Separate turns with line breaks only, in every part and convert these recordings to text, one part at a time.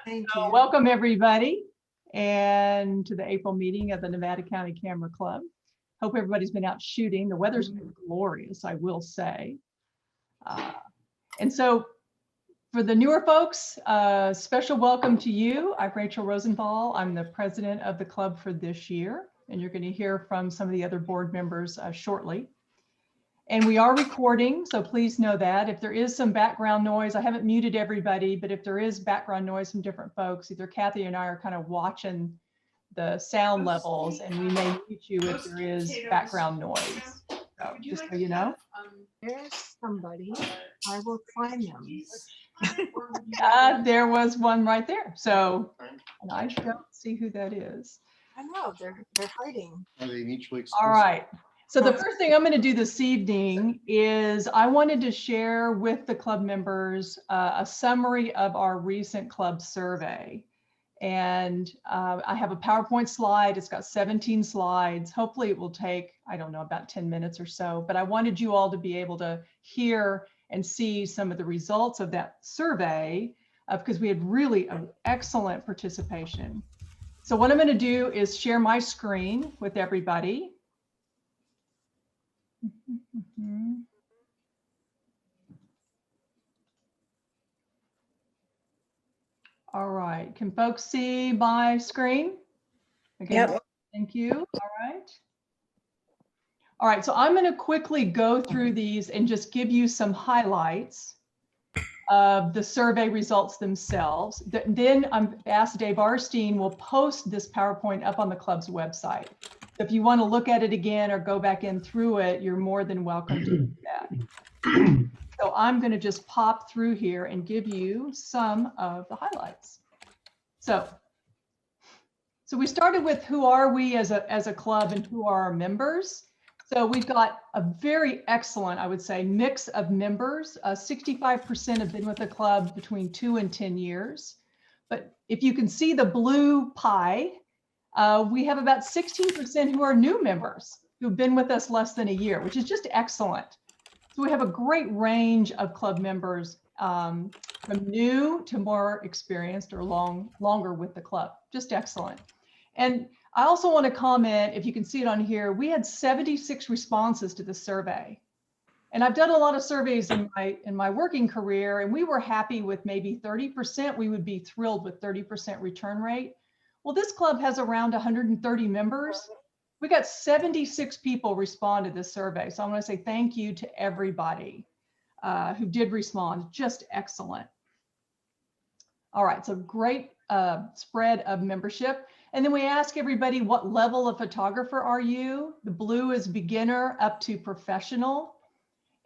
Thank you.
Welcome everybody and to the April meeting of the Nevada County Camera Club. Hope everybody's been out shooting. The weather's been glorious, I will say. And so for the newer folks, special welcome to you. I'm Rachel Rosenthal. I'm the president of the club for this year, and you're going to hear from some of the other board members shortly. And we are recording, so please know that. If there is some background noise, I haven't muted everybody, but if there is background noise from different folks, either Kathy and I are kind of watching the sound levels, and we may mute you if there is background noise. So just so you know.
There's somebody. I will find them.
There was one right there. So and I don't see who that is.
I know, they're hiding.
Are they mutually exclusive?
All right. So the first thing I'm going to do this evening is I wanted to share with the club members a summary of our recent club survey. And I have a PowerPoint slide. It's got 17 slides. Hopefully it will take, I don't know, about 10 minutes or so. But I wanted you all to be able to hear and see some of the results of that survey because we had really an excellent participation. So what I'm going to do is share my screen with everybody. All right, can folks see my screen? Again,
Yep.
Thank you. All right. All right, so I'm going to quickly go through these and just give you some highlights of the survey results themselves. Then I'm asked Dave Arstein will post this PowerPoint up on the club's website. If you want to look at it again or go back in through it, you're more than welcome to do that. So I'm going to just pop through here and give you some of the highlights. So we started with who are we as a club and who are our members. So we've got a very excellent, I would say, mix of members. 65% have been with the club between 2 and 10 years. But if you can see the blue pie, we have about 16% who are new members who've been with us less than a year, which is just excellent. So we have a great range of club members from new to more experienced or longer with the club, just excellent. And I also want to comment, if you can see it on here, we had 76 responses to the survey. And I've done a lot of surveys in my working career, and we were happy with maybe 30%. We would be thrilled with 30% return rate. Well, this club has around 130 members. We got 76 people respond to this survey. So I want to say thank you to everybody who did respond, just excellent. All right, so great spread of membership. And then we ask everybody, what level of photographer are you? The blue is beginner up to professional.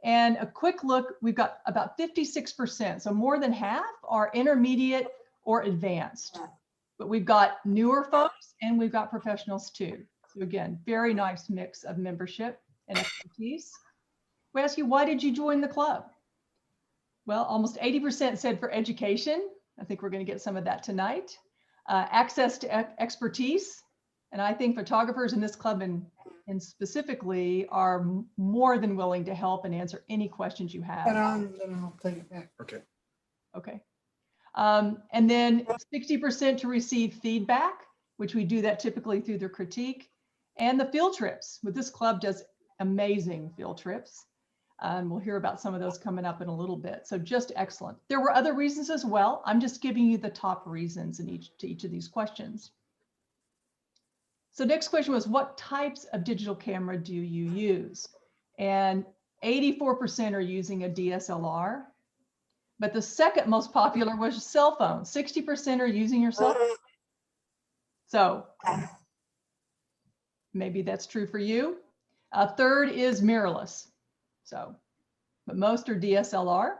And a quick look, we've got about 56%. So more than half are intermediate or advanced. But we've got newer folks and we've got professionals too. So again, very nice mix of membership and expertise. We ask you, why did you join the club? Well, almost 80% said for education. I think we're going to get some of that tonight. Access to expertise. And I think photographers in this club and specifically are more than willing to help and answer any questions you have.
Then I'll take it back. Okay.
Okay. And then 60% to receive feedback, which we do that typically through their critique, and the field trips. With this club does amazing field trips. We'll hear about some of those coming up in a little bit. So just excellent. There were other reasons as well. I'm just giving you the top reasons in each of these questions. So next question was, what types of digital camera do you use? And 84% are using a DSLR. But the second most popular was a cell phone. 60% are using your cell phone. So maybe that's true for you. Third is mirrorless. So, but most are DSLR.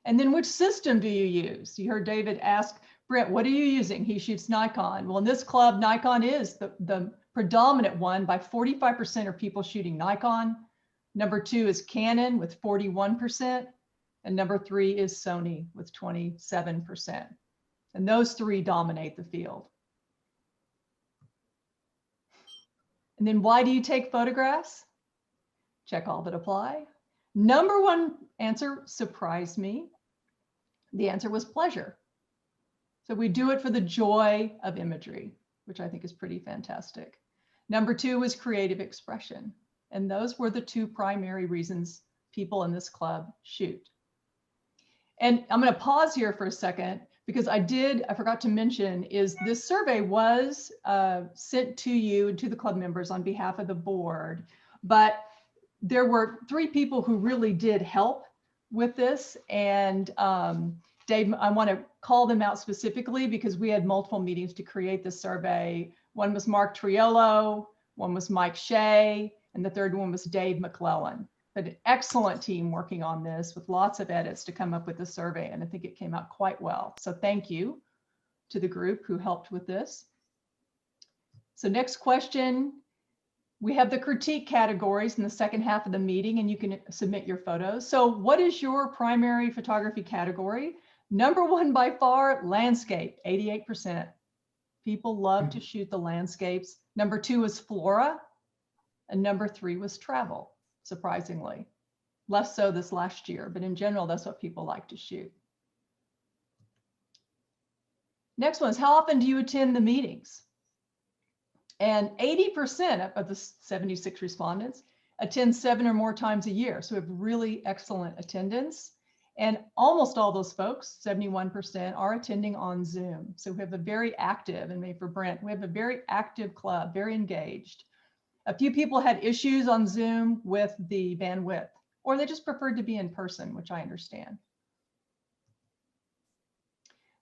And then which system do you use? You heard David ask, Brent, what are you using? He shoots Nikon. Well, in this club, Nikon is the predominant one. By 45% are people shooting Nikon. Number 2 is Canon with 41%. And number 3 is Sony with 27%. And those 3 dominate the field. And then why do you take photographs? Check all that apply. Number 1 answer surprised me. The answer was pleasure. So we do it for the joy of imagery, which I think is pretty fantastic. Number 2 was creative expression. And those were the 2 primary reasons people in this club shoot. And I'm going to pause here for a second because I forgot to mention is this survey was sent to you and to the club members on behalf of the board, but there were 3 people who really did help with this. And Dave, I want to call them out specifically because we had multiple meetings to create this survey. One was Mark Triolo, one was Mike Shea, and the third one was Dave McClellan. But an excellent team working on this with lots of edits to come up with the survey. And I think it came out quite well. So thank you to the group who helped with this. So next question. We have the critique categories in the second half of the meeting, and you can submit your photos. So what is your primary photography category? Number 1 by far, landscape, 88%. People love to shoot the landscapes. Number 2 was flora, and number 3 was travel, surprisingly. Less so this last year, but in general, that's what people like to shoot. Next one is, how often do you attend the meetings? And 80% of the 76 respondents attend 7 or more times a year. So we have really excellent attendance. And almost all those folks, 71%, are attending on Zoom. So we have a very active, and maybe for Brent, we have a very active club, very engaged. A few people had issues on Zoom with the bandwidth, or they just preferred to be in person, which I understand.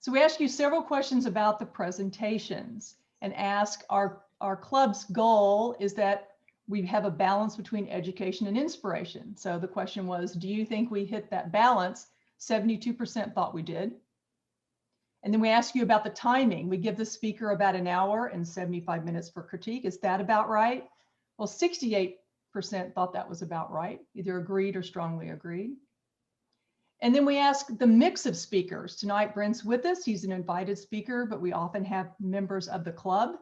So we ask you several questions about the presentations and ask our club's goal is that we have a balance between education and inspiration. So the question was, do you think we hit that balance? 72% thought we did. And then we ask you about the timing. We give the speaker about an hour and 75 minutes for critique. Is that about right? Well, 68% thought that was about right, either agreed or strongly agreed. And then we ask the mix of speakers. Tonight, Brent's with us. He's an invited speaker, but we often have members of the club.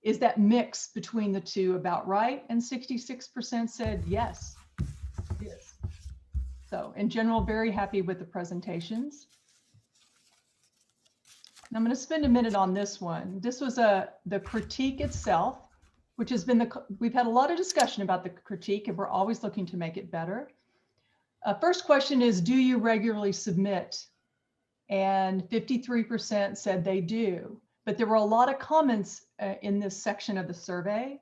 Is that mix between the 2 about right? And 66% said yes, it is. So in general, very happy with the presentations. And I'm going to spend a minute on this one. This was the critique itself, which has been we've had a lot of discussion about the critique, and we're always looking to make it better. First question is, do you regularly submit? And 53% said they do. But there were a lot of comments in this section of the survey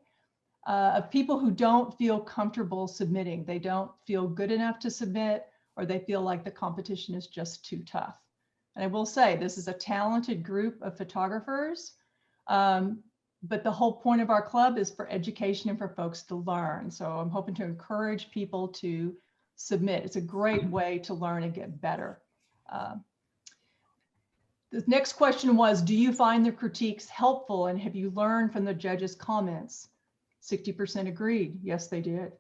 of people who don't feel comfortable submitting. They don't feel good enough to submit, or they feel like the competition is just too tough. And I will say, this is a talented group of photographers, but the whole point of our club is for education and for folks to learn. So I'm hoping to encourage people to submit. It's a great way to learn and get better. The next question was, do you find the critiques helpful, and have you learned from the judges' comments? 60% agreed. Yes, they did.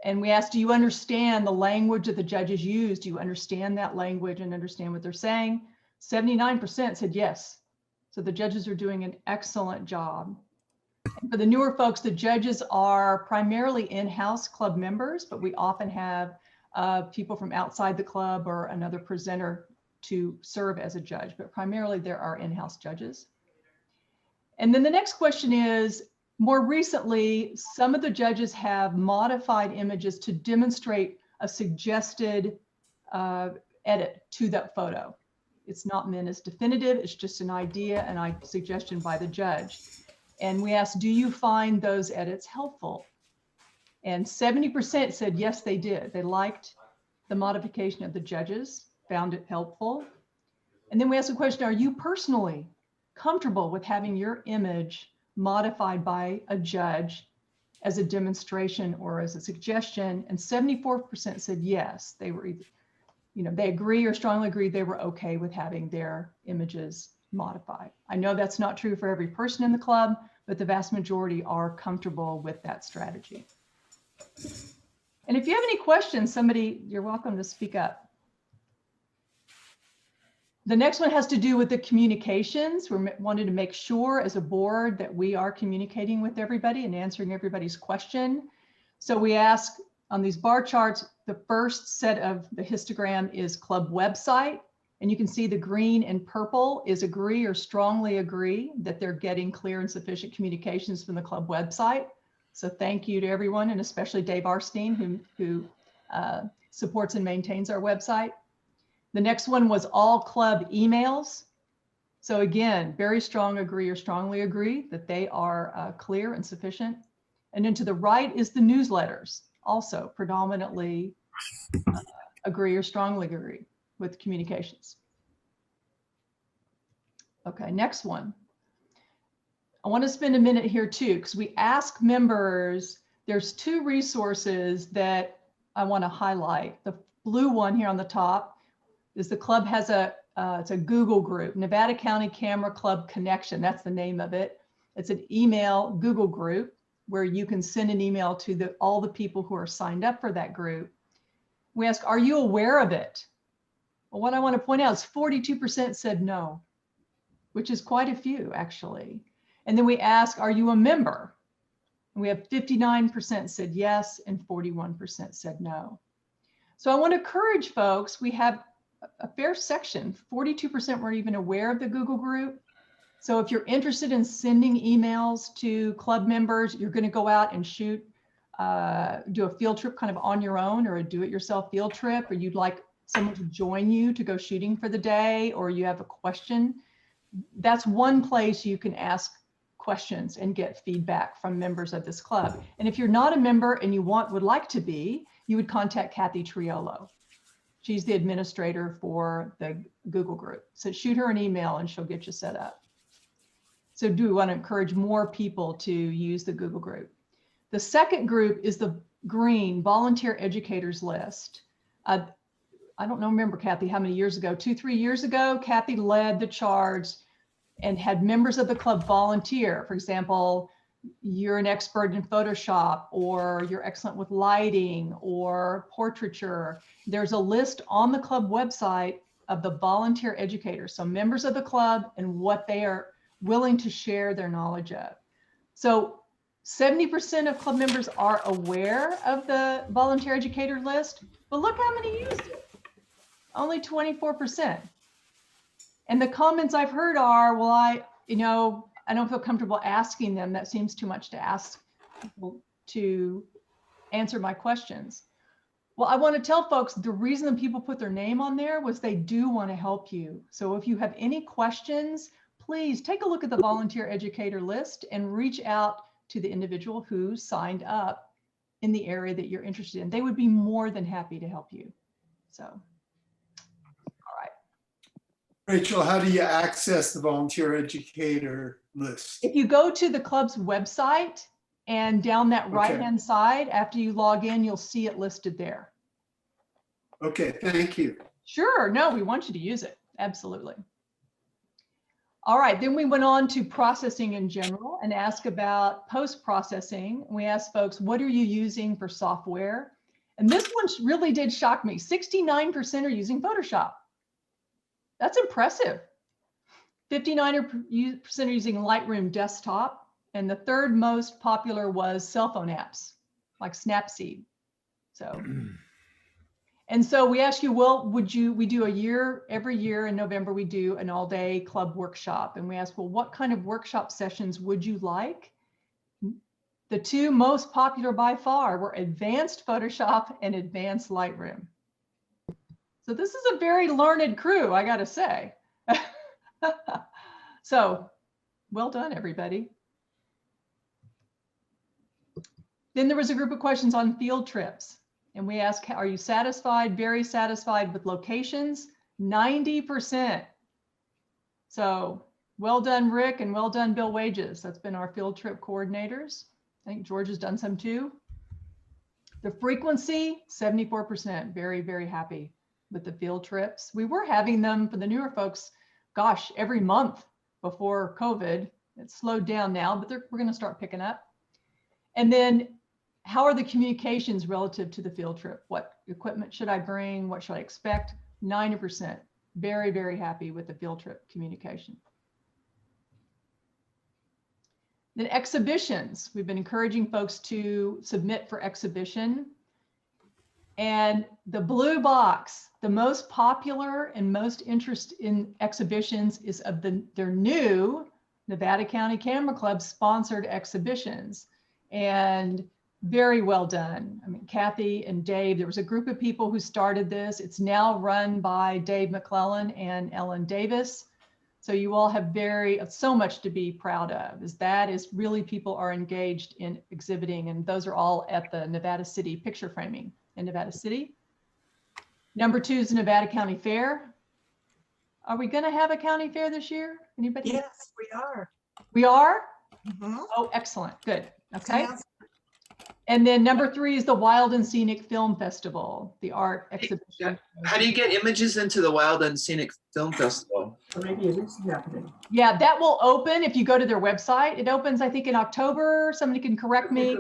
And we asked, do you understand the language that the judges use? Do you understand that language and understand what they're saying? 79% said yes. So the judges are doing an excellent job. And for the newer folks, the judges are primarily in-house club members, but we often have people from outside the club or another presenter to serve as a judge, but primarily there are in-house judges. And then the next question is, more recently, some of the judges have modified images to demonstrate a suggested edit to that photo. It's not meant as definitive, it's just an idea and a suggestion by the judge. And we asked, do you find those edits helpful? And 70% said yes, they did. They liked the modification of the judges, found it helpful. And then we asked the question, are you personally comfortable with having your image modified by a judge as a demonstration or as a suggestion? And 74% said yes, they were either, they agree or strongly agree they were okay with having their images modified. I know that's not true for every person in the club, but the vast majority are comfortable with that strategy. And if you have any questions, you're welcome to speak up. The next one has to do with the communications. We wanted to make sure as a board that we are communicating with everybody and answering everybody's question. So we ask on these bar charts, the first set of the histogram is club website, And you can see the green and purple is agree or strongly agree that they're getting clear and sufficient communications from the club website. So thank you to everyone, and especially Dave Arstein, who supports and maintains our website. The next one was all club emails. So again, very strong agree or strongly agree that they are clear and sufficient. And then to the right is the newsletters, also predominantly agree or strongly agree with communications. Okay, next one. I want to spend a minute here too, because we ask members, there's two resources that I want to highlight. The blue one here on the top is the club has it's a Google group, Nevada County Camera Club Connection. That's the name of it. It's an email Google group where you can send an email to all the people who are signed up for that group. We ask, are you aware of it? Well, what I want to point out is 42% said no, which is quite a few actually. And then we ask, are you a member? And we have 59% said yes and 41% said no. So I want to encourage folks, we have a fair section, 42% weren't even aware of the Google group. So if you're interested in sending emails to club members, you're going to go out and do a field trip kind of on your own, or a do-it-yourself field trip, or you'd like someone to join you to go shooting for the day, or you have a question, that's one place you can ask questions and get feedback from members of this club. And if you're not a member and you would like to be, you would contact Kathy Triolo. She's the administrator for the Google group. So shoot her an email and she'll get you set up. So do we want to encourage more people to use the Google group. The second group is the green volunteer educators list. I don't know, remember Kathy, how many years ago, 2-3 years ago, Kathy led the charge and had members of the club volunteer. For example, you're an expert in Photoshop, or you're excellent with lighting or portraiture. There's a list on the club website of the volunteer educators, so members of the club and what they are willing to share their knowledge of. So 70% of club members are aware of the volunteer educator list, but look how many used it. Only 24%. And the comments I've heard are, well, I don't feel comfortable asking them. That seems too much to ask people to answer my questions. Well, I want to tell folks the reason that people put their name on there was they do want to help you. So if you have any questions, please take a look at the volunteer educator list and reach out to the individual who signed up in the area that you're interested in. They would be more than happy to help you. So, all right.
Rachel, how do you access the volunteer educator list?
If you go to the club's website and down that right-hand side, after you log in, you'll see it listed there.
Okay, thank you.
Sure, no, we want you to use it, absolutely. All right, then we went on to processing in general and asked about post-processing. We asked folks, what are you using for software? And this one really did shock me. 69% are using Photoshop. That's impressive. 59% are using Lightroom desktop. And the third most popular was cell phone apps like Snapseed. So, and so we asked you, well, we do every year in November, we do an all-day club workshop. And we asked, well, what kind of workshop sessions would you like? The two most popular by far were advanced Photoshop and advanced Lightroom. So this is a very learned crew, I gotta say. So well done, everybody. Then there was a group of questions on field trips. And we asked, are you satisfied, very satisfied with locations? 90%. So well done, Rick, and well done, Bill Wages. That's been our field trip coordinators. I think George has done some too. The frequency, 74%. Very, very happy with the field trips. We were having them for the newer folks, gosh, every month before COVID. It's slowed down now, but we're going to start picking up. And then how are the communications relative to the field trip? What equipment should I bring? What should I expect? 90%. Very, very happy with the field trip communication. Then exhibitions. We've been encouraging folks to submit for exhibition. And the blue box, the most popular and most interest in exhibitions is of their new Nevada County Camera Club sponsored exhibitions. And very well done. I mean, Kathy and Dave, there was a group of people who started this. It's now run by Dave McClellan and Ellen Davis. So you all have so much to be proud of, that is really people are engaged in exhibiting, and those are all at the Nevada City Picture Framing in Nevada City. Number 2 is the Nevada County Fair. Are we going to have a county fair this year? Anybody?
Yes, we are.
We are?
Mhm.
Oh, excellent. Good. Okay. And then number 3 is the Wild and Scenic Film Festival, the art exhibition.
How do you get images into the Wild and Scenic Film Festival?
Yeah, that will open if you go to their website. It opens, I think, in October. Somebody can correct me.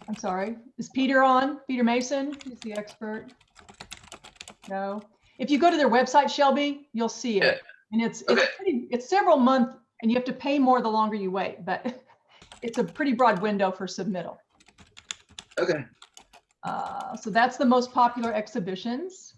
I'm sorry. Is Peter on? Peter Mason? He's the expert. No. If you go to their website, Shelby, you'll see it. And it's several months, and you have to pay more the longer you wait, but it's a pretty broad window for submittal.
Okay.
So that's the most popular exhibitions.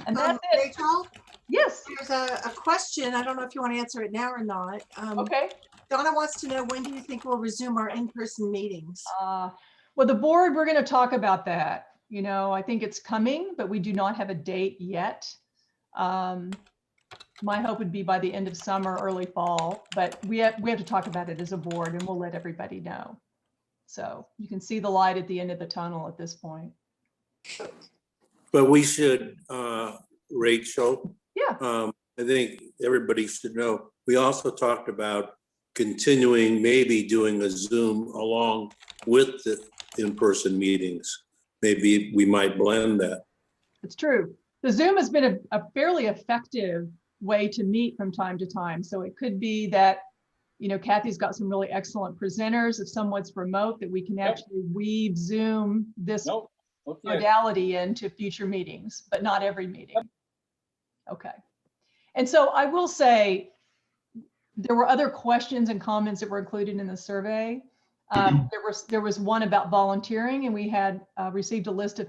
And that's it.
Rachel,
Yes.
there's a question. I don't know if you want to answer it now or not.
Okay.
Donna wants to know, when do you think we'll resume our in-person meetings?
Well, the board, we're going to talk about that. You know, I think it's coming, but we do not have a date yet. My hope would be by the end of summer, early fall, but we have to talk about it as a board, and we'll let everybody know. So you can see the light at the end of the tunnel at this point.
But we should, Rachel.
Yeah.
I think everybody should know, we also talked about continuing, maybe doing a Zoom along with the in-person meetings. Maybe we might blend that.
It's true. The Zoom has been a fairly effective way to meet from time to time. So it could be that, you know, Kathy's got some really excellent presenters. If someone's remote, that we can actually weave Zoom this modality into future meetings, but not every meeting. Okay. And so I will say, there were other questions and comments that were included in the survey. There was one about volunteering, and we had received a list of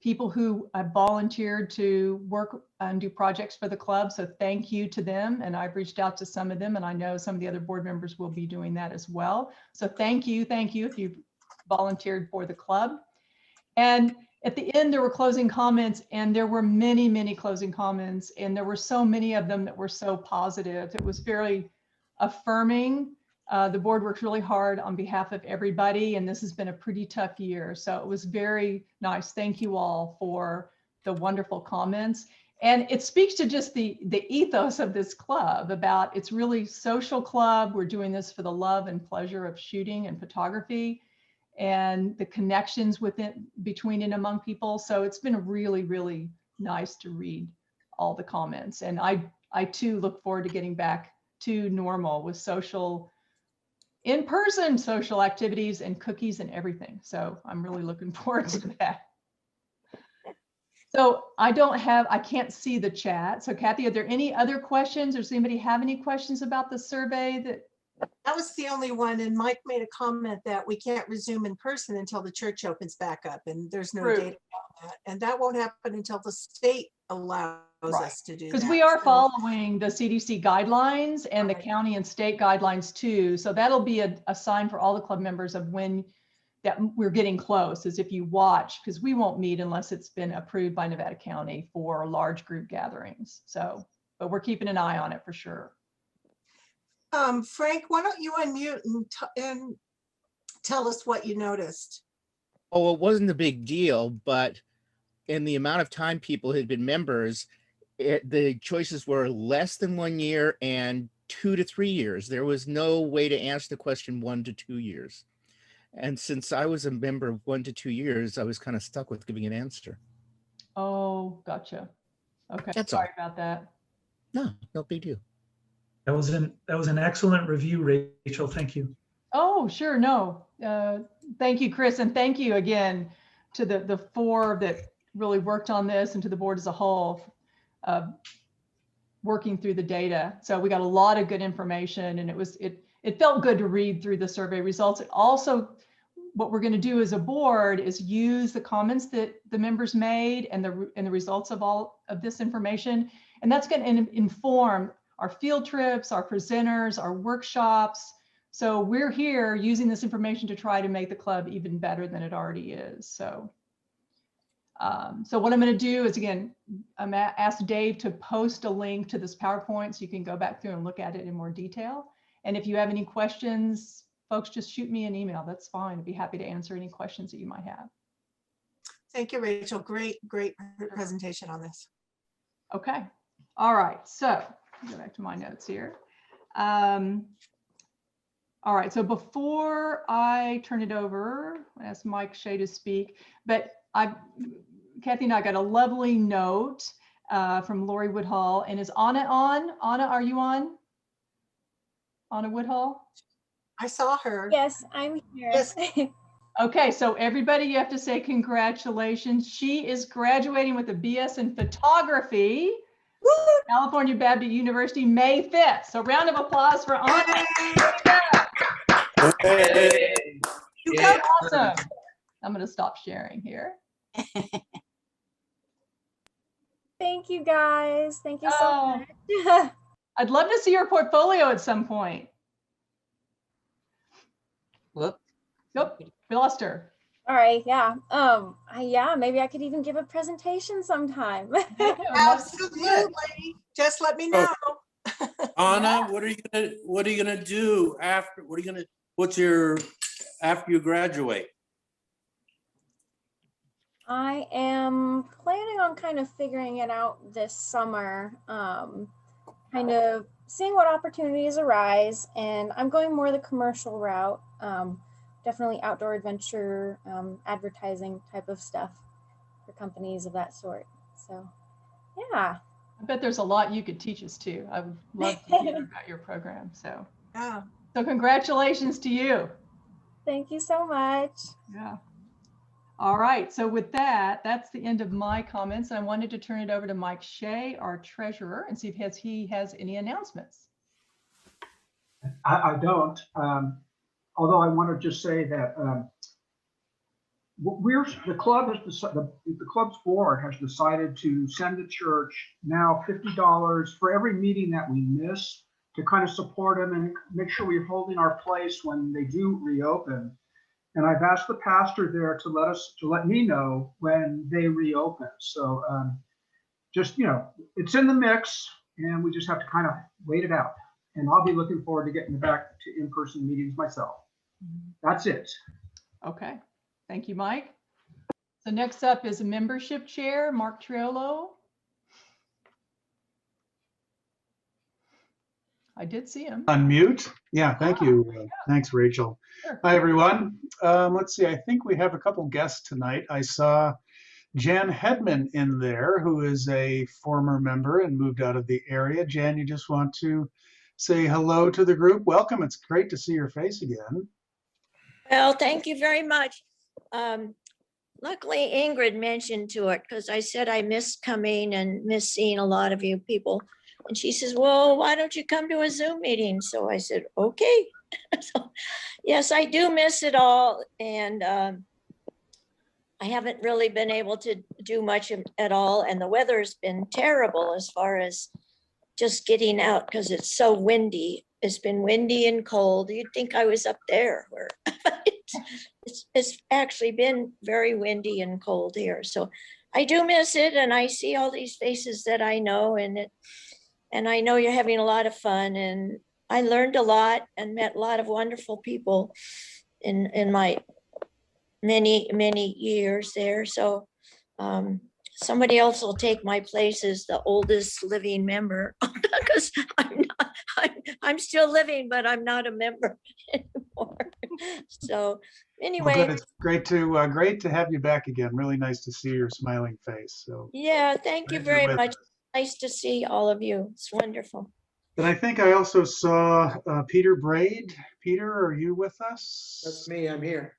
people who volunteered to work and do projects for the club. So thank you to them. And I've reached out to some of them, and I know some of the other board members will be doing that as well. So thank you if you volunteered for the club. And at the end, there were closing comments, and there were many, many closing comments, and there were so many of them that were so positive. It was very affirming. The board worked really hard on behalf of everybody, and this has been a pretty tough year. So it was very nice. Thank you all for the wonderful comments. And it speaks to just the ethos of this club, about it's really social club. We're doing this for the love and pleasure of shooting and photography, and the connections between and among people. So it's been really, really nice to read all the comments. And I too look forward to getting back to normal with in-person social activities and cookies and everything. So I'm really looking forward to that. So I can't see the chat. So Kathy, are there any other questions? Does anybody have any questions about the survey?
That was the only one. And Mike made a comment that we can't resume in person until the church opens back up, and there's no data on that. And that won't happen until the state allows us to do that.
Because we are following the CDC guidelines and the county and state guidelines too. So that'll be a sign for all the club members of when that we're getting close, is if you watch, because we won't meet unless it's been approved by Nevada County for large group gatherings. So, but we're keeping an eye on it for sure.
Frank, why don't you unmute and tell us what you noticed?
Oh, it wasn't a big deal, but in the amount of time people had been members, the choices were less than 1 year and 2 to 3 years. There was no way to answer the question 1 to 2 years. And since I was a member of 1 to 2 years, I was kind of stuck with giving an answer.
Oh, gotcha. Okay,
That's
sorry
all.
about that.
No big deal.
That was an excellent review, Rachel. Thank you.
Oh, sure. No. Thank you, Chris. And thank you again to the four that really worked on this, and to the board as a whole, working through the data. So we got a lot of good information, and it felt good to read through the survey results. It also what we're going to do as a board is use the comments that the members made and the results of all of this information. And that's going to inform our field trips, our presenters, our workshops. So we're here using this information to try to make the club even better than it already is. So, so what I'm going to do is, again, I'm asked Dave to post a link to this PowerPoint so you can go back through and look at it in more detail. And if you have any questions, folks, just shoot me an email. That's fine. I'd be happy to answer any questions that you might have.
Thank you, Rachel. Great presentation on this.
Okay. All right. So go back to my notes here. All right. So before I turn it over, I ask Mike Shea to speak, but Kathy and I got a lovely note from Lori Woodhull. And is Anna on? Anna, are you on? Anna Woodhull?
I saw her.
Yes, I'm here.
Yes.
Okay, so everybody, you have to say congratulations. She is graduating with a BS in photography,
Woo!
California Baptist University, May 5th. So round of applause for Anna.
Hey.
You got awesome. I'm going to stop sharing here.
Thank you guys. Thank you so much.
I'd love to see your portfolio at some point.
Whoop.
Yep, we lost her.
All right, yeah. Yeah, maybe I could even give a presentation sometime.
Absolutely. Just let me know.
Anna, what are you gonna do after? After you graduate?
I am planning on kind of figuring it out this summer, kind of seeing what opportunities arise, and I'm going more the commercial route, definitely outdoor adventure, advertising type of stuff for companies of that sort. So, yeah.
I bet there's a lot you could teach us too. I would love to hear about your program. So,
Yeah.
So congratulations to you.
Thank you so much.
Yeah. All right. So with that, that's the end of my comments. I wanted to turn it over to Mike Shea, our treasurer, and see if he has any announcements.
I don't. Although I want to just say that the club has decided, the club's board has decided to send the church now $50 for every meeting that we miss to kind of support them and make sure we're holding our place when they do reopen. And I've asked the pastor there to let me know when they reopen. So just, it's in the mix and we just have to kind of wait it out. And I'll be looking forward to getting back to in-person meetings myself. That's it.
Okay. Thank you, Mike. So next up is a membership chair, Mark Triolo. I did see him.
Unmute. Yeah, thank you. Thanks, Rachel.
Sure.
Hi, everyone. Let's see. I think we have a couple guests tonight. I saw Jan Hedman in there, who is a former member and moved out of the area. Jan, you just want to say hello to the group? Welcome. It's great to see your face again.
Well, thank you very much. Luckily, Ingrid mentioned to it because I said I missed coming and missed seeing a lot of you people. And she says, well, why don't you come to a Zoom meeting? So I said, okay. So, yes, I do miss it all. And I haven't really been able to do much at all. And the weather's been terrible as far as just getting out because it's so windy. It's been windy and cold. You'd think I was up there where it's actually been very windy and cold here. So I do miss it. And I see all these faces that I know, and I know you're having a lot of fun, and I learned a lot and met a lot of wonderful people in my many years there. So somebody else will take my place as the oldest living member because I'm still living, but I'm not a member anymore. So anyway,
Well, good. It's great to have you back again. Really nice to see your smiling face. So
yeah, thank you very much. Nice to see all of you. It's wonderful.
And I think I also saw Peter Braid. Peter, are you with us?
That's me. I'm here.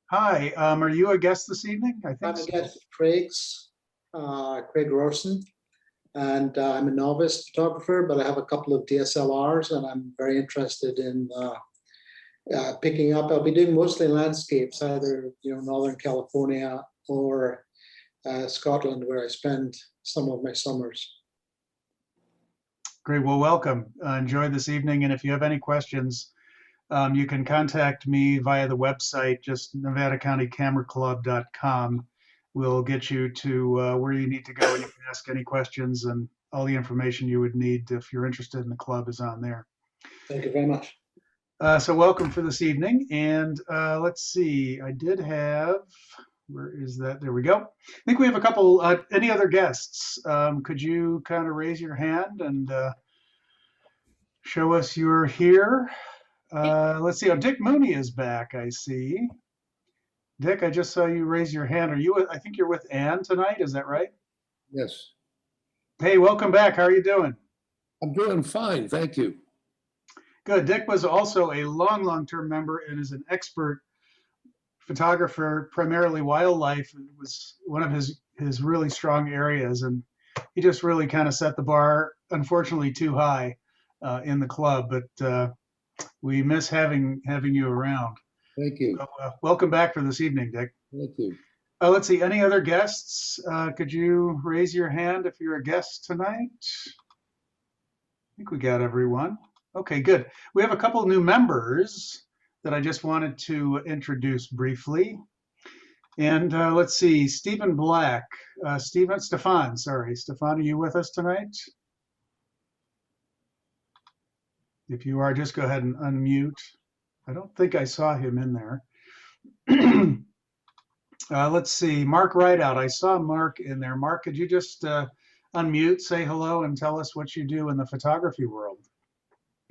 Hi. Are you a guest this evening? I think
I'm a
so.
guest of Craig's, Craig Rorson, and I'm a novice photographer, but I have a couple of DSLRs, and I'm very interested in picking up. I'll be doing mostly landscapes, either Northern California or Scotland, where I spend some of my summers.
Great. Well, welcome. Enjoy this evening. And if you have any questions, you can contact me via the website, just nevadacountycameraclub.com. We'll get you to where you need to go, and you can ask any questions, and all the information you would need if you're interested in the club is on there.
Thank you very much.
So welcome for this evening. And let's see, I did have, where is that? There we go. I think we have a couple, any other guests? Could you kind of raise your hand and show us you're here? Let's see, oh, Dick Mooney is back, I see. Dick, I just saw you raise your hand. Are you, I think you're with Ann tonight, is that right?
Yes.
Hey, welcome back. How are you doing?
I'm doing fine, thank you.
Good. Dick was also a long-term member and is an expert photographer, primarily wildlife. It was one of his really strong areas, and he just really kind of set the bar, unfortunately, too high in the club. But we miss having you around.
Thank you.
So, welcome back for this evening, Dick.
Thank you.
Let's see, any other guests? Could you raise your hand if you're a guest tonight? I think we got everyone. Okay, good. We have a couple of new members that I just wanted to introduce briefly. And let's see, Stephen Black, Stefan, are you with us tonight? If you are, just go ahead and unmute. I don't think I saw him in there. Let's see, Mark Rideout. I saw Mark in there. Mark, could you just unmute, say hello, and tell us what you do in the photography world?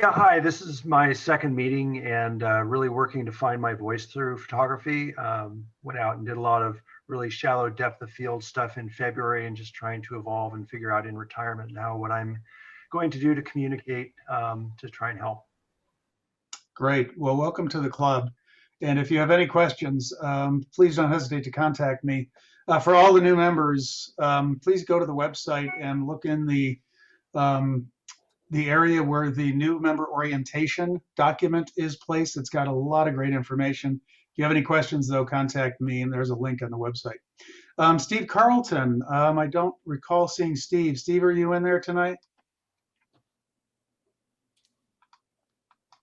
Yeah, hi, this is my second meeting and really working to find my voice through photography. Went out and did a lot of really shallow depth of field stuff in February and just trying to evolve and figure out in retirement now what I'm going to do to communicate to try and help.
Great. Well, welcome to the club. And if you have any questions, please don't hesitate to contact me. For all the new members, please go to the website and look in the area where the new member orientation document is placed. It's got a lot of great information. If you have any questions, though, contact me, and there's a link on the website. Steve Carlton, I don't recall seeing Steve. Steve, are you in there tonight?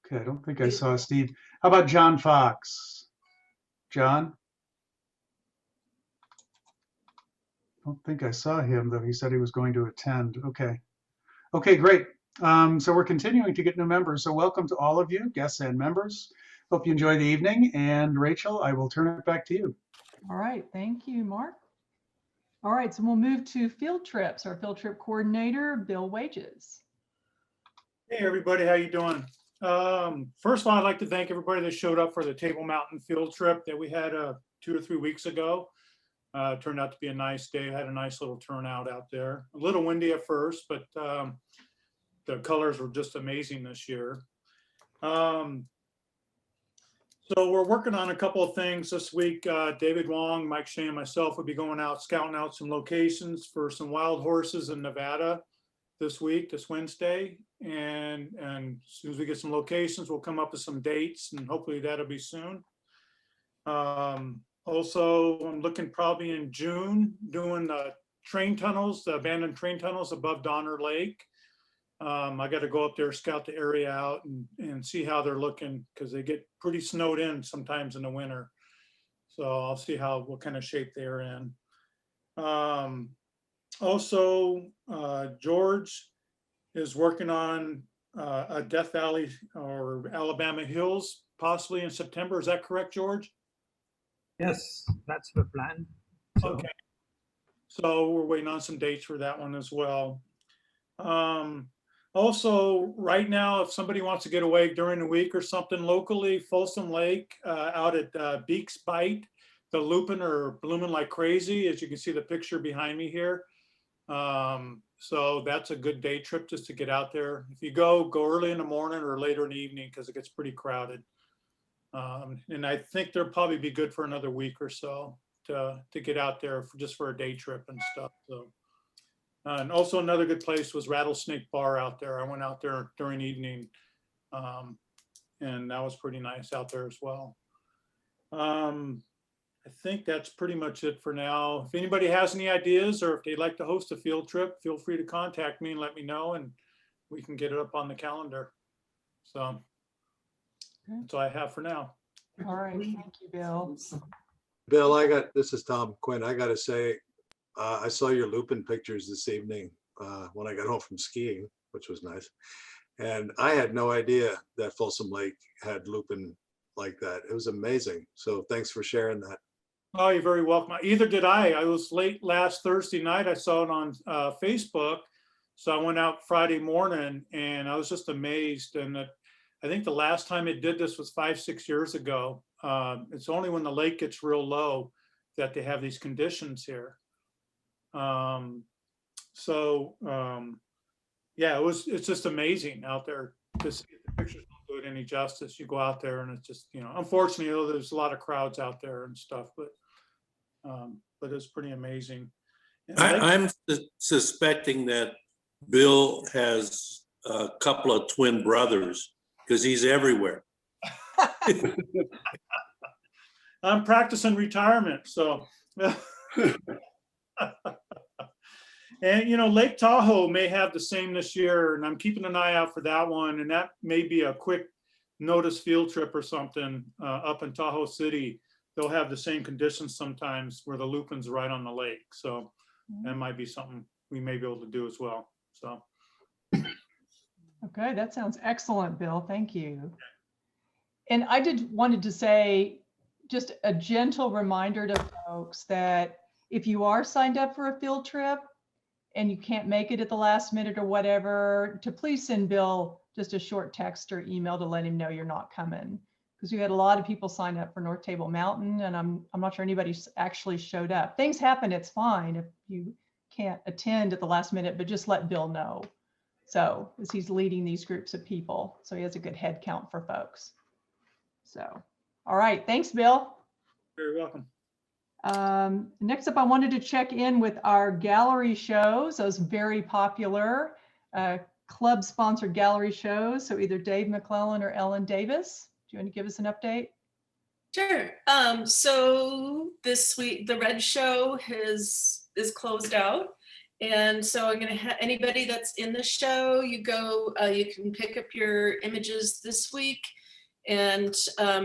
Okay, I don't think I saw Steve. How about John Fox? John? I don't think I saw him, though. He said he was going to attend. Okay. Okay, great. So we're continuing to get new members. So welcome to all of you, guests and members. Hope you enjoy the evening. And Rachel, I will turn it back to you.
All right, thank you, Mark. All right, so we'll move to field trips. Our field trip coordinator, Bill Wages.
Hey, everybody, how you doing? First of all, I'd like to thank everybody that showed up for the Table Mountain field trip that we had 2 or 3 weeks ago. Turned out to be a nice day. Had a nice little turnout out there. A little windy at first, but the colors were just amazing this year. So we're working on a couple of things this week. David Wong, Mike Shane, and myself will be going out, scouting out some locations for some wild horses in Nevada this Wednesday. And as soon as we get some locations, we'll come up with some dates, and hopefully that'll be soon. Also, I'm looking probably in June, doing the train tunnels, the abandoned train tunnels above Donner Lake. I got to go up there, scout the area out and see how they're looking, because they get pretty snowed in sometimes in the winter. So I'll see what kind of shape they're in. Also, George is working on a Death Valley or Alabama Hills, possibly in September. Is that correct, George?
Yes, that's the plan.
Okay. So we're waiting on some dates for that one as well. Also, right now, if somebody wants to get away during the week or something locally, Folsom Lake out at Beaks Bite, the lupin are blooming like crazy, as you can see the picture behind me here. So that's a good day trip just to get out there. If you go early in the morning or later in the evening, because it gets pretty crowded. And I think they'll probably be good for another week or so to get out there just for a day trip and stuff. So, and also another good place was Rattlesnake Bar out there. I went out there during the evening. and that was pretty nice out there as well. I think that's pretty much it for now. If anybody has any ideas or if they'd like to host a field trip, feel free to contact me and let me know, and we can get it up on the calendar. So that's all I have for now.
All right, thank you, Bill.
Bill, this is Tom Quinn. I gotta say, I saw your lupin pictures this evening when I got home from skiing, which was nice. And I had no idea that Folsom Lake had lupin like that. It was amazing. So thanks for sharing that.
Oh, you're very welcome. Either did I. I was late last Thursday night. I saw it on Facebook. So I went out Friday morning and I was just amazed. And I think the last time it did this was 5-6 years ago. It's only when the lake gets real low that they have these conditions here. Yeah, it's just amazing out there to see. The pictures don't do it any justice. You go out there and it's just, unfortunately, there's a lot of crowds out there and stuff, but it's pretty amazing.
I'm suspecting that Bill has a couple of twin brothers because he's everywhere.
I'm practicing retirement, so. And Lake Tahoe may have the same this year, and I'm keeping an eye out for that one. And that may be a quick notice field trip or something up in Tahoe City. They'll have the same conditions sometimes where the lupin's right on the lake. So that might be something we may be able to do as well. So.
Okay, that sounds excellent, Bill. Thank you. And I wanted to say just a gentle reminder to folks that if you are signed up for a field trip and you can't make it at the last minute or whatever, to please send Bill just a short text or email to let him know you're not coming. Because we had a lot of people sign up for North Table Mountain, and I'm not sure anybody actually showed up. Things happen, it's fine if you can't attend at the last minute, but just let Bill know. So, as he's leading these groups of people, so he has a good head count for folks. So, all right, thanks, Bill.
You're welcome.
Next up, I wanted to check in with our gallery shows, those very popular club-sponsored gallery shows. So either Dave McClellan or Ellen Davis. Do you want to give us an update?
Sure. So this week, the Red Show is closed out. And so I'm going to have anybody that's in the show, you can pick up your images this week. And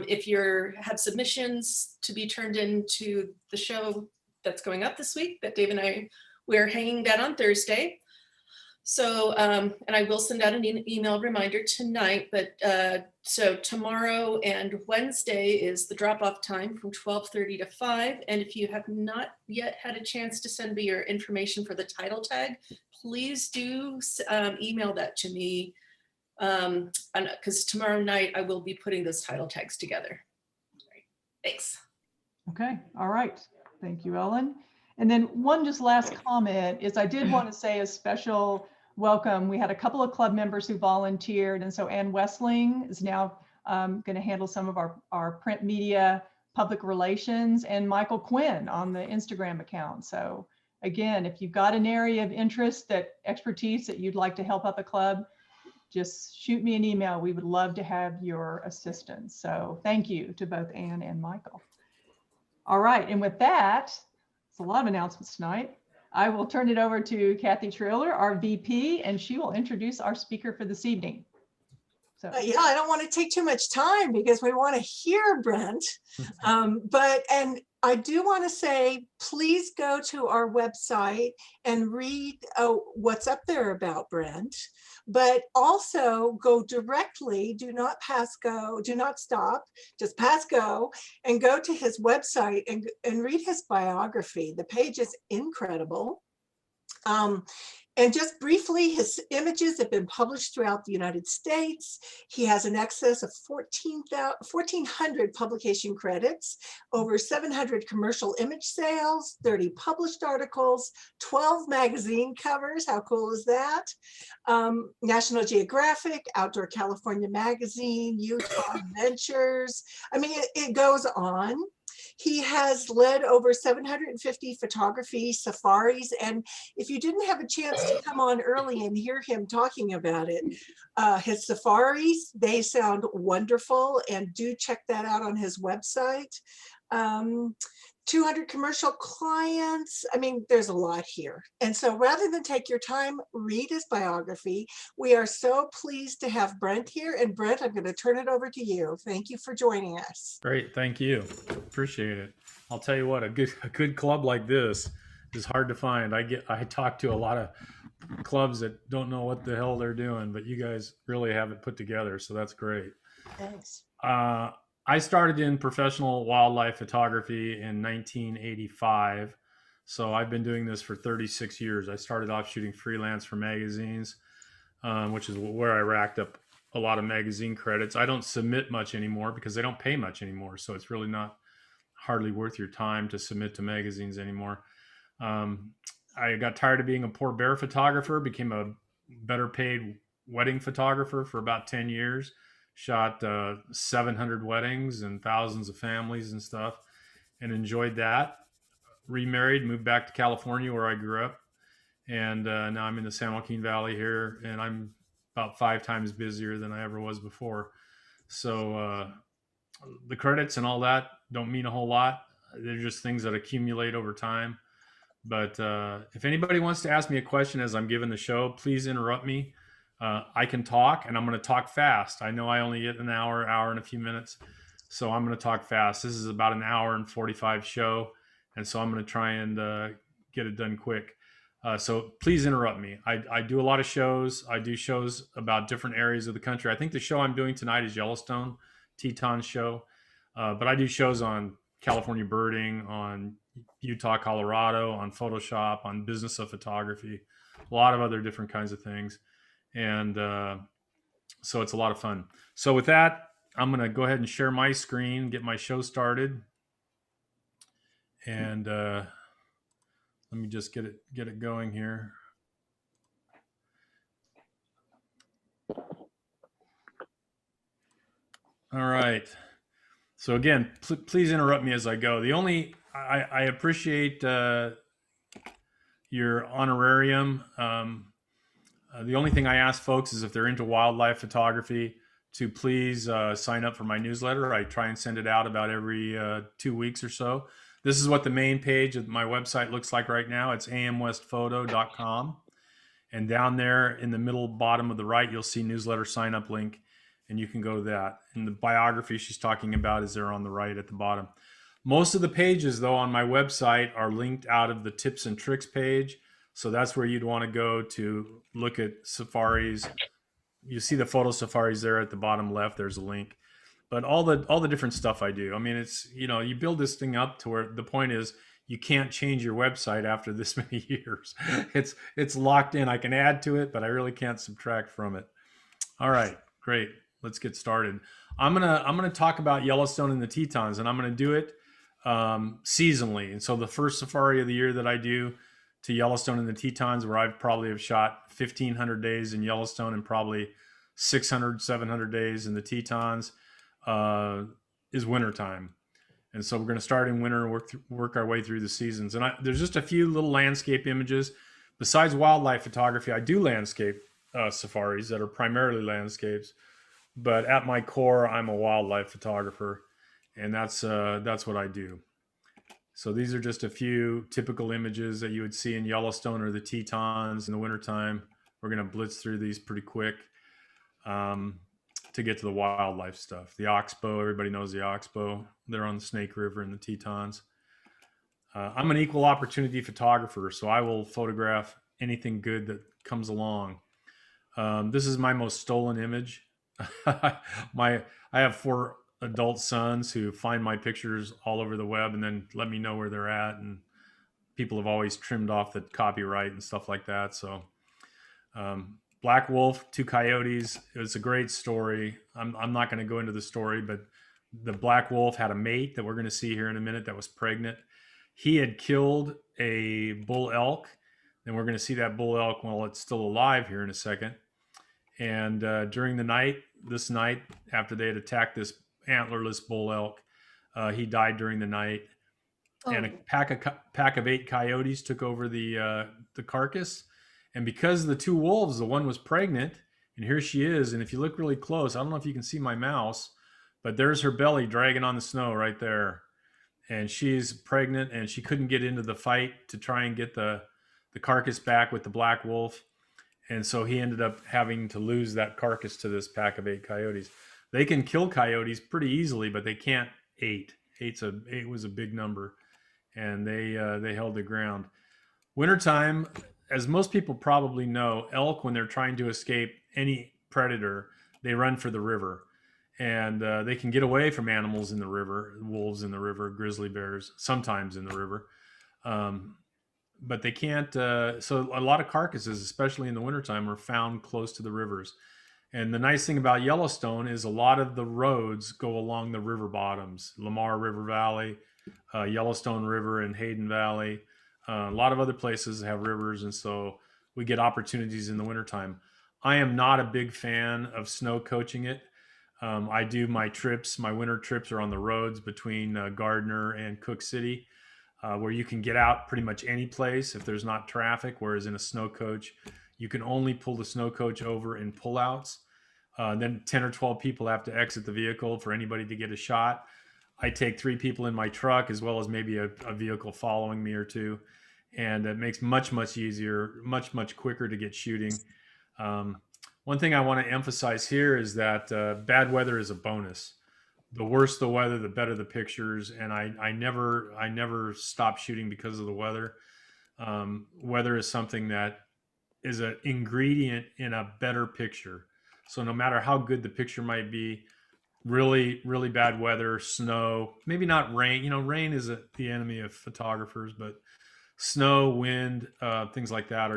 if you have submissions to be turned into the show that's going up this week, that Dave and we're hanging that on Thursday. So, and I will send out an email reminder tonight, but so tomorrow and Wednesday is the drop-off time from 12:30 to 5. And if you have not yet had a chance to send me your information for the title tag, please do email that to me. Because tomorrow night I will be putting those title tags together. Right. Thanks.
Okay, all right. Thank you, Ellen. And then one just last comment is I did want to say a special welcome. We had a couple of club members who volunteered, and so Ann Westling is now going to handle some of our print media, public relations, and Michael Quinn on the Instagram account. So again, if you've got an area of interest, expertise that you'd like to help out the club, just shoot me an email. We would love to have your assistance. So thank you to both Ann and Michael. All right, and with that, it's a lot of announcements tonight. I will turn it over to Kathy Triller, our VP, and she will introduce our speaker for this evening. So
yeah, I don't want to take too much time because we want to hear Brent. And I do want to say, please go to our website and read what's up there about Brent, but also go directly, do not stop, just pass go and go to his website and read his biography. The page is incredible. And just briefly, his images have been published throughout the United States. He has an excess of 1,400 publication credits, over 700 commercial image sales, 30 published articles, 12 magazine covers. How cool is that? National Geographic, Outdoor California Magazine, Utah Adventures. I mean, it goes on. He has led over 750 photography safaris. And if you didn't have a chance to come on early and hear him talking about it, his safaris, they sound wonderful, and do check that out on his website. 200 commercial clients. I mean, there's a lot here. And so rather than take your time, read his biography. We are so pleased to have Brent here. And Brent, I'm going to turn it over to you. Thank you for joining us.
Great, thank you. Appreciate it. I'll tell you what, a good club like this is hard to find. I talk to a lot of clubs that don't know what the hell they're doing, but you guys really have it put together, so that's great.
Thanks.
I started in professional wildlife photography in 1985. So I've been doing this for 36 years. I started off shooting freelance for magazines, which is where I racked up a lot of magazine credits. I don't submit much anymore because they don't pay much anymore. So it's really not hardly worth your time to submit to magazines anymore. I got tired of being a poor bear photographer, became a better paid wedding photographer for about 10 years. Shot 700 weddings and thousands of families and stuff, and enjoyed that. Remarried, moved back to California where I grew up, and now I'm in the San Joaquin Valley here, and I'm about 5 times busier than I ever was before. So the credits and all that don't mean a whole lot. They're just things that accumulate over time. But if anybody wants to ask me a question as I'm giving the show, please interrupt me. I can talk, and I'm going to talk fast. I know I only get an hour and a few minutes, so I'm going to talk fast. This is about an hour and 45 show, and so I'm going to try and get it done quick. So please interrupt me. I do a lot of shows. I do shows about different areas of the country. I think the show I'm doing tonight is Yellowstone, Tetons show, but I do shows on California birding, on Utah, Colorado, on Photoshop, on business of photography, a lot of other different kinds of things. And so it's a lot of fun. So with that, I'm going to go ahead and share my screen, get my show started. And let me just get it going here. All right. So again, please interrupt me as I go. I appreciate your honorarium. The only thing I ask folks is if they're into wildlife photography to please sign up for my newsletter. I try and send it out about every 2 weeks or so. This is what the main page of my website looks like right now. It's amwestphoto.com. And down there in the middle bottom of the right, you'll see newsletter sign up link, and you can go to that. And the biography she's talking about is there on the right at the bottom. Most of the pages, though, on my website are linked out of the tips and tricks page. So that's where you'd want to go to look at safaris. You see the photo safaris there at the bottom left. There's a link. But all the different stuff I do. I mean, it's, you build this thing up to where the point is you can't change your website after this many years. It's locked in. I can add to it, but I really can't subtract from it. All right, great. Let's get started. I'm gonna talk about Yellowstone and the Tetons, and I'm gonna do it seasonally. And so the first safari of the year that I do to Yellowstone and the Tetons, where I probably have shot 1,500 days in Yellowstone and probably 600, 700 days in the Tetons, is wintertime. And so we're going to start in winter and work our way through the seasons. And there's just a few little landscape images. Besides wildlife photography, I do landscape safaris that are primarily landscapes. But at my core, I'm a wildlife photographer, and that's what I do. So these are just a few typical images that you would see in Yellowstone or the Tetons in the wintertime. We're going to blitz through these pretty quick to get to the wildlife stuff. The oxbow, everybody knows the oxbow. They're on the Snake River in the Tetons. I'm an equal opportunity photographer, so I will photograph anything good that comes along. This is my most stolen image. I have 4 adult sons who find my pictures all over the web and then let me know where they're at, and people have always trimmed off the copyright and stuff like that. So Black Wolf, 2 coyotes. It was a great story. I'm not going to go into the story, but the Black Wolf had a mate that we're going to see here in a minute that was pregnant. He had killed a bull elk, and we're going to see that bull elk while it's still alive here in a second. And during the night, after they had attacked this antlerless bull elk, He died during the night. And a pack of 8 coyotes took over the carcass. And because of the 2 wolves, the one was pregnant, and here she is. And if you look really close, I don't know if you can see my mouse, but there's her belly dragging on the snow right there. And she's pregnant, and she couldn't get into the fight to try and get the carcass back with the black wolf. And so he ended up having to lose that carcass to this pack of 8 coyotes. They can kill coyotes pretty easily, but they can't 8. 8 was a big number, and they held the ground. Wintertime, as most people probably know, elk, when they're trying to escape any predator, they run for the river. And they can get away from animals in the river, wolves in the river, grizzly bears, sometimes in the river. But they can't, so a lot of carcasses, especially in the wintertime, are found close to the rivers. And the nice thing about Yellowstone is a lot of the roads go along the river bottoms, Lamar River Valley, Yellowstone River and Hayden Valley. A lot of other places have rivers, and so we get opportunities in the wintertime. I am not a big fan of snow coaching it. I do my trips, my winter trips are on the roads between Gardner and Cook City, where you can get out pretty much any place if there's not traffic, whereas in a snow coach, you can only pull the snow coach over in pullouts. Then 10 or 12 people have to exit the vehicle for anybody to get a shot. I take 3 people in my truck, as well as maybe a vehicle following me or 2. And it makes much easier, much quicker to get shooting. One thing I want to emphasize here is that bad weather is a bonus. The worse the weather, the better the pictures. And I never stop shooting because of the weather. Weather is something that is an ingredient in a better picture. So no matter how good the picture might be, really bad weather, snow, maybe not rain. You know, rain is the enemy of photographers, but snow, wind, things like that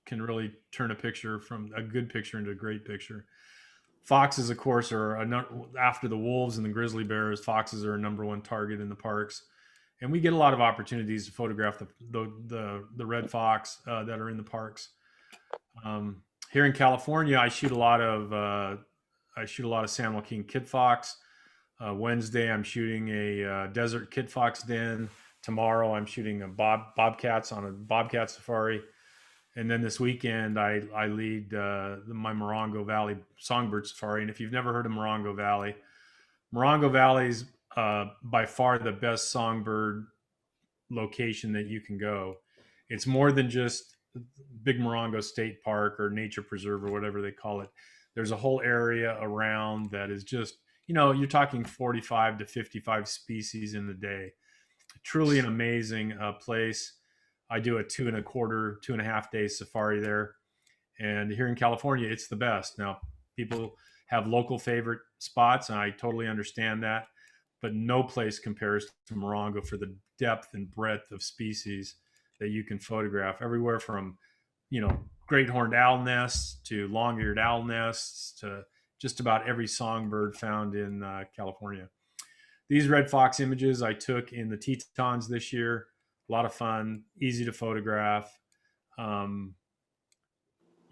can really turn a picture from a good picture into a great picture. Foxes, of course, are after the wolves and the grizzly bears. Foxes are a #1 target in the parks, and we get a lot of opportunities to photograph the red fox that are in the parks. Here in California, I shoot a lot of San Joaquin kit fox. Wednesday, I'm shooting a desert kit fox den. Tomorrow, I'm shooting a bobcats on a bobcat safari. And then this weekend, I lead my Morongo Valley Songbird Safari. And if you've never heard of Morongo Valley's by far the best songbird location that you can go. It's more than just Big Morongo State Park or Nature Preserve or whatever they call it. There's a whole area around that is just, you're talking 45 to 55 species in the day. Truly an amazing place. I do a 2.25 day safari there. And here in California, it's the best. Now, people have local favorite spots, and I totally understand that. But no place compares to Morongo for the depth and breadth of species that you can photograph. Everywhere from, great horned owl nests to long-eared owl nests to just about every songbird found in California. These red fox images I took in the Tetons this year. A lot of fun, easy to photograph. You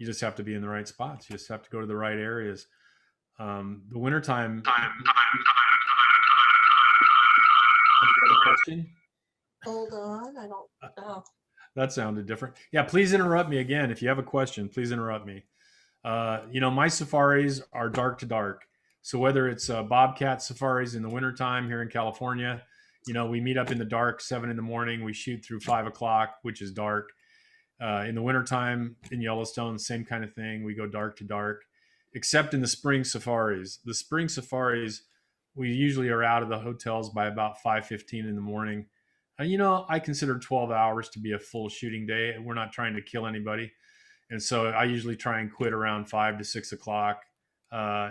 just have to be in the right spots. You just have to go to the right areas. The wintertime. Question?
Hold on, I don't know.
That sounded different. Yeah, please interrupt me again. If you have a question, please interrupt me. My safaris are dark to dark. So whether it's bobcat safaris in the wintertime here in California, we meet up in the dark, 7 a.m. We shoot through 5 o'clock, which is dark. In the wintertime in Yellowstone, same kind of thing. We go dark to dark, except in the spring safaris. The spring safaris, we usually are out of the hotels by about 5:15 in the morning. I consider 12 hours to be a full shooting day. We're not trying to kill anybody. And so I usually try and quit around 5 to 6 o'clock,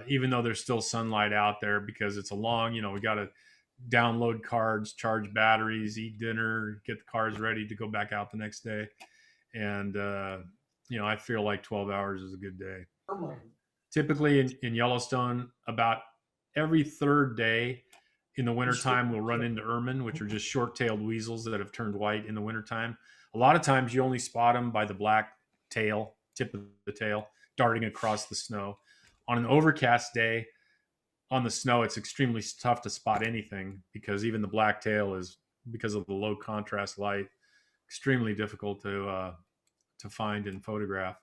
even though there's still sunlight out there, because it's a long, we got to download cards, charge batteries, eat dinner, get the cars ready to go back out the next day. And, I feel like 12 hours is a good day. Typically in Yellowstone, about every 3rd day in the wintertime, we'll run into ermine, which are just short-tailed weasels that have turned white in the wintertime. A lot of times you only spot them by the black tail, tip of the tail, darting across the snow. On an overcast day, on the snow, it's extremely tough to spot anything because even the blacktail is, because of the low contrast light, extremely difficult to find and photograph.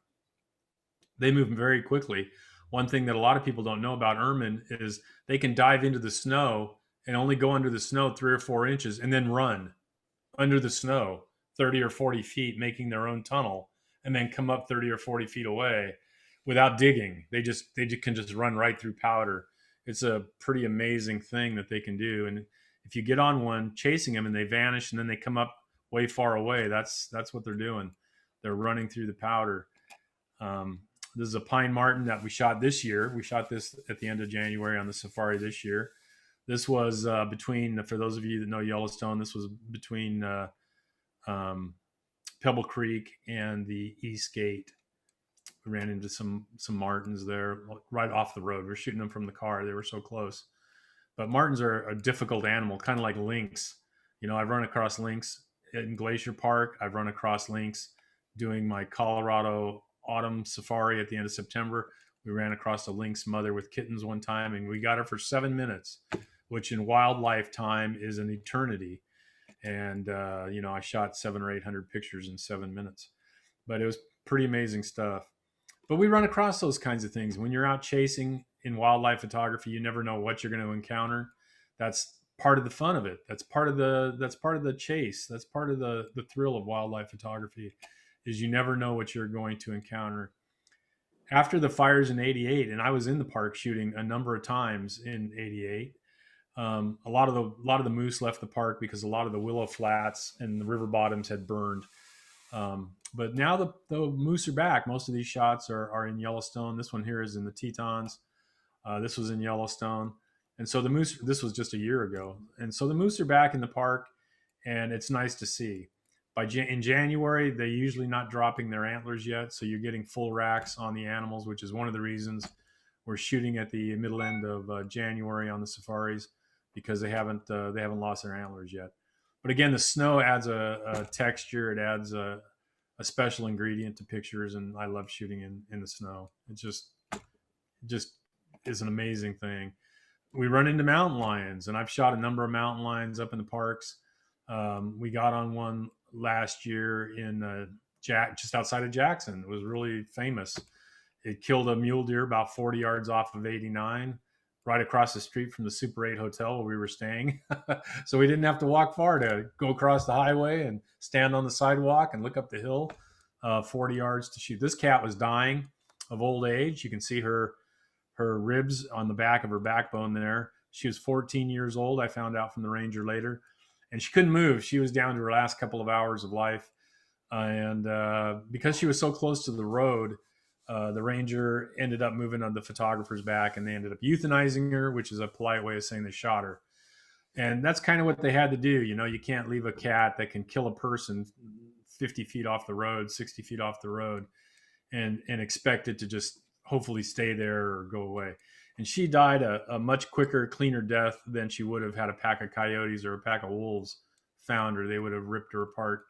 They move very quickly. One thing that a lot of people don't know about ermine is they can dive into the snow and only go under the snow 3 or 4 inches and then run under the snow 30 or 40 feet, making their own tunnel, and then come up 30 or 40 feet away without digging. They can just run right through powder. It's a pretty amazing thing that they can do. And if you get on one chasing them and they vanish and then they come up way far away, that's what they're doing. They're running through the powder. This is a pine marten that we shot this year. We shot this at the end of January on the safari this year. This was between, for those of you that know Yellowstone, this was between Pebble Creek and the East Gate. We ran into some martens there right off the road. We were shooting them from the car. They were so close. But martens are a difficult animal, kind of like lynx. You know, I've run across lynx in Glacier Park. I've run across lynx doing my Colorado autumn safari at the end of September. We ran across a lynx mother with kittens one time, and we got her for 7 minutes, which in wildlife time is an eternity. And, you know, I shot 700 or 800 pictures in 7 minutes, but it was pretty amazing stuff. But we run across those kinds of things. When you're out chasing in wildlife photography, you never know what you're going to encounter. That's part of the fun of it. That's part of the chase. That's part of the thrill of wildlife photography, is you never know what you're going to encounter. After the fires in '88, and I was in the park shooting a number of times in '88, a lot of the moose left the park because a lot of the willow flats and the river bottoms had burned. But now the moose are back. Most of these shots are in Yellowstone. This one here is in the Tetons. This was in Yellowstone. And so the moose, this was just a year ago. And so the moose are back in the park, and it's nice to see. In January, they're usually not dropping their antlers yet. So you're getting full racks on the animals, which is one of the reasons we're shooting at the middle end of January on the safaris, because they haven't lost their antlers yet. But again, the snow adds a texture. It adds a special ingredient to pictures, and I love shooting in the snow. It just is an amazing thing. We run into mountain lions, and I've shot a number of mountain lions up in the parks. We got on one last year in just outside of Jackson. It was really famous. It killed a mule deer about 40 yards off of 89, right across the street from the Super 8 hotel where we were staying. So we didn't have to walk far to go across the highway and stand on the sidewalk and look up the hill, 40 yards to shoot. This cat was dying of old age. You can see her ribs on the back of her backbone there. She was 14 years old. I found out from the ranger later, and she couldn't move. She was down to her last couple of hours of life. And because she was so close to the road, the ranger ended up moving on the photographer's back, and they ended up euthanizing her, which is a polite way of saying they shot her. And that's kind of what they had to do. You know, you can't leave a cat that can kill a person 50 feet off the road, 60 feet off the road, and expect it to just hopefully stay there or go away. And she died a much quicker, cleaner death than she would have had a pack of coyotes or a pack of wolves found her. They would have ripped her apart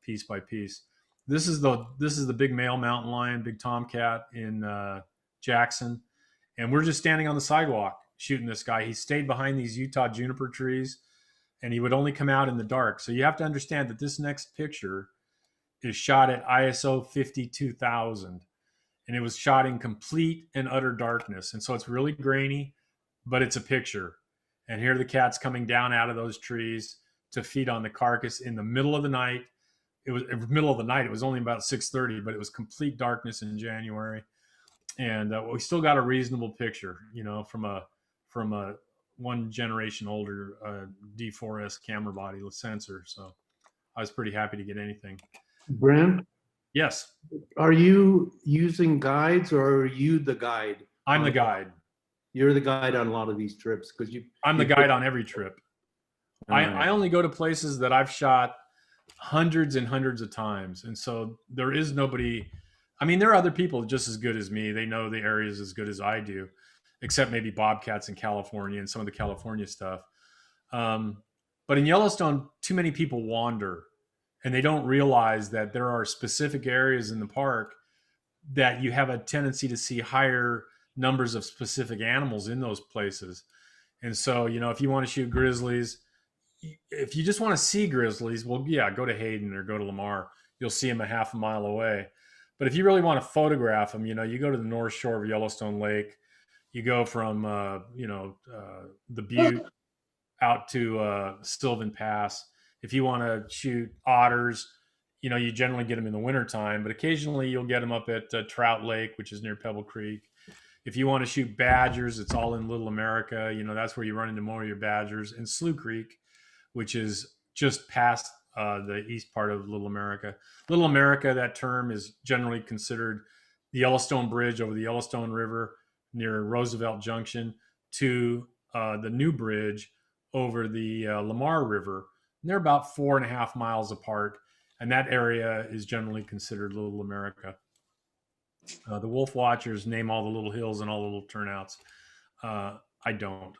piece by piece. This is the big male mountain lion, big tomcat in Jackson. And we're just standing on the sidewalk shooting this guy. He stayed behind these Utah juniper trees, and he would only come out in the dark. So you have to understand that this next picture is shot at ISO 52,000. And it was shot in complete and utter darkness. And so it's really grainy, but it's a picture. And here the cat's coming down out of those trees to feed on the carcass in the middle of the night. It was middle of the night. It was only about 6:30, but it was complete darkness in January. And we still got a reasonable picture, you know, from a one generation older D4S camera body with sensor. So I was pretty happy to get anything.
Brent?
Yes.
Are you using guides, or are you the guide?
I'm the guide.
You're the guide on a lot of these trips because
I'm the guide on every trip. I only go to places that I've shot hundreds and hundreds of times. And so there is nobody. I mean, there are other people just as good as me. They know the areas as good as I do, except maybe bobcats in California and some of the California stuff. But in Yellowstone, too many people wander, and they don't realize that there are specific areas in the park that you have a tendency to see higher numbers of specific animals in those places. And so, you know, if you want to shoot grizzlies, if you just want to see grizzlies, well, yeah, go to Hayden or go to Lamar. You'll see them a half a mile away. But if you really want to photograph them, you know, you go to the north shore of Yellowstone Lake. You go from, the Butte out to Sylvan Pass. If you want to shoot otters, you know, you generally get them in the wintertime, but occasionally you'll get them up at Trout Lake, which is near Pebble Creek. If you want to shoot badgers, it's all in Little America. You know, that's where you run into more of your badgers. And Slough Creek, which is just past the east part of Little America. Little America, that term is generally considered the Yellowstone Bridge over the Yellowstone River near Roosevelt Junction to the new bridge over the Lamar River. And they're about 4.5 miles apart. And that area is generally considered Little America. The Wolf Watchers name all the little hills and all the little turnouts. I don't.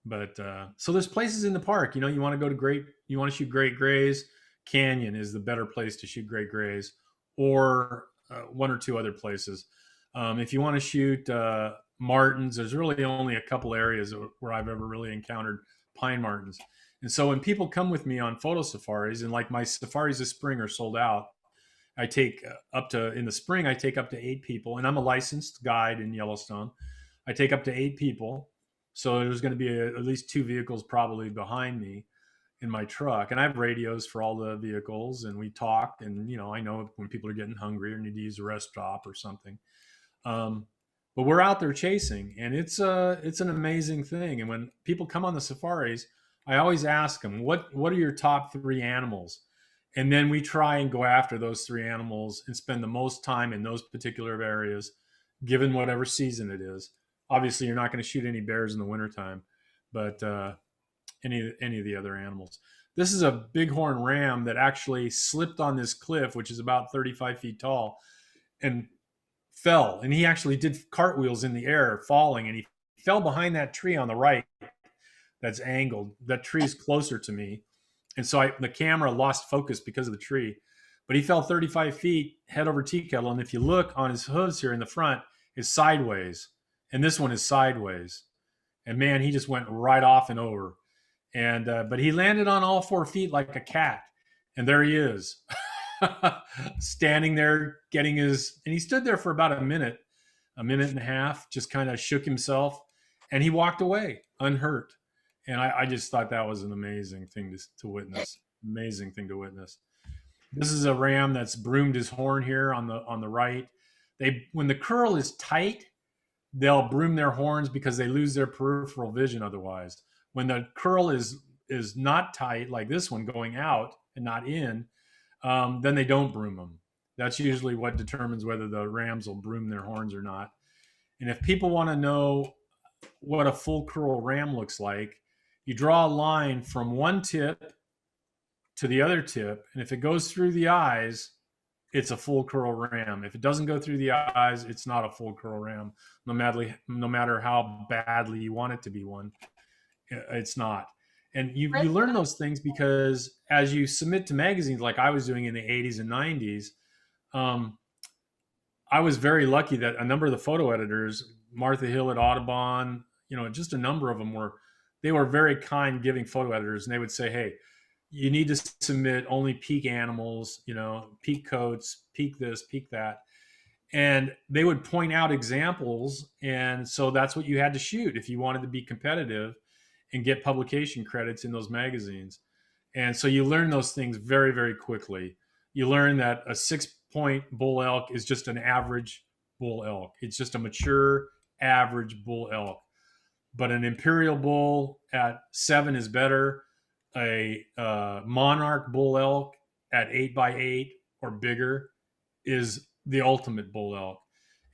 But so there's places in the park, you know, you want to shoot great grays. Canyon is the better place to shoot great grays, or one or two other places. If you want to shoot martins, there's really only a couple areas where I've ever really encountered pine martins. And so when people come with me on photo safaris, and like my safaris this spring are sold out, I take in the spring, I take up to 8 people, and I'm a licensed guide in Yellowstone. I take up to 8 people. So there's going to be at least 2 vehicles probably behind me in my truck. And I have radios for all the vehicles, and we talk. And, you know, I know when people are getting hungry or need to use a rest stop or something. But we're out there chasing, and it's an amazing thing. And when people come on the safaris, I always ask them, what are your top 3 animals? And then we try and go after those 3 animals and spend the most time in those particular areas, given whatever season it is. Obviously, you're not going to shoot any bears in the wintertime, but any of the other animals. This is a bighorn ram that actually slipped on this cliff, which is about 35 feet tall, and fell. And he actually did cartwheels in the air, falling, and he fell behind that tree on the right that's angled. That tree is closer to me. And so the camera lost focus because of the tree. But he fell 35 feet, head over tea kettle. And if you look on his hooves here in the front, is sideways. And this one is sideways. And man, he just went right off and over. And but he landed on all 4 feet like a cat. And there he is, standing there getting his, and he stood there for about a minute and a half, just kind of shook himself, and he walked away unhurt. And I just thought that was an amazing thing to witness. Amazing thing to witness. This is a ram that's broomed his horn here on the right. When the curl is tight, they'll broom their horns because they lose their peripheral vision otherwise. When the curl is not tight, like this one going out and not in, then they don't broom them. That's usually what determines whether the rams will broom their horns or not. And if people want to know what a full curl ram looks like, you draw a line from one tip to the other tip, and if it goes through the eyes, it's a full curl ram. If it doesn't go through the eyes, it's not a full curl ram. No matter how badly you want it to be one, it's not. And you learn those things because as you submit to magazines, like I was doing in the 80s and 90s, I was very lucky that a number of the photo editors, Martha Hill at Audubon, just a number of them were very kind, giving photo editors, and they would say, hey, you need to submit only peak animals, peak coats, peak this, peak that. And they would point out examples. And so that's what you had to shoot if you wanted to be competitive and get publication credits in those magazines. And so you learn those things very, very quickly. You learn that a 6-point bull elk is just an average bull elk. It's just a mature, average bull elk. But an imperial bull at 7 is better. A monarch bull elk at 8x8 or bigger is the ultimate bull elk.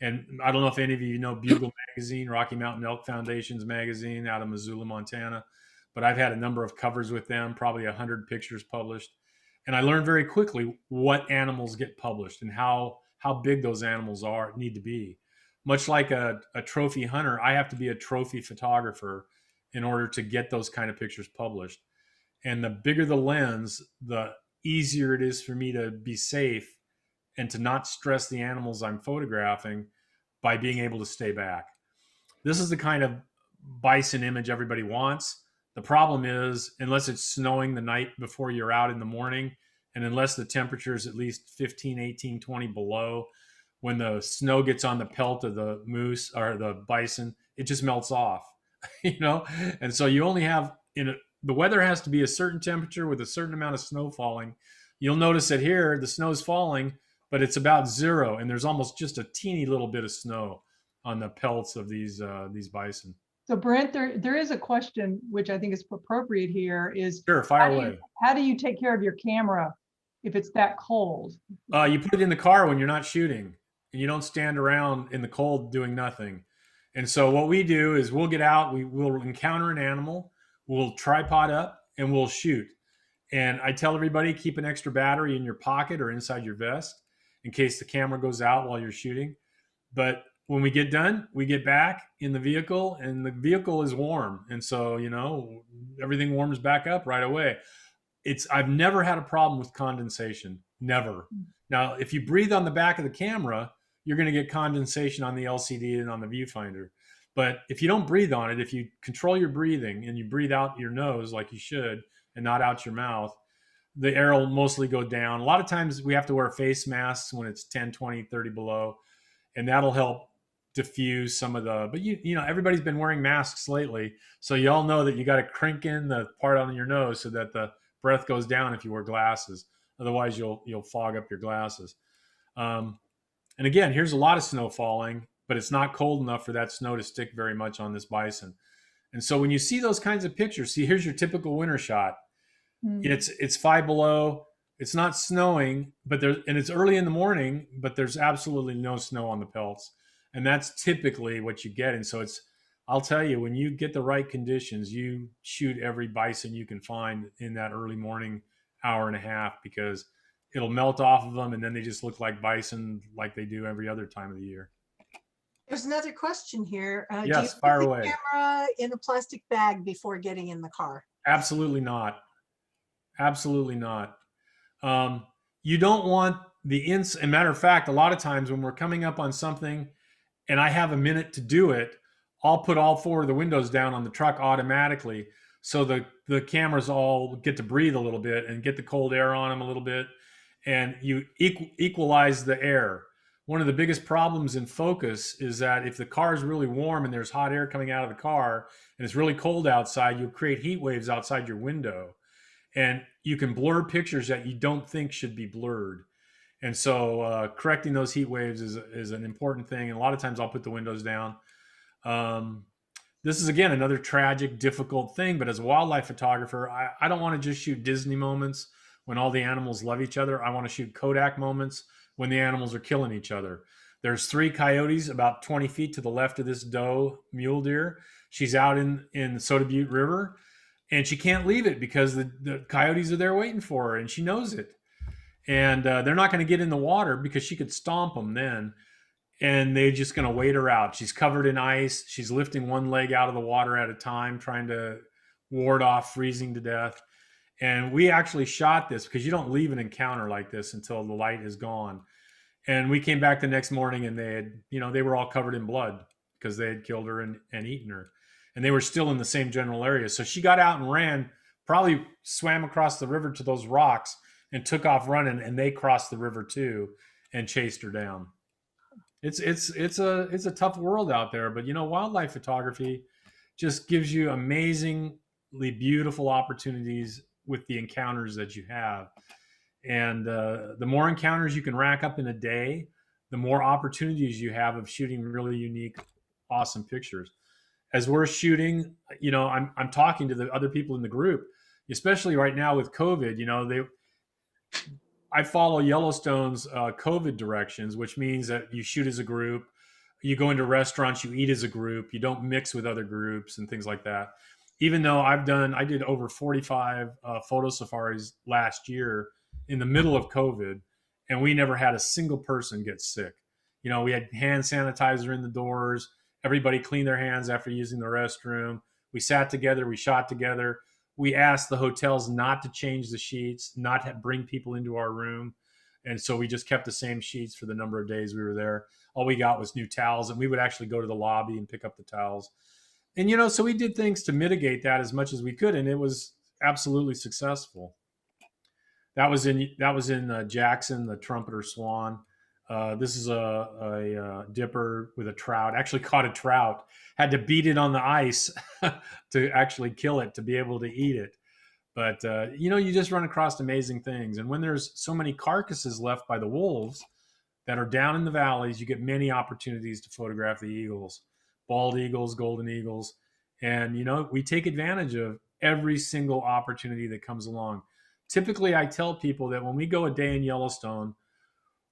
And I don't know if any of you know Bugle Magazine, Rocky Mountain Elk Foundation's magazine out of Missoula, Montana, but I've had a number of covers with them, probably 100 pictures published. And I learned very quickly what animals get published and how big those animals need to be. Much like a trophy hunter, I have to be a trophy photographer in order to get those kind of pictures published. And the bigger the lens, the easier it is for me to be safe and to not stress the animals I'm photographing by being able to stay back. This is the kind of bison image everybody wants. The problem is, unless it's snowing the night before you're out in the morning, and unless the temperature is at least 15, 18, 20 below, when the snow gets on the pelt of the moose or the bison, it just melts off, you know? And so you only have, the weather has to be a certain temperature with a certain amount of snow falling. You'll notice that here, the snow's falling, but it's about 0, and there's almost just a teeny little bit of snow on the pelts of these bison.
So Brent, there is a question which I think is appropriate here is,
sure, fire away.
How do you take care of your camera if it's that cold?
You put it in the car when you're not shooting, and you don't stand around in the cold doing nothing. And so what we do is we'll get out, we'll encounter an animal, we'll tripod up, and we'll shoot. And I tell everybody, keep an extra battery in your pocket or inside your vest in case the camera goes out while you're shooting. But when we get done, we get back in the vehicle, and the vehicle is warm. And so, you know, everything warms back up right away. I've never had a problem with condensation, never. Now, if you breathe on the back of the camera, you're going to get condensation on the LCD and on the viewfinder. But if you don't breathe on it, if you control your breathing and you breathe out your nose like you should and not out your mouth, the air will mostly go down. A lot of times we have to wear face masks when it's 10, 20, 30 below, and that'll help diffuse some of the, but you know, everybody's been wearing masks lately. So you all know that you got to crank in the part on your nose so that the breath goes down if you wear glasses. Otherwise you'll fog up your glasses. And again, here's a lot of snow falling, but it's not cold enough for that snow to stick very much on this bison. And so when you see those kinds of pictures, see, here's your typical winter shot. It's 5 below. It's not snowing, but and it's early in the morning, but there's absolutely no snow on the pelts. And that's typically what you get. And so I'll tell you, when you get the right conditions, you shoot every bison you can find in that early morning hour and a half, because it'll melt off of them, and then they just look like bison like they do every other time of the year.
There's another question here.
Yes,
do you
fire
put the
away.
camera in a plastic bag before getting in the car?
Absolutely not. Absolutely not. You don't want as a matter of fact, a lot of times when we're coming up on something and I have a minute to do it, I'll put all 4 of the windows down on the truck automatically, so the cameras all get to breathe a little bit and get the cold air on them a little bit, and you equalize the air. One of the biggest problems in focus is that if the car is really warm and there's hot air coming out of the car and it's really cold outside, you'll create heat waves outside your window, and you can blur pictures that you don't think should be blurred. And so correcting those heat waves is an important thing. And a lot of times I'll put the windows down. This is, again, another tragic, difficult thing. But as a wildlife photographer, I don't want to just shoot Disney moments when all the animals love each other. I want to shoot Kodak moments when the animals are killing each other. There's 3 coyotes about 20 feet to the left of this doe mule deer. She's out in the Soda Butte River, and she can't leave it because the coyotes are there waiting for her, and she knows it. And they're not going to get in the water because she could stomp them then. And they're just going to wait her out. She's covered in ice. She's lifting one leg out of the water at a time, trying to ward off freezing to death. And we actually shot this because you don't leave an encounter like this until the light is gone. And we came back the next morning, and they were all covered in blood because they had killed her and eaten her. And they were still in the same general area. So she got out and ran, probably swam across the river to those rocks and took off running, and they crossed the river too and chased her down. It's a tough world out there, but wildlife photography just gives you amazingly beautiful opportunities with the encounters that you have. And the more encounters you can rack up in a day, the more opportunities you have of shooting really unique, awesome pictures. As we're shooting, I'm talking to the other people in the group, especially right now with COVID. I follow Yellowstone's COVID directions, which means that you shoot as a group, you go into restaurants, you eat as a group, you don't mix with other groups and things like that. Even though I did over 45 photo safaris last year in the middle of COVID, and we never had a single person get sick. We had hand sanitizer in the doors. Everybody cleaned their hands after using the restroom. We sat together, we shot together. We asked the hotels not to change the sheets, not to bring people into our room. And so we just kept the same sheets for the number of days we were there. All we got was new towels, and we would actually go to the lobby and pick up the towels. And, you know, so we did things to mitigate that as much as we could, and it was absolutely successful. That was in Jackson, the trumpeter swan. This is a dipper with a trout. Actually caught a trout. Had to beat it on the ice to actually kill it, to be able to eat it. But, you know, you just run across amazing things. And when there's so many carcasses left by the wolves that are down in the valleys, you get many opportunities to photograph the eagles, bald eagles, golden eagles. And, you know, we take advantage of every single opportunity that comes along. Typically, I tell people that when we go a day in Yellowstone,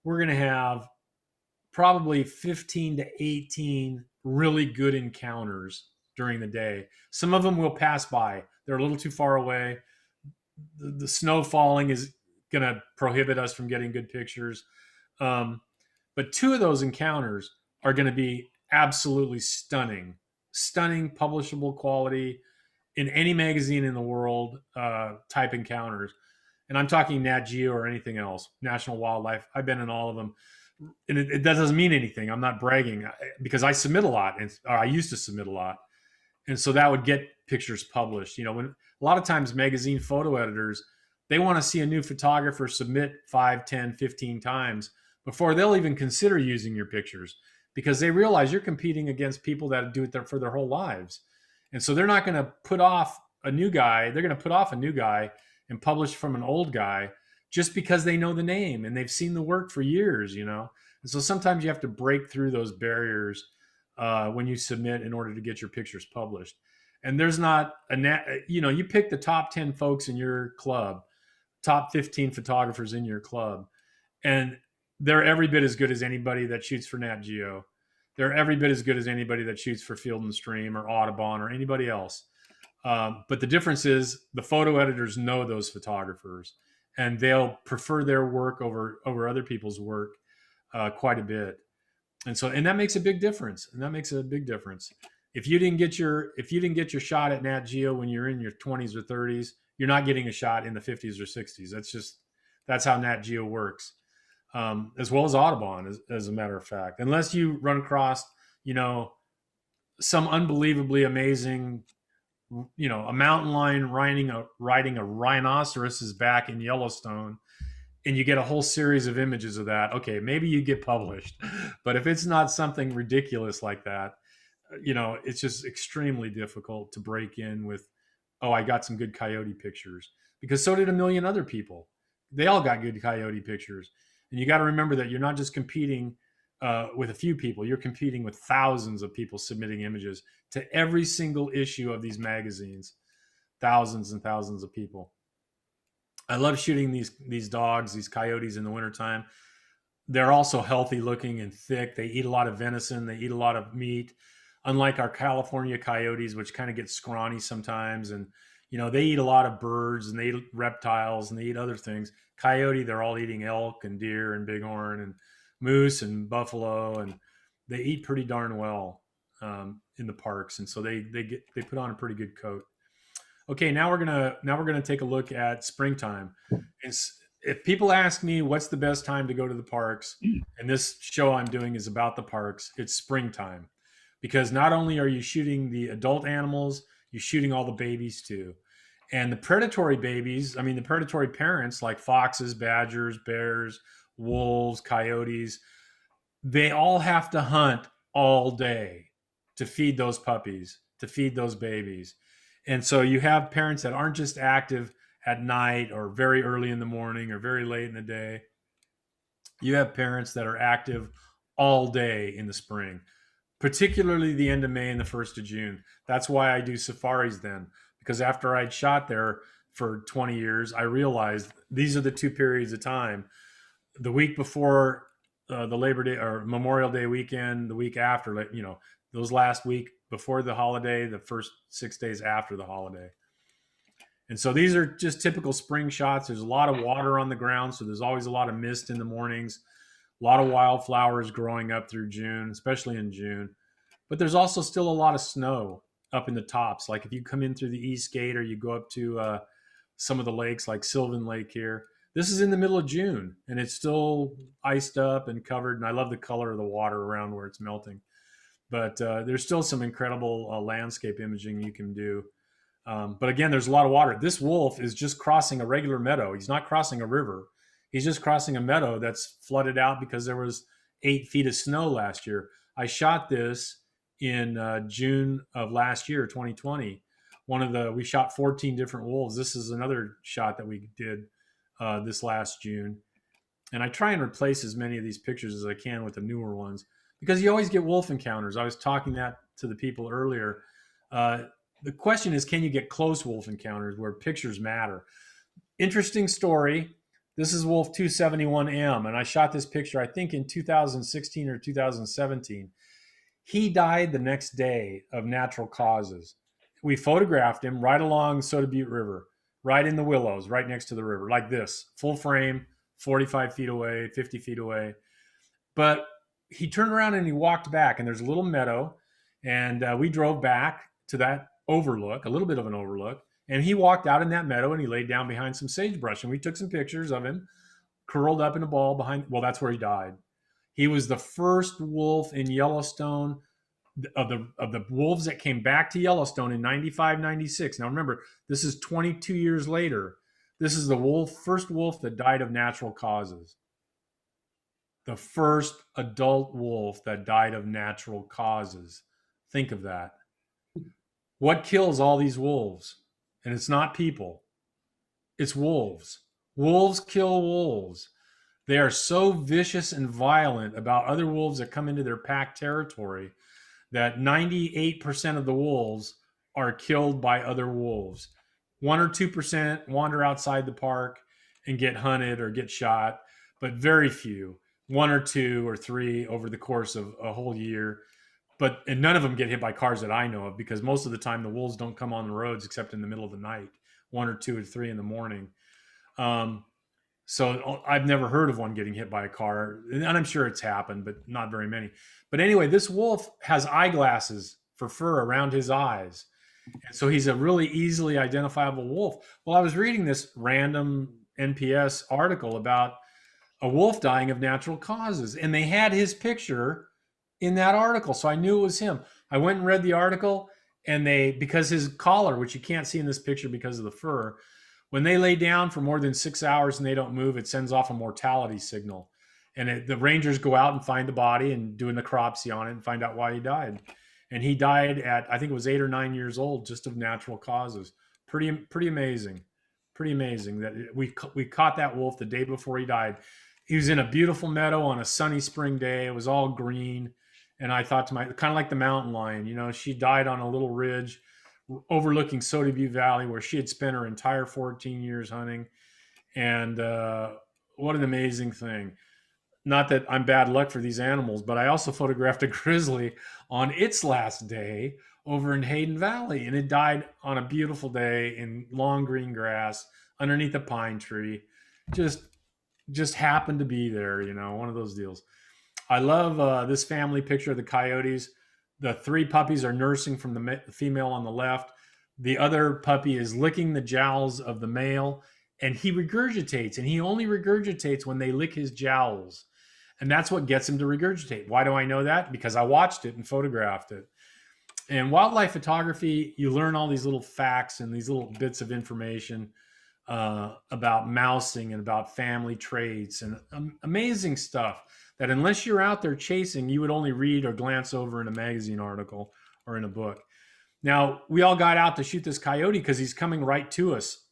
we're going to have probably 15 to 18 really good encounters during the day. Some of them will pass by. They're a little too far away. The snow falling is going to prohibit us from getting good pictures. But two of those encounters are going to be absolutely stunning, publishable quality in any magazine in the world type encounters. And I'm talking Nat Geo or anything else, National Wildlife. I've been in all of them. And that doesn't mean anything. I'm not bragging because I submit a lot, or I used to submit a lot. And so that would get pictures published. You know, when a lot of times magazine photo editors, they want to see a new photographer submit 5, 10, 15 times before they'll even consider using your pictures, because they realize you're competing against people that do it for their whole lives. And so they're not going to put off a new guy. They're going to put off a new guy and publish from an old guy just because they know the name and they've seen the work for years, you know? And so sometimes you have to break through those barriers when you submit in order to get your pictures published. And there's not you pick the top 10 folks in your club, top 15 photographers in your club, and they're every bit as good as anybody that shoots for Nat Geo. They're every bit as good as anybody that shoots for Field and Stream or Audubon or anybody else. But the difference is the photo editors know those photographers, and they'll prefer their work over other people's work quite a bit. And that makes a big difference. If you didn't get your shot at Nat Geo when you're in your 20s or 30s, you're not getting a shot in the 50s or 60s. That's how Nat Geo works. As well as Audubon, as a matter of fact, unless you run across, you know, some unbelievably amazing, you know, a mountain lion riding a rhinoceros's back in Yellowstone, and you get a whole series of images of that. Okay, maybe you get published, but if it's not something ridiculous like that, you know, it's just extremely difficult to break in with, oh, I got some good coyote pictures, because so did a million other people. They all got good coyote pictures. And you got to remember that you're not just competing with a few people. You're competing with thousands of people submitting images to every single issue of these magazines. Thousands and thousands of people. I love shooting these dogs, these coyotes in the wintertime. They're also healthy looking and thick. They eat a lot of venison. They eat a lot of meat. Unlike our California coyotes, which kind of get scrawny sometimes. And, you know, they eat a lot of birds and they eat reptiles and they eat other things. Coyote, they're all eating elk and deer and bighorn and moose and buffalo, and they eat pretty darn well in the parks. And so they put on a pretty good coat. Okay, now we're gonna take a look at springtime. And if people ask me what's the best time to go to the parks, and this show I'm doing is about the parks, it's springtime, because not only are you shooting the adult animals, you're shooting all the babies too. And the predatory babies, I mean, the predatory parents like foxes, badgers, bears, wolves, coyotes, they all have to hunt all day to feed those puppies, to feed those babies. And so you have parents that aren't just active at night or very early in the morning or very late in the day. You have parents that are active all day in the spring, particularly the end of May and the 1st of June. That's why I do safaris then. Because after I'd shot there for 20 years, I realized these are the two periods of time. The week before the Labor Day or Memorial Day weekend, the week after, you know, those last week before the holiday, the first 6 days after the holiday. And so these are just typical spring shots. There's a lot of water on the ground, so there's always a lot of mist in the mornings, a lot of wildflowers growing up through June, especially in June. But there's also still a lot of snow up in the tops. Like if you come in through the East Gate or you go up to some of the lakes like Sylvan Lake here, This is in the middle of June and it's still iced up and covered. And I love the color of the water around where it's melting. But there's still some incredible landscape imaging you can do. But again, there's a lot of water. This wolf is just crossing a regular meadow. He's not crossing a river. He's just crossing a meadow that's flooded out because there was 8 feet of snow last year. I shot this in June of last year, 2020. We shot 14 different wolves. This is another shot that we did this last June. And I try and replace as many of these pictures as I can with the newer ones because you always get wolf encounters. I was talking that to the people earlier. The question is, can you get close wolf encounters where pictures matter? Interesting story. This is Wolf 271M, and I shot this picture, I think, in 2016 or 2017. He died the next day of natural causes. We photographed him right along Soda Butte River, right in the willows, right next to the river, like this, full frame, 45 feet away, 50 feet away. But he turned around and he walked back, and there's a little meadow, and we drove back to that overlook, a little bit of an overlook, and he walked out in that meadow and he laid down behind some sagebrush, and we took some pictures of him curled up in a ball behind. Well, that's where he died. He was the first wolf in Yellowstone of the wolves that came back to Yellowstone in 95, 96. Now remember, this is 22 years later. This is the first wolf that died of natural causes. The first adult wolf that died of natural causes. Think of that. What kills all these wolves? And it's not people. It's wolves. Wolves kill wolves. They are so vicious and violent about other wolves that come into their pack territory that 98% of the wolves are killed by other wolves. 1 or 2% wander outside the park and get hunted or get shot, but very few, 1 or 2 or 3 over the course of a whole year. And none of them get hit by cars that I know of, because most of the time the wolves don't come on the roads except in the middle of the night, 1 or 2 or 3 in the morning. So I've never heard of one getting hit by a car, and I'm sure it's happened, but not very many. But anyway, this wolf has eyeglasses for fur around his eyes. And so he's a really easily identifiable wolf. Well, I was reading this random NPS article about a wolf dying of natural causes, and they had his picture in that article. So I knew it was him. I went and read the article, and because his collar, which you can't see in this picture because of the fur, when they lay down for more than 6 hours and they don't move, it sends off a mortality signal. And the rangers go out and find the body and do a necropsy on it and find out why he died. And he died at, I think it was 8 or 9 years old, just of natural causes. Pretty amazing. Pretty amazing that we caught that wolf the day before he died. He was in a beautiful meadow on a sunny spring day. It was all green. And I thought to myself, kind of like the mountain lion, she died on a little ridge overlooking Soda Butte Valley, where she had spent her entire 14 years hunting. And what an amazing thing. Not that I'm bad luck for these animals, but I also photographed a grizzly on its last day over in Hayden Valley, and it died on a beautiful day in long green grass underneath a pine tree. Just happened to be there, one of those deals. I love this family picture of the coyotes. The 3 puppies are nursing from the female on the left. The other puppy is licking the jowls of the male, and he regurgitates, and he only regurgitates when they lick his jowls. And that's what gets him to regurgitate. Why do I know that? Because I watched it and photographed it. In wildlife photography, you learn all these little facts and these little bits of information about mousing and about family traits and amazing stuff that unless you're out there chasing, you would only read or glance over in a magazine article or in a book. Now, we all got out to shoot this coyote because he's coming right to us,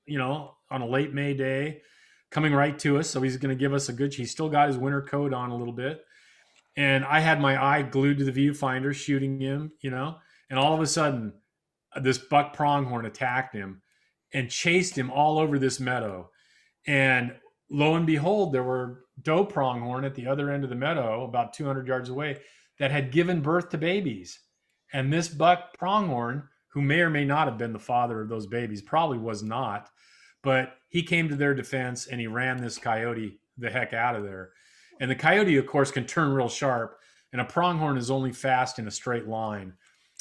on a late May day, coming right to us. So he's going to give us he's still got his winter coat on a little bit. And I had my eye glued to the viewfinder shooting him, and all of a sudden this buck pronghorn attacked him and chased him all over this meadow. And lo and behold, there were doe pronghorn at the other end of the meadow, about 200 yards away, that had given birth to babies. And this buck pronghorn, who may or may not have been the father of those babies, probably was not, but he came to their defense and he ran this coyote the heck out of there. And the coyote, of course, can turn real sharp, and a pronghorn is only fast in a straight line.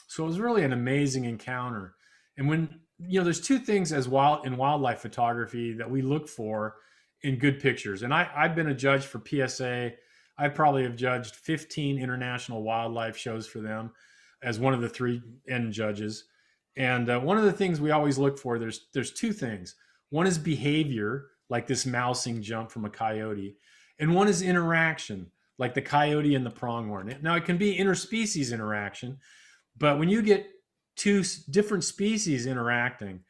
So it was really an amazing encounter. And when, there's 2 things in wildlife photography that we look for in good pictures. And I've been a judge for PSA. I probably have judged 15 international wildlife shows for them as one of the 3 end judges. And one of the things we always look for, there's 2 things. One is behavior, like this mousing jump from a coyote. And one is interaction, like the coyote and the pronghorn. Now, it can be interspecies interaction, but when you get 2 different species interacting,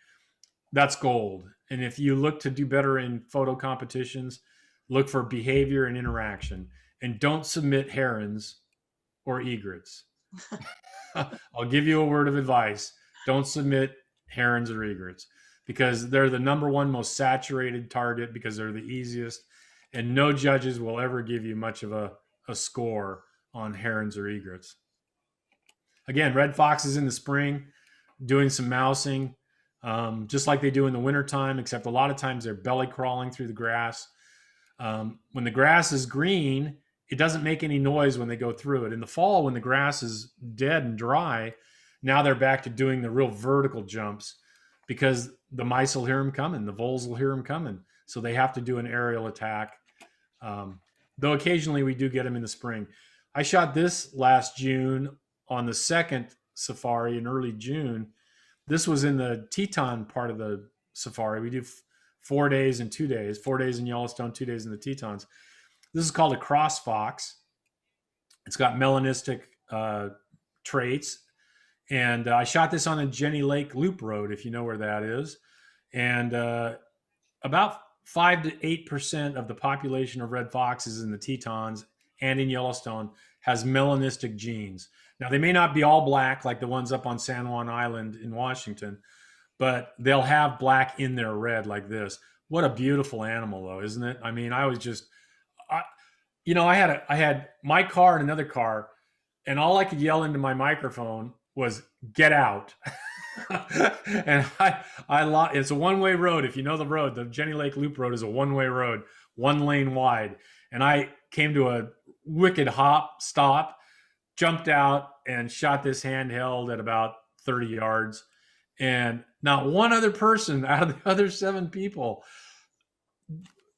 that's gold. And if you look to do better in photo competitions, look for behavior and interaction, and don't submit herons or egrets. I'll give you a word of advice. Don't submit herons or egrets, because they're the #1 most saturated target, because they're the easiest, and no judges will ever give you much of a score on herons or egrets. Again, red foxes in the spring, doing some mousing, just like they do in the wintertime, except a lot of times they're belly crawling through the grass. When the grass is green, it doesn't make any noise when they go through it. In the fall, when the grass is dead and dry, now they're back to doing the real vertical jumps, because the mice will hear them coming, the voles will hear them coming. So they have to do an aerial attack. Though occasionally we do get them in the spring. I shot this last June on the 2nd safari in early June. This was in the Teton part of the safari. We do 4 days and 2 days, 4 days in Yellowstone, 2 days in the Tetons. This is called a cross fox. It's got melanistic traits. And I shot this on the Jenny Lake Loop Road, if you know where that is. And about 5 to 8% of the population of red foxes in the Tetons and in Yellowstone has melanistic genes. Now, they may not be all black like the ones up on San Juan Island in Washington, but they'll have black in their red like this. What a beautiful animal, though, isn't it? I mean, I was just, I had my car and another car, and all I could yell into my microphone was "Get out!" And it's a one-way road. If you know the road, the Jenny Lake Loop Road is a one-way road, 1 lane wide. And I came to a wicked stop, jumped out, and shot this handheld at about 30 yards. And not one other person out of the other 7 people,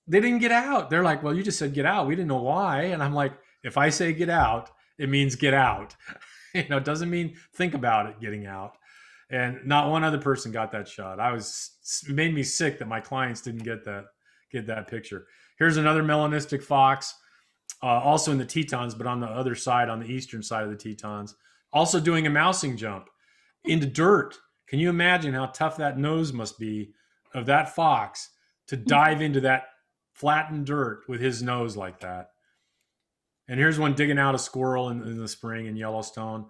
they didn't get out. They're like, "Well, you just said get out. We didn't know why." And I'm like, if I say get out, it means get out. It doesn't mean think about it getting out. And not one other person got that shot. It made me sick that my clients didn't get that picture. Here's another melanistic fox, also in the Tetons, but on the other side, on the eastern side of the Tetons, also doing a mousing jump into dirt. Can you imagine how tough that nose must be of that fox to dive into that flattened dirt with his nose like that? And here's one digging out a squirrel in the spring in Yellowstone.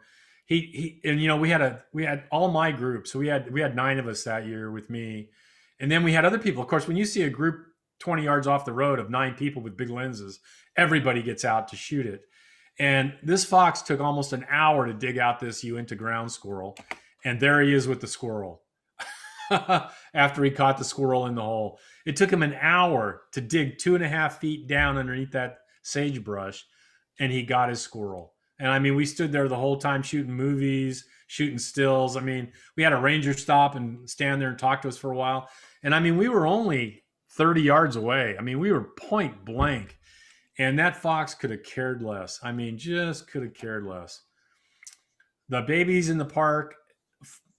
We had all my group. So we had 9 of us that year with me. And then we had other people. Of course, when you see a group 20 yards off the road of 9 people with big lenses, everybody gets out to shoot it. And this fox took almost an hour to dig out this Uinta ground squirrel. And there he is with the squirrel after he caught the squirrel in the hole. It took him an hour to dig 2.5 feet down underneath that sagebrush, and he got his squirrel. And I mean, we stood there the whole time shooting movies, shooting stills. I mean, we had a ranger stop and stand there and talk to us for a while. And I mean, we were only 30 yards away. I mean, we were point blank. And that fox could have cared less. I mean, just could have cared less. The babies in the park,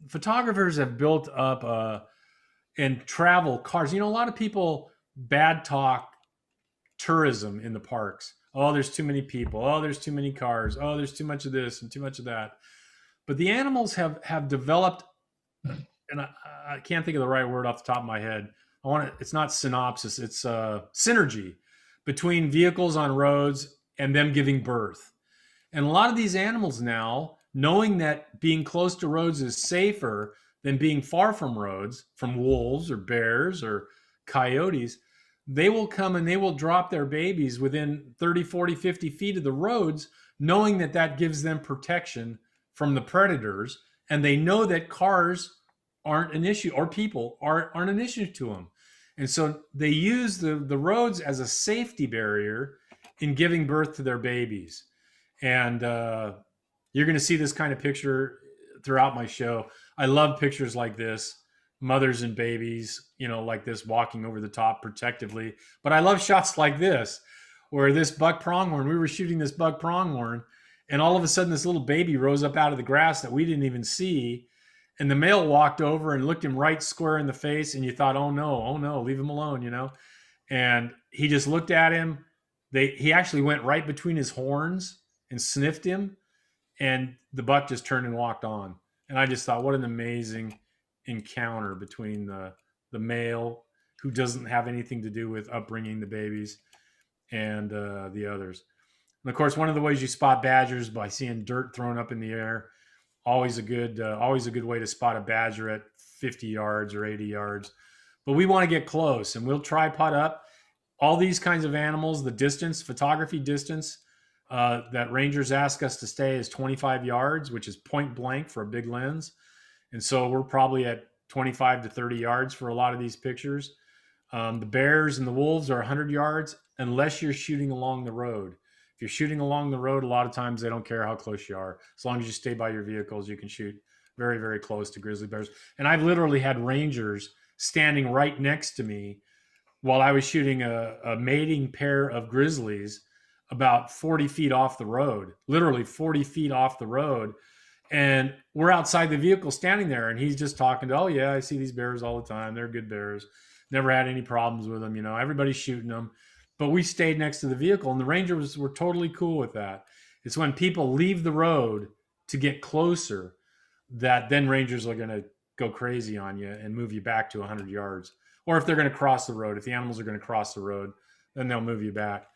photographers have built up and travel cars. A lot of people bad talk tourism in the parks. Oh, there's too many people. Oh, there's too many cars. Oh, there's too much of this and too much of that. But the animals have developed, and I can't think of the right word off the top of my head. It's not synopsis. It's synergy between vehicles on roads and them giving birth. And a lot of these animals now, knowing that being close to roads is safer than being far from roads, from wolves or bears or coyotes, they will come and they will drop their babies within 30, 40, 50 feet of the roads, knowing that that gives them protection from the predators. And they know that cars aren't an issue, or people aren't an issue to them. And so they use the roads as a safety barrier in giving birth to their babies. And you're going to see this kind of picture throughout my show. I love pictures like this mothers and babies, like this, walking over the top protectively. But I love shots like this, where this buck pronghorn, we were shooting this buck pronghorn, and all of a sudden this little baby rose up out of the grass that we didn't even see. And the male walked over and looked him right square in the face. And you thought, oh no, leave him alone, And he just looked at him. He actually went right between his horns and sniffed him. And the buck just turned and walked on. And I just thought, what an amazing encounter between the male, who doesn't have anything to do with upbringing the babies, and the others. And of course, one of the ways you spot badgers by seeing dirt thrown up in the air. Always a good way to spot a badger at 50 yards or 80 yards. But we want to get close, and we'll tripod up all these kinds of animals. The distance, photography distance, that rangers ask us to stay is 25 yards, which is point blank for a big lens. And so we're probably at 25 to 30 yards for a lot of these pictures. The bears and the wolves are 100 yards, unless you're shooting along the road. If you're shooting along the road, a lot of times they don't care how close you are. As long as you stay by your vehicles, you can shoot very, very close to grizzly bears. And I've literally had rangers standing right next to me while I was shooting a mating pair of grizzlies about 40 feet off the road, literally 40 feet off the road. And we're outside the vehicle standing there, and he's just talking to, oh yeah, I see these bears all the time. They're good bears. Never had any problems with them. Everybody's shooting them. But we stayed next to the vehicle, and the rangers were totally cool with that. It's when people leave the road to get closer that then rangers are going to go crazy on you and move you back to 100 yards. Or if they're going to cross the road, if the animals are going to cross the road, then they'll move you back.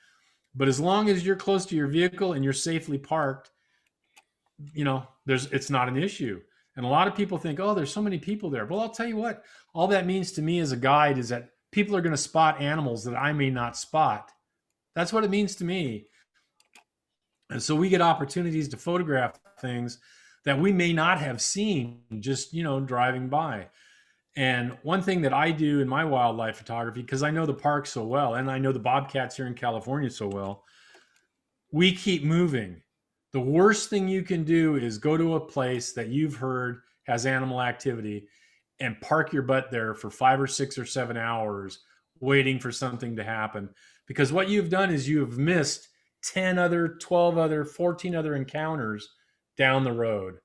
But as long as you're close to your vehicle and you're safely parked, it's not an issue. And a lot of people think, oh, there's so many people there. Well, I'll tell you what, all that means to me as a guide is that people are going to spot animals that I may not spot. That's what it means to me. And so we get opportunities to photograph things that we may not have seen just, driving by. And one thing that I do in my wildlife photography, because I know the park so well, and I know the bobcats here in California so well, we keep moving. The worst thing you can do is go to a place that you've heard has animal activity and park your butt there for 5 or 6 or 7 hours waiting for something to happen. Because what you've done is you have missed 10 other, 12 other, 14 other encounters down the road.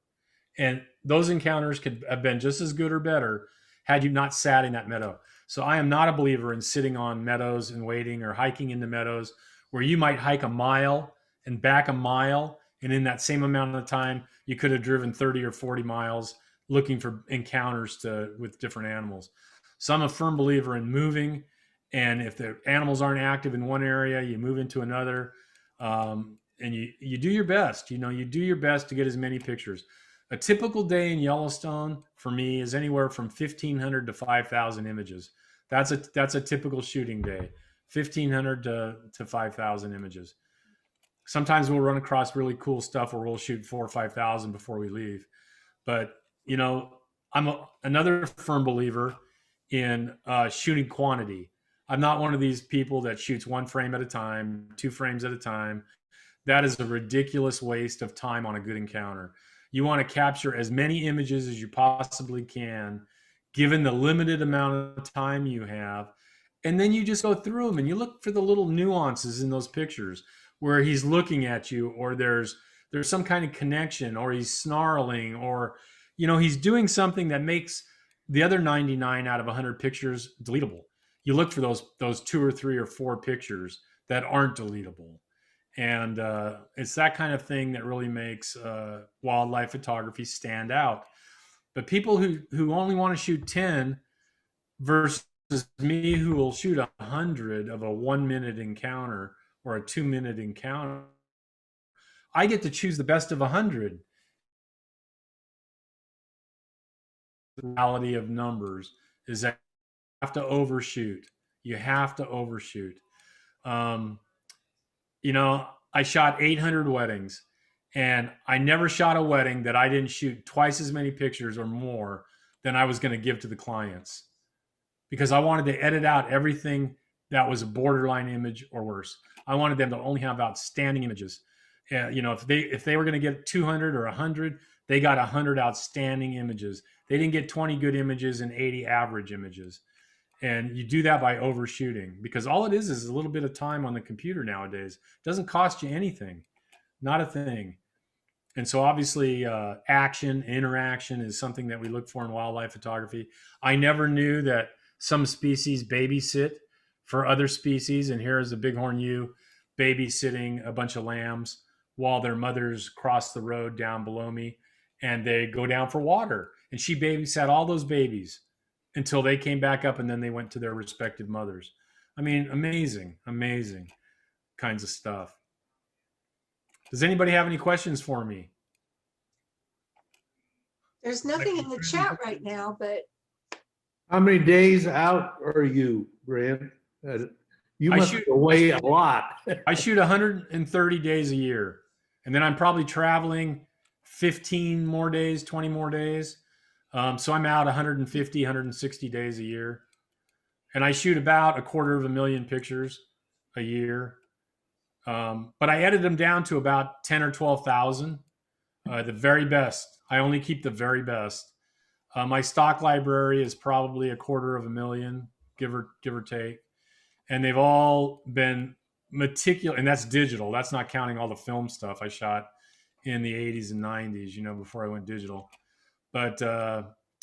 And those encounters could have been just as good or better had you not sat in that meadow. So I am not a believer in sitting on meadows and waiting, or hiking into meadows where you might hike a mile and back a mile. And in that same amount of time, you could have driven 30 or 40 miles looking for encounters with different animals. So I'm a firm believer in moving. And if the animals aren't active in one area, you move into another. And you do your best. You do your best to get as many pictures. A typical day in Yellowstone for me is anywhere from 1,500 to 5,000 images. That's a typical shooting day, 1,500 to 5,000 images. Sometimes we'll run across really cool stuff where we'll shoot 4,000 or 5,000 before we leave. But, I'm another firm believer in shooting quantity. I'm not one of these people that shoots 1 frame at a time, 2 frames at a time. That is a ridiculous waste of time on a good encounter. You want to capture as many images as you possibly can, given the limited amount of time you have. And then you just go through them and you look for the little nuances in those pictures where he's looking at you, or there's some kind of connection, or he's snarling, or, he's doing something that makes the other 99 out of 100 pictures deletable. You look for those 2 or 3 or 4 pictures that aren't deletable. And it's that kind of thing that really makes wildlife photography stand out. But people who only want to shoot 10 versus me, who will shoot 100 of a 1-minute encounter or a 2-minute encounter, I get to choose the best of 100. The reality of numbers is that you have to overshoot. You have to overshoot. I shot 800 weddings, and I never shot a wedding that I didn't shoot twice as many pictures or more than I was going to give to the clients, because I wanted to edit out everything that was a borderline image or worse. I wanted them to only have outstanding images. If they were going to get 200 or 100, They got 100 outstanding images. They didn't get 20 good images and 80 average images. And you do that by overshooting, because all it is a little bit of time on the computer nowadays. It doesn't cost you anything, not a thing. And so obviously action, interaction is something that we look for in wildlife photography. I never knew that some species babysit for other species. And here is a bighorn ewe babysitting a bunch of lambs while their mothers cross the road down below me, and they go down for water. And she babysat all those babies until they came back up, and then they went to their respective mothers. I mean, amazing, amazing kinds of stuff. Does anybody have any questions for me?
There's nothing in the chat right now, but
How many days out are you, Brent? You must weigh a lot.
I shoot 130 days a year, and then I'm probably traveling 15 more days, 20 more days. So I'm out 150, 160 days a year. And I shoot about 250,000 pictures a year. But I edit them down to about 10 or 12,000, the very best. I only keep the very best. My stock library is probably 250,000, give or take. And they've all been meticulous, and that's digital. That's not counting all the film stuff I shot in the 80s and 90s, before I went digital. But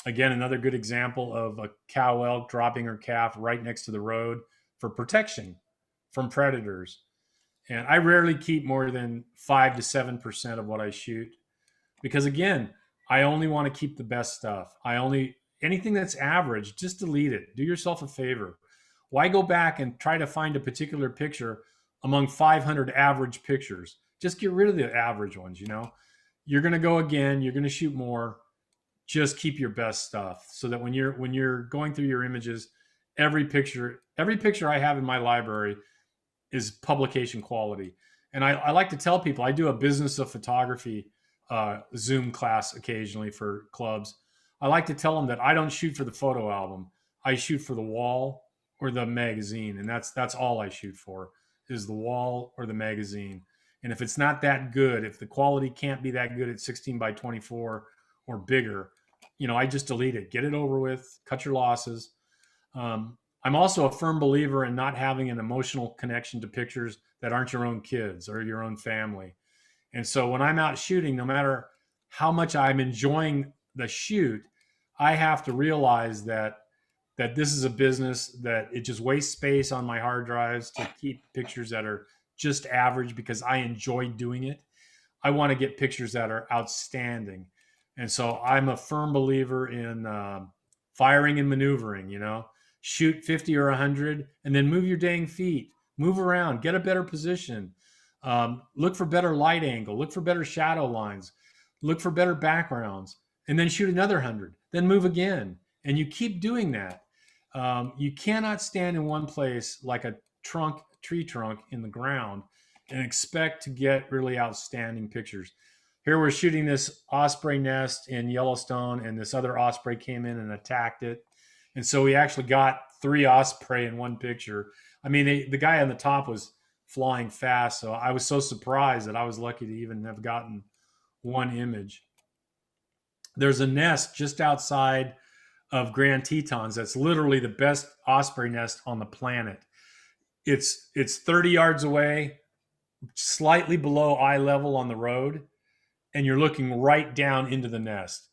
again, another good example of a cow elk dropping her calf right next to the road for protection from predators. And I rarely keep more than 5 to 7% of what I shoot, because again, I only want to keep the best stuff. Anything that's average, just delete it. Do yourself a favor. Why go back and try to find a particular picture among 500 average pictures? Just get rid of the average ones. You're going to go again. You're going to shoot more. Just keep your best stuff, so that when you're going through your images, every picture I have in my library is publication quality. And I like to tell people, I do a business of photography Zoom class occasionally for clubs. I like to tell them that I don't shoot for the photo album. I shoot for the wall or the magazine. And that's all I shoot for, is the wall or the magazine. And if it's not that good, if the quality can't be that good at 16 by 24 or bigger, I just delete it, get it over with, cut your losses. I'm also a firm believer in not having an emotional connection to pictures that aren't your own kids or your own family. And so when I'm out shooting, no matter how much I'm enjoying the shoot, I have to realize that this is a business, that it just wastes space on my hard drives to keep pictures that are just average, because I enjoy doing it. I want to get pictures that are outstanding. And so I'm a firm believer in firing and maneuvering, shoot 50 or 100 and then move your dang feet, move around, get a better position. Look for better light angle, look for better shadow lines, look for better backgrounds, and then shoot another 100, then move again. And you keep doing that. You cannot stand in one place like a tree trunk in the ground and expect to get really outstanding pictures. Here we're shooting this osprey nest in Yellowstone, and this other osprey came in and attacked it. And so we actually got 3 osprey in one picture. I mean, the guy on the top was flying fast, so I was so surprised that I was lucky to even have gotten one image. There's a nest just outside of Grand Tetons that's literally the best osprey nest on the planet. It's 30 yards away, slightly below eye level on the road, and you're looking right down into the nest.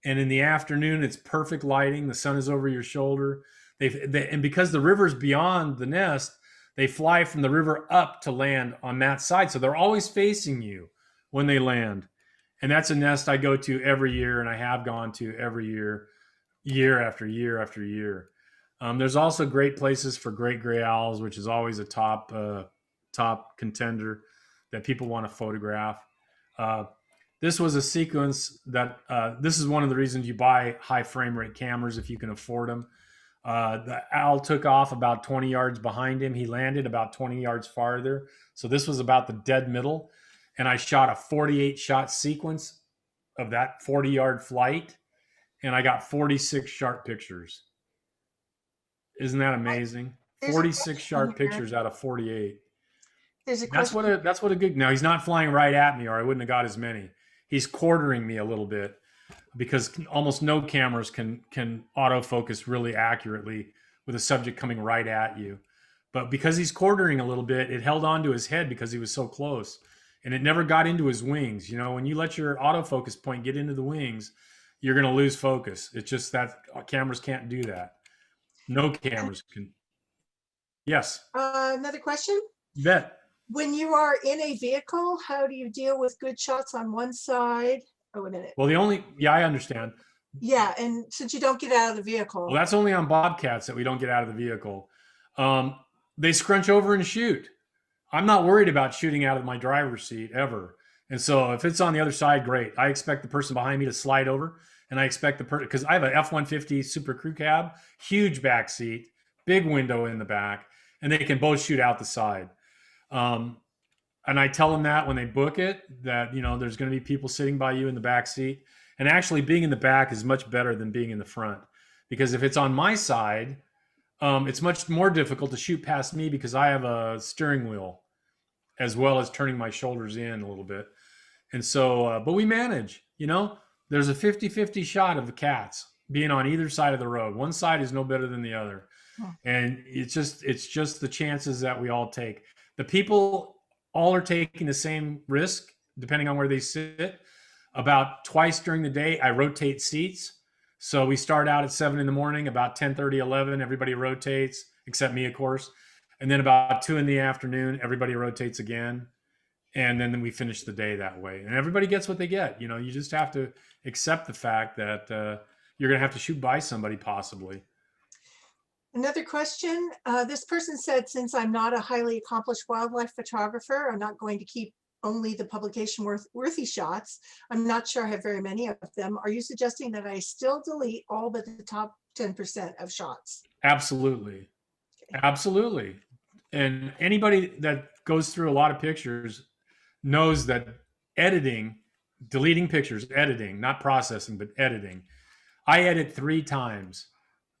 And in the afternoon, it's perfect lighting. The sun is over your shoulder. And because the river's beyond the nest, they fly from the river up to land on that side. So they're always facing you when they land. And that's a nest I go to every year, and I have gone to every year, year after year after year. There's also great places for great gray owls, which is always a top contender that people want to photograph. This was a sequence that this is one of the reasons you buy high frame rate cameras if you can afford them. The owl took off about 20 yards behind him. He landed about 20 yards farther. So this was about the dead middle. And I shot a 48 shot sequence of that 40-yard flight. And I got 46 sharp pictures. Isn't that amazing? 46 sharp pictures out of 48.
There's a
That's what a good. Now he's not flying right at me, or I wouldn't have got as many. he's quartering me a little bit because almost no cameras can autofocus really accurately with a subject coming right at you. But because he's quartering a little bit, it held on to his head because he was so close, and it never got into his wings. You know, when you let your autofocus point get into the wings, you're going to lose focus. It's just that cameras can't do that. No cameras can. Yes.
Another question?
You bet.
When you are in a vehicle, how do you deal with good shots on one side? Oh, wait a minute.
Well, yeah, I understand.
Yeah, and since you don't get out of the vehicle.
Well, that's only on Bobcats that we don't get out of the vehicle. They scrunch over and shoot. I'm not worried about shooting out of my driver's seat ever. And so if it's on the other side, great. I expect the person behind me to slide over, and I expect the person, because I have a F-150 Super Crew Cab, huge back seat, big window in the back, and they can both shoot out the side. And I tell them that when they book it, that, you know, there's going to be people sitting by you in the back seat. And actually being in the back is much better than being in the front, because if it's on my side, it's much more difficult to shoot past me because I have a steering wheel as well as turning my shoulders in a little bit. And so, but we manage, you know, there's a 50-50 shot of the cats being on either side of the road. One side is no better than the other. And it's just the chances that we all take. The people all are taking the same risk depending on where they sit. About twice during the day, I rotate seats. So we start out at 7 in the morning, about 10:30, 11, everybody rotates, except me, of course. And then about 2 in the afternoon, everybody rotates again. And then we finish the day that way. And everybody gets what they get. You know, you just have to accept the fact that you're going to have to shoot by somebody possibly.
Another question. This person said, since I'm not a highly accomplished wildlife photographer, I'm not going to keep only the publication worthy shots. I'm not sure I have very many of them. Are you suggesting that I still delete all but the top 10% of shots?
Absolutely. Absolutely. And anybody that goes through a lot of pictures knows that editing, deleting pictures, editing, not processing, but editing. I edit 3 times.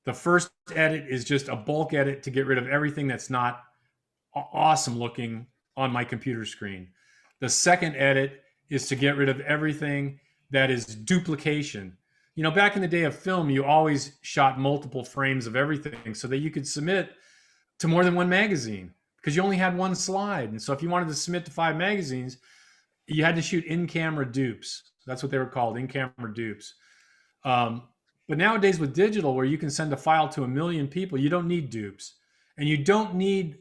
The first edit is just a bulk edit to get rid of everything that's not awesome looking on my computer screen. The second edit is to get rid of everything that is duplication. You know, back in the day of film, you always shot multiple frames of everything so that you could submit to more than one magazine because you only had one slide. And so if you wanted to submit to 5 magazines, you had to shoot in-camera dupes. That's what they were called, in-camera dupes. But nowadays with digital, where you can send a file to 1 million people, you don't need dupes. And you don't need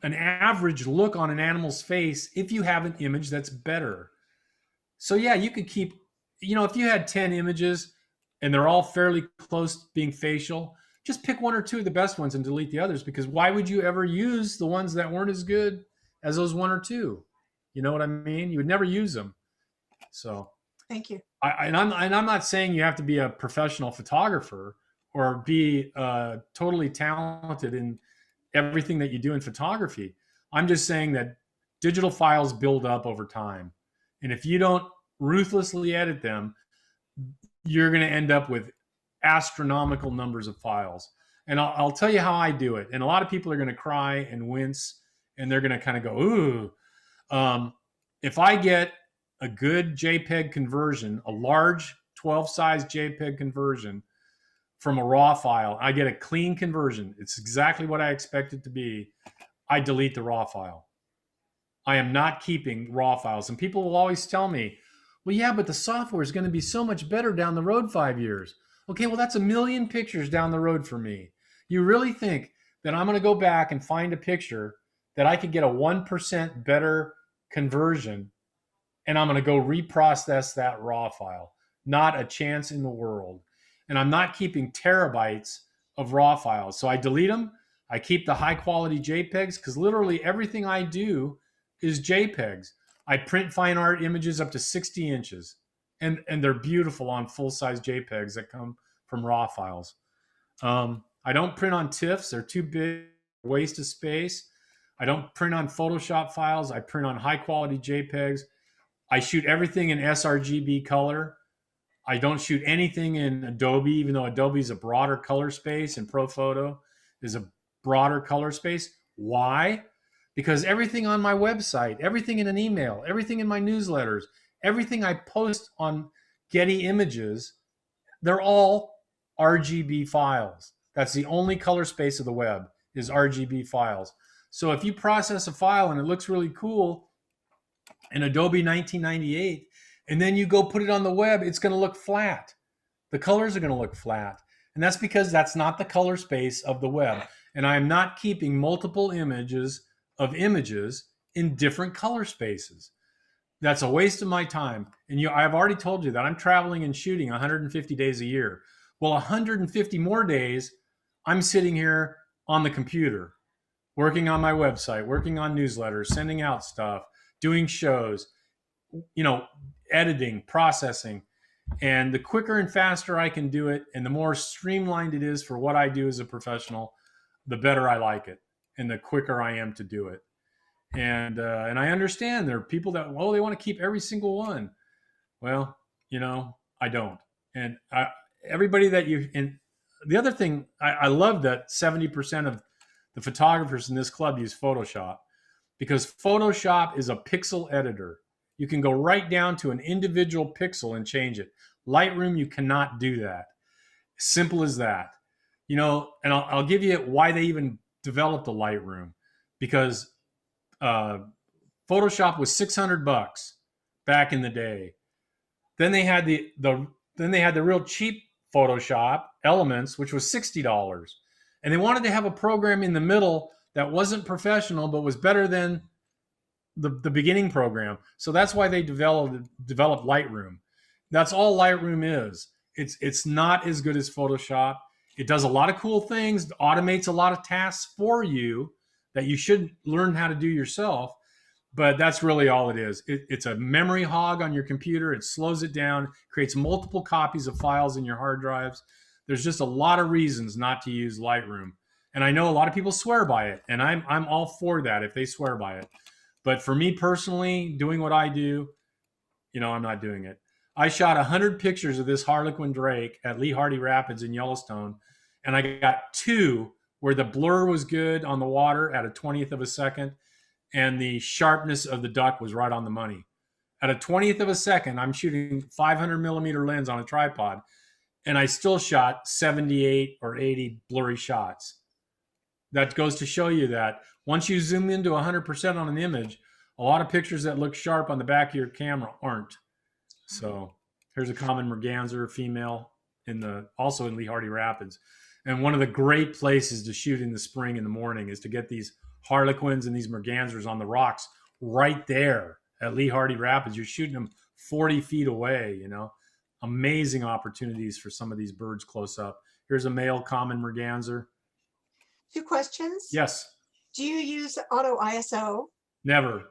an average look on an animal's face if you have an image that's better. So yeah, you could keep, you know, if you had 10 images and they're all fairly close to being facial, just pick 1 or 2 of the best ones and delete the others, because why would you ever use the ones that weren't as good as those 1 or 2? You know what I mean? You would never use them. So
thank you.
I'm not saying you have to be a professional photographer or be totally talented in everything that you do in photography. I'm just saying that digital files build up over time. And if you don't ruthlessly edit them, you're going to end up with astronomical numbers of files. And I'll tell you how I do it. And a lot of people are going to cry and wince, and they're going to kind of go, ooh. If I get a good JPEG conversion, a large 12 size JPEG conversion from a raw file, I get a clean conversion. It's exactly what I expect it to be. I delete the raw file. I am not keeping raw files. And people will always tell me, well, yeah, but the software is going to be so much better down the road 5 years. Okay, well, that's 1 million pictures down the road for me. You really think that I'm going to go back and find a picture that I could get a 1% better conversion and I'm going to go reprocess that raw file? Not a chance in the world. And I'm not keeping terabytes of raw files. So I delete them. I keep the high quality JPEGs because literally everything I do is JPEGs. I print fine art images up to 60 inches and they're beautiful on full size JPEGs that come from raw files. I don't print on TIFFs. They're too big, waste of space. I don't print on Photoshop files. I print on high quality JPEGs. I shoot everything in sRGB color. I don't shoot anything in Adobe, even though Adobe is a broader color space and ProPhoto is a broader color space. Why? Because everything on my website, everything in an email, everything in my newsletters, everything I post on Getty Images, they're all RGB files. That's the only color space of the web is RGB files. So if you process a file and it looks really cool in Adobe 1998, and then you go put it on the web, it's going to look flat. The colors are going to look flat. And that's because that's not the color space of the web. And I'm not keeping multiple images of images in different color spaces. That's a waste of my time. And I've already told you that I'm traveling and shooting 150 days a year. Well, 150 more days, I'm sitting here on the computer, working on my website, working on newsletters, sending out stuff, doing shows, editing, processing. And the quicker and faster I can do it, and the more streamlined it is for what I do as a professional, the better I like it, and the quicker I am to do it. And I understand there are people that, they want to keep every single one. Well, I don't. And everybody that and the other thing, I love that 70% of the photographers in this club use Photoshop, because Photoshop is a pixel editor. You can go right down to an individual pixel and change it. Lightroom, you cannot do that. Simple as that. And I'll give you why they even developed the Lightroom, because Photoshop was $600 back in the day. Then they had the real cheap Photoshop Elements, which was $60. And they wanted to have a program in the middle that wasn't professional but was better than the beginning program. So that's why they developed Lightroom. That's all Lightroom is. It's not as good as Photoshop. It does a lot of cool things, automates a lot of tasks for you that you should learn how to do yourself. But that's really all it is. It's a memory hog on your computer. It slows it down, creates multiple copies of files in your hard drives. There's just a lot of reasons not to use Lightroom. And I know a lot of people swear by it, and I'm all for that if they swear by it. But for me personally, doing what I do, I'm not doing it. I shot 100 pictures of this Harlequin drake at Lee Hardy Rapids in Yellowstone, and I got 2 where the blur was good on the water at a 20th of a second, and the sharpness of the duck was right on the money. At a 20th of a second, I'm shooting 500 millimeter lens on a tripod, and I still shot 78 or 80 blurry shots. That goes to show you that once you zoom into 100% on an image, a lot of pictures that look sharp on the back of your camera aren't. So here's a common merganser female also in Lee Hardy Rapids. And one of the great places to shoot in the spring in the morning is to get these Harlequins and these mergansers on the rocks right there at Lee Hardy Rapids. You're shooting them 40 feet away, Amazing opportunities for some of these birds close up. Here's a male common merganser.
2 questions.
Yes.
Do you use auto ISO?
Never.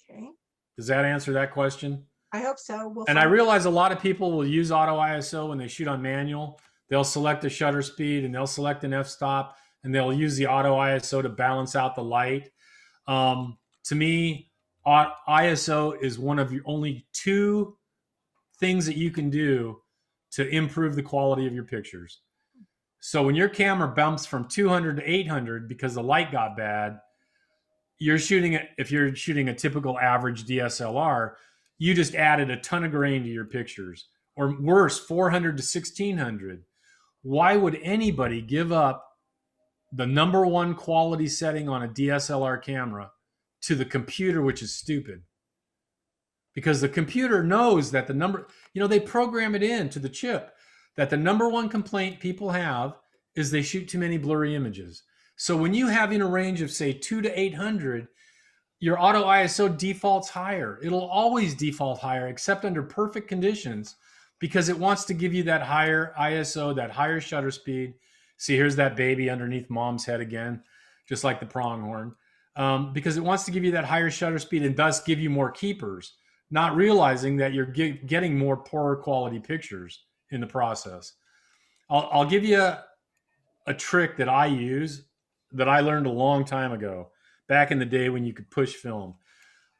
Okay.
Does that answer that question?
I hope so.
And I realize a lot of people will use auto ISO when they shoot on manual. They'll select the shutter speed and they'll select an f-stop and they'll use the auto ISO to balance out the light. To me, ISO is one of your only 2 things that you can do to improve the quality of your pictures. So when your camera bumps from 200 to 800 because the light got bad, if you're shooting a typical average DSLR, you just added a ton of grain to your pictures. Or worse, 400 to 1600. Why would anybody give up the #1 quality setting on a DSLR camera to the computer, which is stupid? Because the computer knows that they program it into the chip that the #1 complaint people have is they shoot too many blurry images. So when you have in a range of say 2 to 800, your auto ISO defaults higher. It'll always default higher except under perfect conditions because it wants to give you that higher ISO, that higher shutter speed. See, here's that baby underneath mom's head again, just like the pronghorn, because it wants to give you that higher shutter speed and thus give you more keepers, not realizing that you're getting more poorer quality pictures in the process. I'll give you a trick that I use that I learned a long time ago, back in the day when you could push film.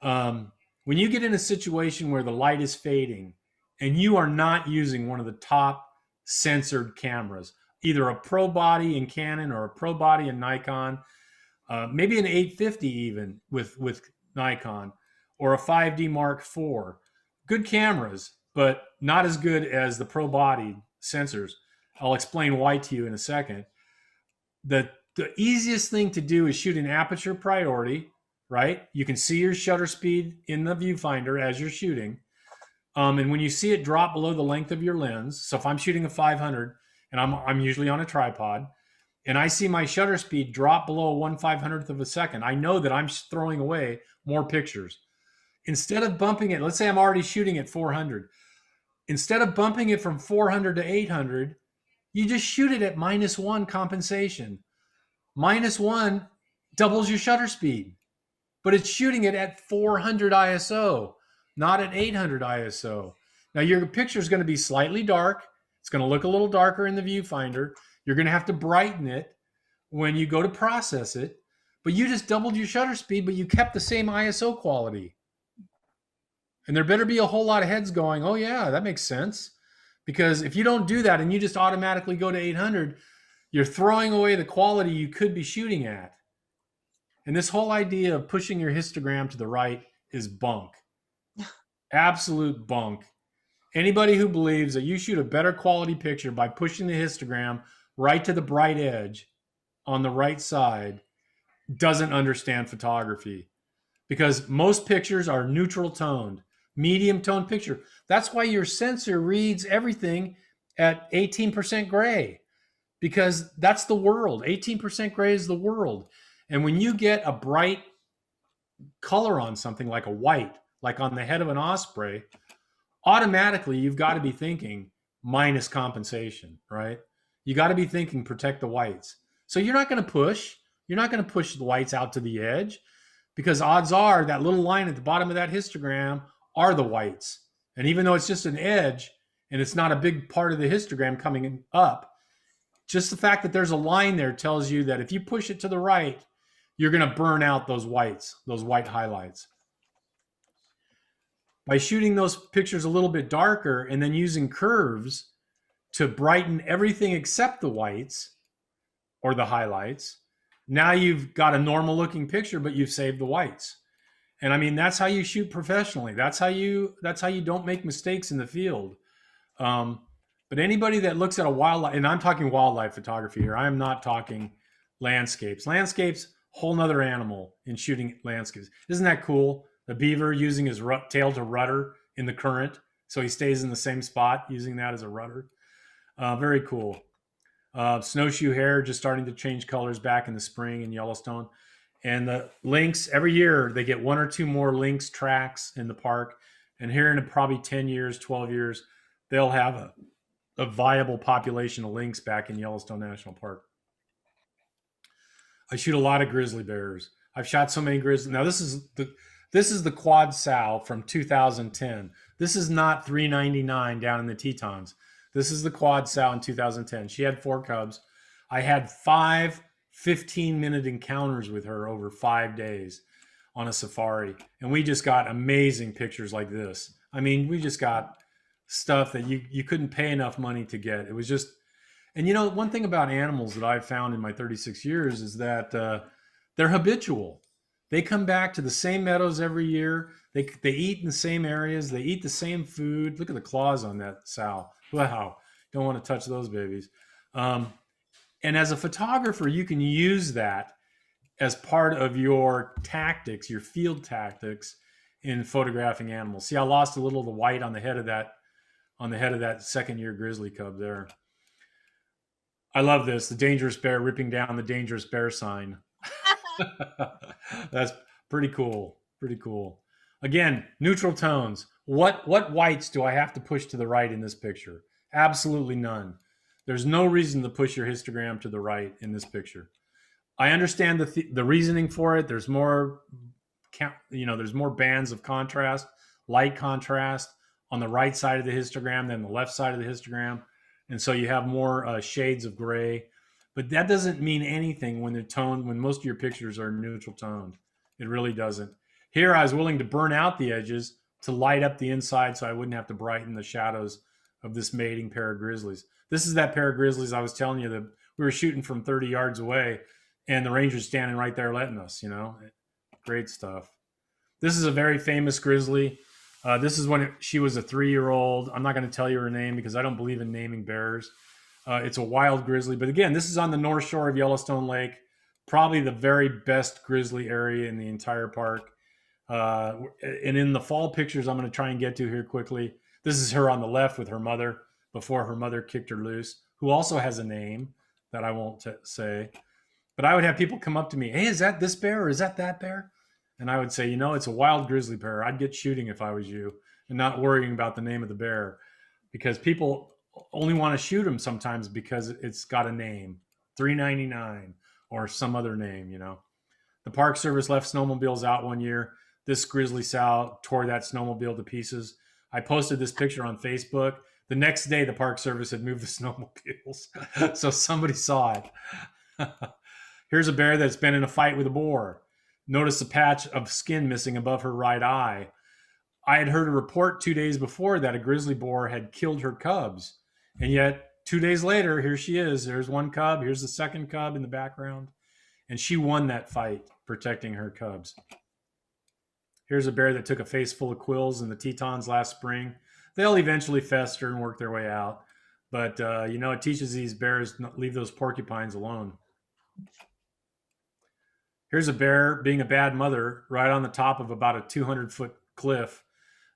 When you get in a situation where the light is fading and you are not using one of the top censored cameras, either a pro body in Canon or a pro body in Nikon, maybe an 850 even with Nikon, or a 5D Mark IV, good cameras, but not as good as the pro body sensors. I'll explain why to you in a second. The easiest thing to do is shoot in aperture priority, right? You can see your shutter speed in the viewfinder as you're shooting. And when you see it drop below the length of your lens, so if I'm shooting a 500 and I'm usually on a tripod, and I see my shutter speed drop below 1/500th of a second, I know that I'm throwing away more pictures. Instead of bumping it, let's say I'm already shooting at 400. Instead of bumping it from 400 to 800, you just shoot it at -1 compensation. -1 doubles your shutter speed, but it's shooting it at 400 ISO, not at 800 ISO. Now your picture is going to be slightly dark. It's going to look a little darker in the viewfinder. You're going to have to brighten it when you go to process it, but you just doubled your shutter speed, but you kept the same ISO quality. And there better be a whole lot of heads going, oh yeah, that makes sense. Because if you don't do that and you just automatically go to 800, you're throwing away the quality you could be shooting at. And this whole idea of pushing your histogram to the right is bunk. Absolute bunk. Anybody who believes that you shoot a better quality picture by pushing the histogram right to the bright edge on the right side doesn't understand photography. Because most pictures are neutral toned, medium toned picture. That's why your sensor reads everything at 18% gray, because that's the world. 18% gray is the world. And when you get a bright color on something like a white, like on the head of an osprey, automatically you've got to be thinking minus compensation, right? You got to be thinking protect the whites. So you're not going to push the whites out to the edge, because odds are that little line at the bottom of that histogram are the whites. And even though it's just an edge and it's not a big part of the histogram coming up, just the fact that there's a line there tells you that if you push it to the right, you're going to burn out those whites, those white highlights. By shooting those pictures a little bit darker and then using curves to brighten everything except the whites or the highlights, now you've got a normal looking picture, but you've saved the whites. And I mean, that's how you shoot professionally. That's how you don't make mistakes in the field. But anybody that looks at a wildlife, and I'm talking wildlife photography here, I am not talking landscapes. Landscapes, whole nother animal in shooting landscapes. Isn't that cool? The beaver using his tail to rudder in the current, so he stays in the same spot, using that as a rudder. Very cool. Snowshoe hare just starting to change colors back in the spring in Yellowstone. And the lynx, every year they get 1 or 2 more lynx tracks in the park. And here in probably 10 years, 12 years, they'll have a viable population of lynx back in Yellowstone National Park. I shoot a lot of grizzly bears. I've shot so many grizzly. Now this is the quad sow from 2010. This is not 399 down in the Tetons. This is the quad sow in 2010. She had 4 cubs. I had 5 15-minute encounters with her over 5 days on a safari. And we just got amazing pictures like this. I mean, we just got stuff that you couldn't pay enough money to get. It was just, and you know, one thing about animals that I've found in my 36 years is that they're habitual. They come back to the same meadows every year. They eat in the same areas. They eat the same food. Look at the claws on that sow. Wow. Don't want to touch those babies. And as a photographer, you can use that as part of your tactics, your field tactics in photographing animals. See, I lost a little of the white on the head of that second-year grizzly cub there. I love this. The dangerous bear ripping down the dangerous bear sign. That's pretty cool. Pretty cool. Again, neutral tones. What whites do I have to push to the right in this picture? Absolutely none. There's no reason to push your histogram to the right in this picture. I understand the reasoning for it. There's more, there's more bands of contrast, light contrast on the right side of the histogram than the left side of the histogram. And so you have more shades of gray. But that doesn't mean anything when when most of your pictures are neutral toned. It really doesn't. Here, I was willing to burn out the edges to light up the inside so I wouldn't have to brighten the shadows of this mating pair of grizzlies. This is that pair of grizzlies I was telling you that we were shooting from 30 yards away and the ranger's standing right there letting us, Great stuff. This is a very famous grizzly. This is when she was a 3-year-old. I'm not going to tell you her name because I don't believe in naming bears. It's a wild grizzly. But again, this is on the north shore of Yellowstone Lake, probably the very best grizzly area in the entire park. And in the fall pictures I'm going to try and get to here quickly, this is her on the left with her mother before her mother kicked her loose, who also has a name that I won't say. But I would have people come up to me, hey, is that this bear or is that bear? And I would say, it's a wild grizzly bear. I'd get shooting if I was you and not worrying about the name of the bear, because people only want to shoot them sometimes because it's got a name, $3.99 or some other name, The Park Service left snowmobiles out one year. This grizzly sow tore that snowmobile to pieces. I posted this picture on Facebook. The next day, the Park Service had moved the snowmobiles. So somebody saw it. Here's a bear that's been in a fight with a boar. Notice a patch of skin missing above her right eye. I had heard a report 2 days before that a grizzly boar had killed her cubs. And yet 2 days later, here she is. There's one cub. Here's the second cub in the background. And she won that fight protecting her cubs. Here's a bear that took a face full of quills in the Tetons last spring. They'll eventually fester and work their way out. But, it teaches these bears to leave those porcupines alone. Here's a bear being a bad mother right on the top of about a 200-foot cliff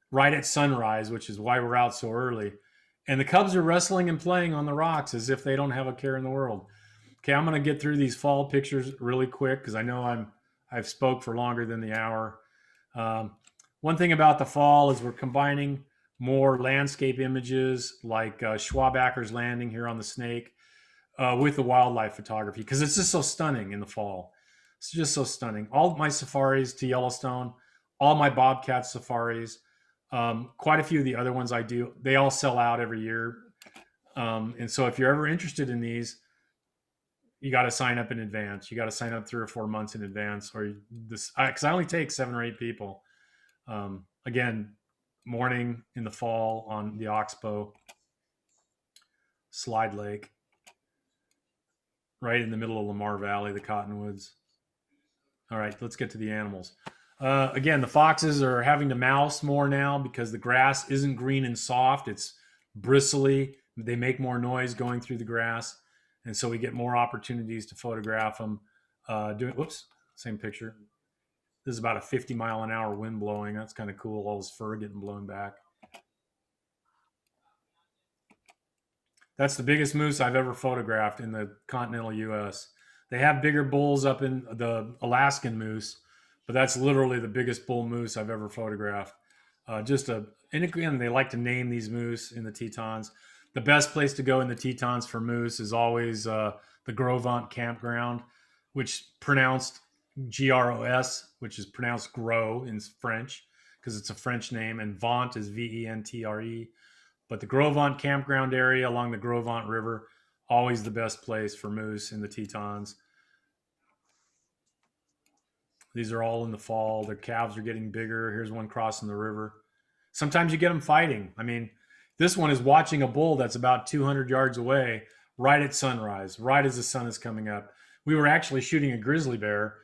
right at sunrise, which is why we're out so early. And the cubs are wrestling and playing on the rocks as if they don't have a care in the world. Okay, I'm going to get through these fall pictures really quick because I know I've spoke for longer than the hour. One thing about the fall is we're combining more landscape images like Schwabacker's Landing here on the Snake with the wildlife photography because it's just so stunning in the fall. It's just so stunning. All of my safaris to Yellowstone, all my bobcat safaris, quite a few of the other ones I do, they all sell out every year. And so if you're ever interested in these, you got to sign up in advance. You got to sign up 3 or 4 months in advance, or this, because I only take 7 or 8 people. Again, morning in the fall on the Oxbow, Slide Lake, right in the middle of Lamar Valley, the Cottonwoods. All right, let's get to the animals. Again, the foxes are having to mouse more now because the grass isn't green and soft. It's bristly. They make more noise going through the grass. And so we get more opportunities to photograph them. Whoops, same picture. This is about a 50-mile-an-hour wind blowing. That's kind of cool, all this fur getting blown back. That's the biggest moose I've ever photographed in the continental U.S. They have bigger bulls up in the Alaskan moose, but that's literally the biggest bull moose I've ever photographed. And again, they like to name these moose in the Tetons. The best place to go in the Tetons for moose is always the Gros campground, which pronounced Gros, which is pronounced Gros in French because it's a French name, and Vent is Ventre. But the Gros campground area along the Gros River, always the best place for moose in the Tetons. These are all in the fall. Their calves are getting bigger. Here's one crossing the river. Sometimes you get them fighting. I mean, this one is watching a bull that's about 200 yards away right at sunrise, right as the sun is coming up. We were actually shooting a grizzly bear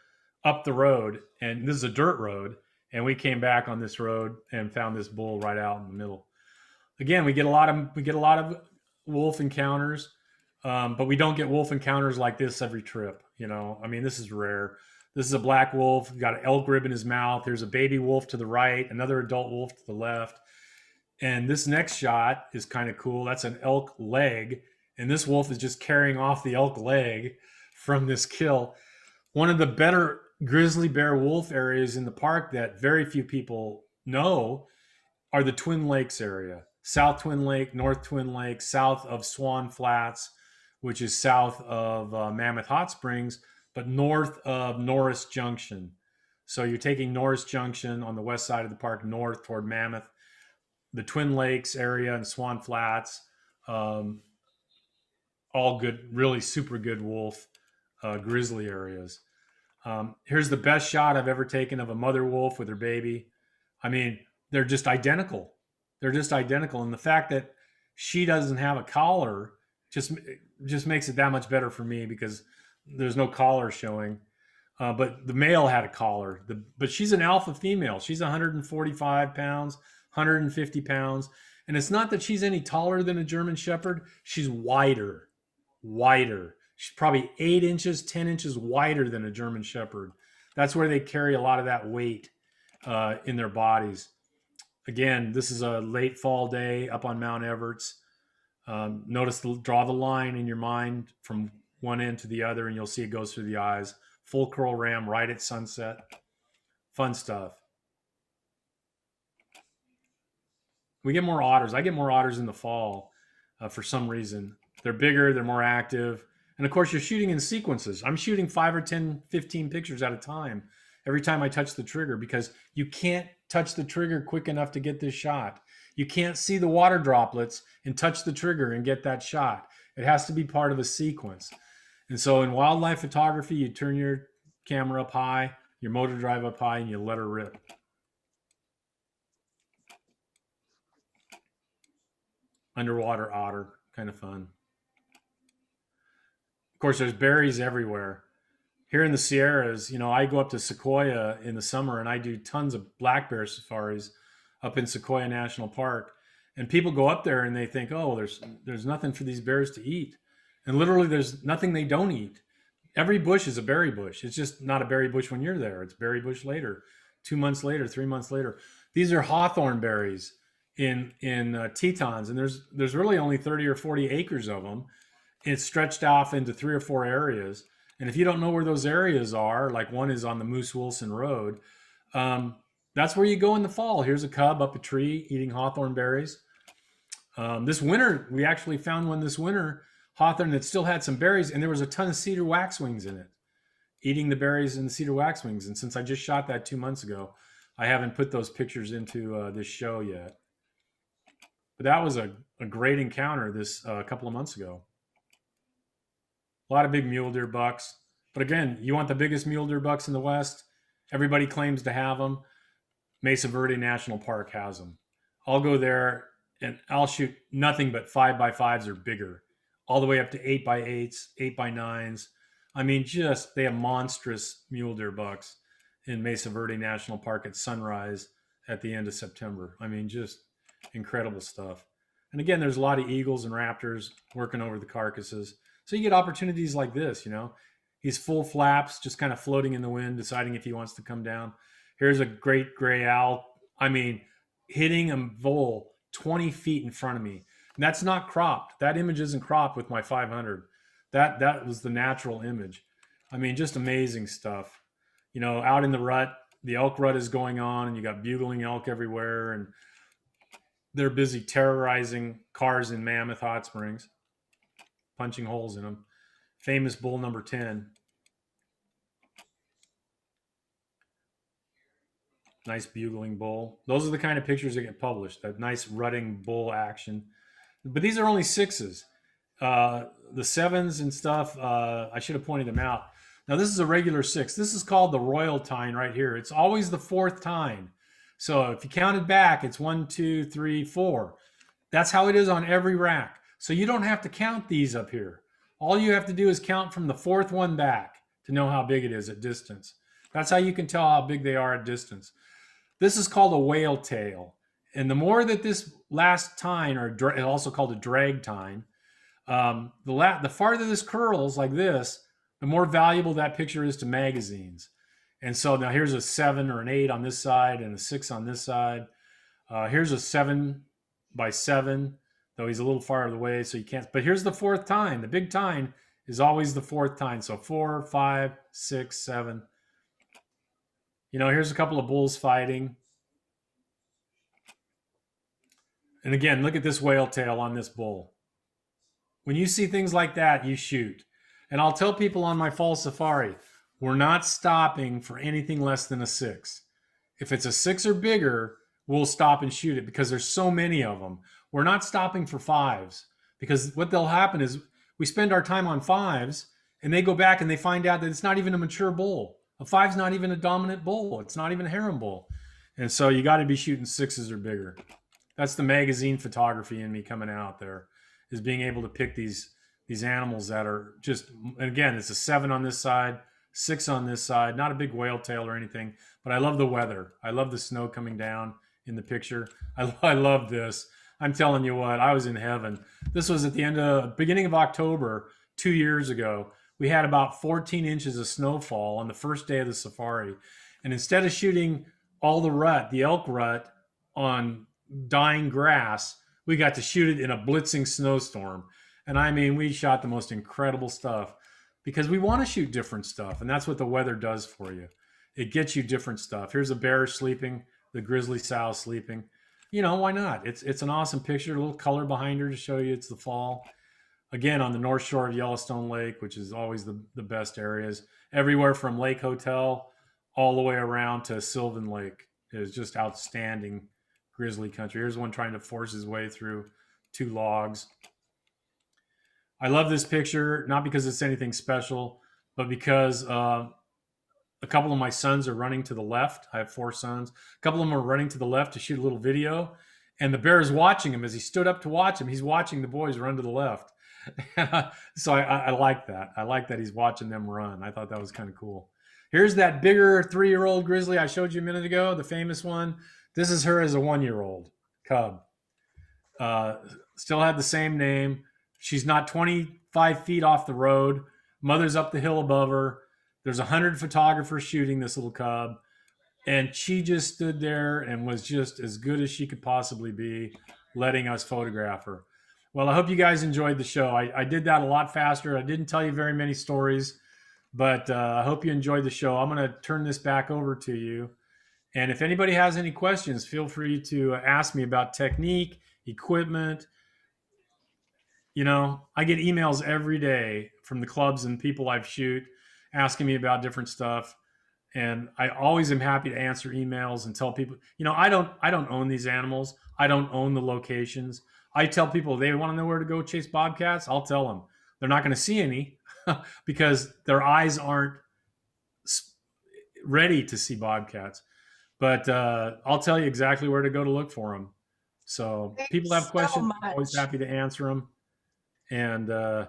up the road, and this is a dirt road, and we came back on this road and found this bull right out in the middle. Again, we get a lot of wolf encounters, but we don't get wolf encounters like this every trip. I mean, this is rare. This is a black wolf. He's got an elk rib in his mouth. There's a baby wolf to the right, another adult wolf to the left. And this next shot is kind of cool. That's an elk leg. And this wolf is just carrying off the elk leg from this kill. One of the better grizzly bear wolf areas in the park that very few people know are the Twin Lakes area. South Twin Lake, North Twin Lake, south of Swan Flats, which is south of Mammoth Hot Springs, but north of Norris Junction. So you're taking Norris Junction on the west side of the park north toward Mammoth. The Twin Lakes area and Swan Flats, all good, really super good wolf grizzly areas. Here's the best shot I've ever taken of a mother wolf with her baby. I mean, they're just identical. They're just identical. And the fact that she doesn't have a collar just makes it that much better for me because there's no collar showing. But the male had a collar. But she's an alpha female. She's 145 pounds, 150 pounds. And it's not that she's any taller than a German Shepherd. She's wider. She's probably 8 inches, 10 inches wider than a German Shepherd. That's where they carry a lot of that weight in their bodies. Again, this is a late fall day up on Mount Everts. Draw the line in your mind from one end to the other, and you'll see it goes through the eyes. Full curl ram right at sunset. Fun stuff. We get more otters. I get more otters in the fall for some reason. They're bigger, they're more active. And of course, you're shooting in sequences. I'm shooting 5 or 10, 15 pictures at a time every time I touch the trigger, because you can't touch the trigger quick enough to get this shot. You can't see the water droplets and touch the trigger and get that shot. It has to be part of a sequence. And so in wildlife photography, you turn your camera up high, your motor drive up high, and you let her rip. Underwater otter, kind of fun. Of course, there's berries everywhere. Here in the Sierras, you know, I go up to Sequoia in the summer and I do tons of black bear safaris up in Sequoia National Park. And people go up there and they think, oh, there's nothing for these bears to eat. And literally there's nothing they don't eat. Every bush is a berry bush. It's just not a berry bush when you're there. It's berry bush later, 2 months later, 3 months later. These are hawthorn berries in Tetons. And there's really only 30 or 40 acres of them. It's stretched off into 3 or 4 areas. And if you don't know where those areas are, like one is on the Moose Wilson Road, that's where you go in the fall. Here's a cub up a tree eating hawthorn berries. This winter, we actually found one this winter, hawthorn that still had some berries, and there was a ton of cedar waxwings in it, eating the berries and the cedar waxwings. And since I just shot that 2 months ago, I haven't put those pictures into this show yet. But that was a great encounter this a couple of months ago. A lot of big mule deer bucks. But again, you want the biggest mule deer bucks in the West? Everybody claims to have them. Mesa Verde National Park has them. I'll go there and I'll shoot nothing but 5x5s or bigger, all the way up to 8x8s, 8x9s. I mean, just they have monstrous mule deer bucks in Mesa Verde National Park at sunrise at the end of September. I mean, just incredible stuff. And again, there's a lot of eagles and raptors working over the carcasses. So you get opportunities like this, you know. He's full flaps, just kind of floating in the wind, deciding if he wants to come down. Here's a great gray owl. I mean, hitting a vole 20 feet in front of me. And that's not cropped. That image isn't cropped with my 500. That was the natural image. I mean, just amazing stuff. You know, out in the rut, the elk rut is going on, and you got bugling elk everywhere, and they're busy terrorizing cars in Mammoth Hot Springs, punching holes in them. Famous bull number 10. Nice bugling bull. Those are the kind of pictures that get published, that nice rutting bull action. But these are only 6s. The 7s and stuff, I should have pointed them out. Now this is a regular 6. This is called the royal tine right here. It's always the 4th tine. So if you count it back, it's 1, 2, 3, 4. That's how it is on every rack. So you don't have to count these up here. All you have to do is count from the 4th one back to know how big it is at distance. That's how you can tell how big they are at distance. This is called a whale tail. And the more that this last tine, or also called a drag tine, the farther this curls like this, the more valuable that picture is to magazines. And so now here's a 7 or an 8 on this side and a 6 on this side. Here's a 7x7, though he's a little farther away, so you can't. But here's the 4th tine. The big tine is always the 4th tine. So 4, 5, 6, 7. You know, here's a couple of bulls fighting. And again, look at this whale tail on this bull. When you see things like that, you shoot. And I'll tell people on my fall safari, we're not stopping for anything less than a 6. If it's a 6 or bigger, we'll stop and shoot it because there's so many of them. We're not stopping for 5s because what will happen is we spend our time on 5s and they go back and they find out that it's not even a mature bull. A 5's not even a dominant bull. It's not even a harem bull. And so you got to be shooting 6s or bigger. That's the magazine photography in me coming out there, is being able to pick these animals that are just, and again, it's a 7 on this side, 6 on this side, not a big whale tail or anything, but I love the weather. I love the snow coming down in the picture. I love this. I'm telling you what, I was in heaven. This was at the beginning of October 2 years ago. We had about 14 inches of snowfall on the first day of the safari. And instead of shooting all the elk rut on dying grass, we got to shoot it in a blitzing snowstorm. And I mean, we shot the most incredible stuff because we want to shoot different stuff. And that's what the weather does for you. It gets you different stuff. Here's a bear sleeping, the grizzly sow sleeping. You know, why not? It's an awesome picture, a little color behind her to show you it's the fall. Again, on the north shore of Yellowstone Lake, which is always the best areas. Everywhere from Lake Hotel all the way around to Sylvan Lake is just outstanding grizzly country. Here's one trying to force his way through 2 logs. I love this picture, not because it's anything special, but because a couple of my sons are running to the left. I have 4 sons. A couple of them are running to the left to shoot a little video. And the bear is watching him as he stood up to watch him. He's watching the boys run to the left. So I like that. I like that he's watching them run. I thought that was kind of cool. Here's that bigger 3-year-old grizzly I showed you a minute ago, the famous one. This is her as a 1-year-old cub. Still had the same name. She's not 25 feet off the road. Mother's up the hill above her. There's 100 photographers shooting this little cub. And she just stood there and was just as good as she could possibly be, letting us photograph her. Well, I hope you guys enjoyed the show. I did that a lot faster. I didn't tell you very many stories, but I hope you enjoyed the show. I'm going to turn this back over to you. And if anybody has any questions, feel free to ask me about technique, equipment. You know, I get emails every day from the clubs and people I've shoot asking me about different stuff. And I always am happy to answer emails and tell people, you know, I don't own these animals. I don't own the locations. I tell people if they want to know where to go chase bobcats, I'll tell them. They're not going to see any because their eyes aren't ready to see bobcats. But I'll tell you exactly where to go to look for them. So people have questions. I'm always happy to answer them. And I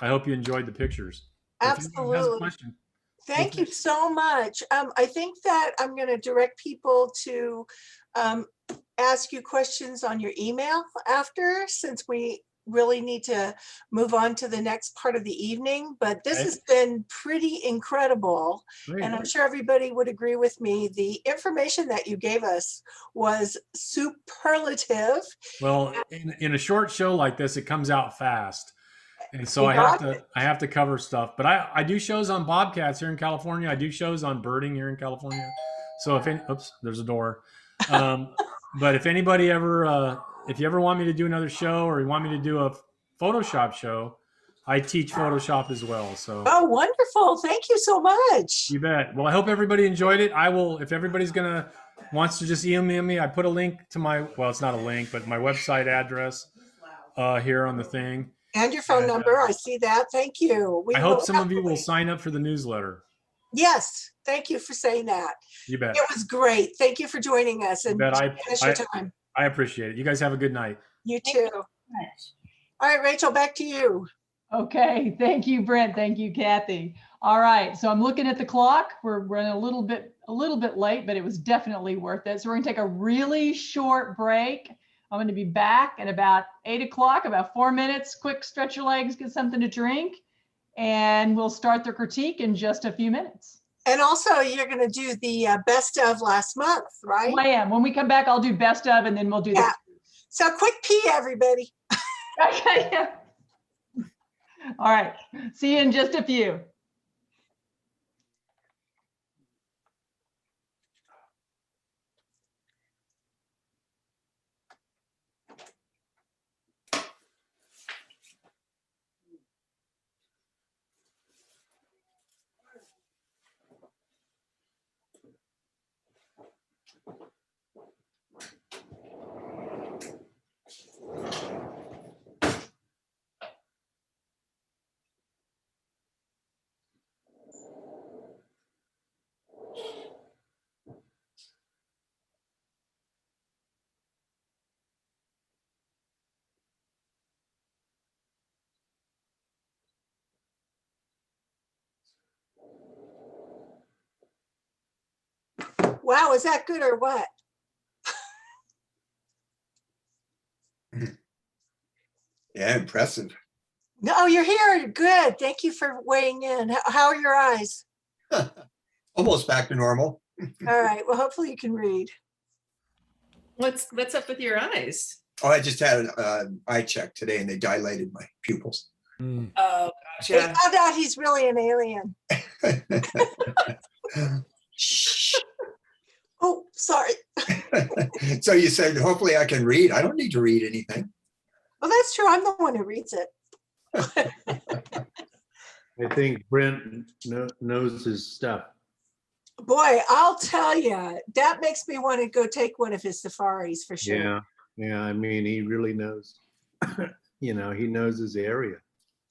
hope you enjoyed the pictures.
Absolutely. Thank you so much. I think that I'm going to direct people to ask you questions on your email after, since we really need to move on to the next part of the evening. But this has been pretty incredible.
Great.
And I'm sure everybody would agree with me. The information that you gave us was superlative.
Well, in a short show like this, it comes out fast. And so I have to cover stuff, but I do shows on bobcats here in California. I do shows on birding here in California. So oops, there's a door. But if anybody ever, if you ever want me to do another show or you want me to do a Photoshop show, I teach Photoshop as well. So.
Oh, wonderful. Thank you so much.
You bet. Well, I hope everybody enjoyed it. I will, if everybody's wants to just email me, I put a link to well, it's not a link, but my website address here on the thing.
And your phone number. I see that. Thank you.
I hope some of you will sign up for the newsletter.
Yes. Thank you for saying that.
You bet.
It was great. Thank you for joining us. And finish your time.
I appreciate it. You guys have a good night.
You too. All right, Rachel, back to you.
Okay. Thank you, Brent. Thank you, Kathy. All right. So I'm looking at the clock. We're running a little bit late, but it was definitely worth it. So we're going to take a really short break. I'm going to be back at about 8 o'clock, about 4 minutes. Quick stretch your legs, get something to drink, and we'll start the critique in just a few minutes.
And also, you're going to do the best of last month, right?
I am. When we come back, I'll do best of, and then we'll do that.
So quick pee, everybody.
Okay. Yeah. All right. See you in just a few.
Wow, is that good or what?
Yeah, impressive.
No, you're here. Good. Thank you for weighing in. How are your eyes?
Almost back to normal.
All right. Well, hopefully you can read.
What's up with your eyes?
Oh, I just had an eye check today and they dilated my pupils.
Oh,
They
gotcha.
found out he's really an alien. Oh, sorry.
So you said, hopefully I can read. I don't need to read anything.
Well, that's true. I'm the one who reads it.
I think Brent knows his stuff.
Boy, I'll tell you, that makes me want to go take one of his safaris for sure.
Yeah, yeah. I mean, he really knows. He knows his area.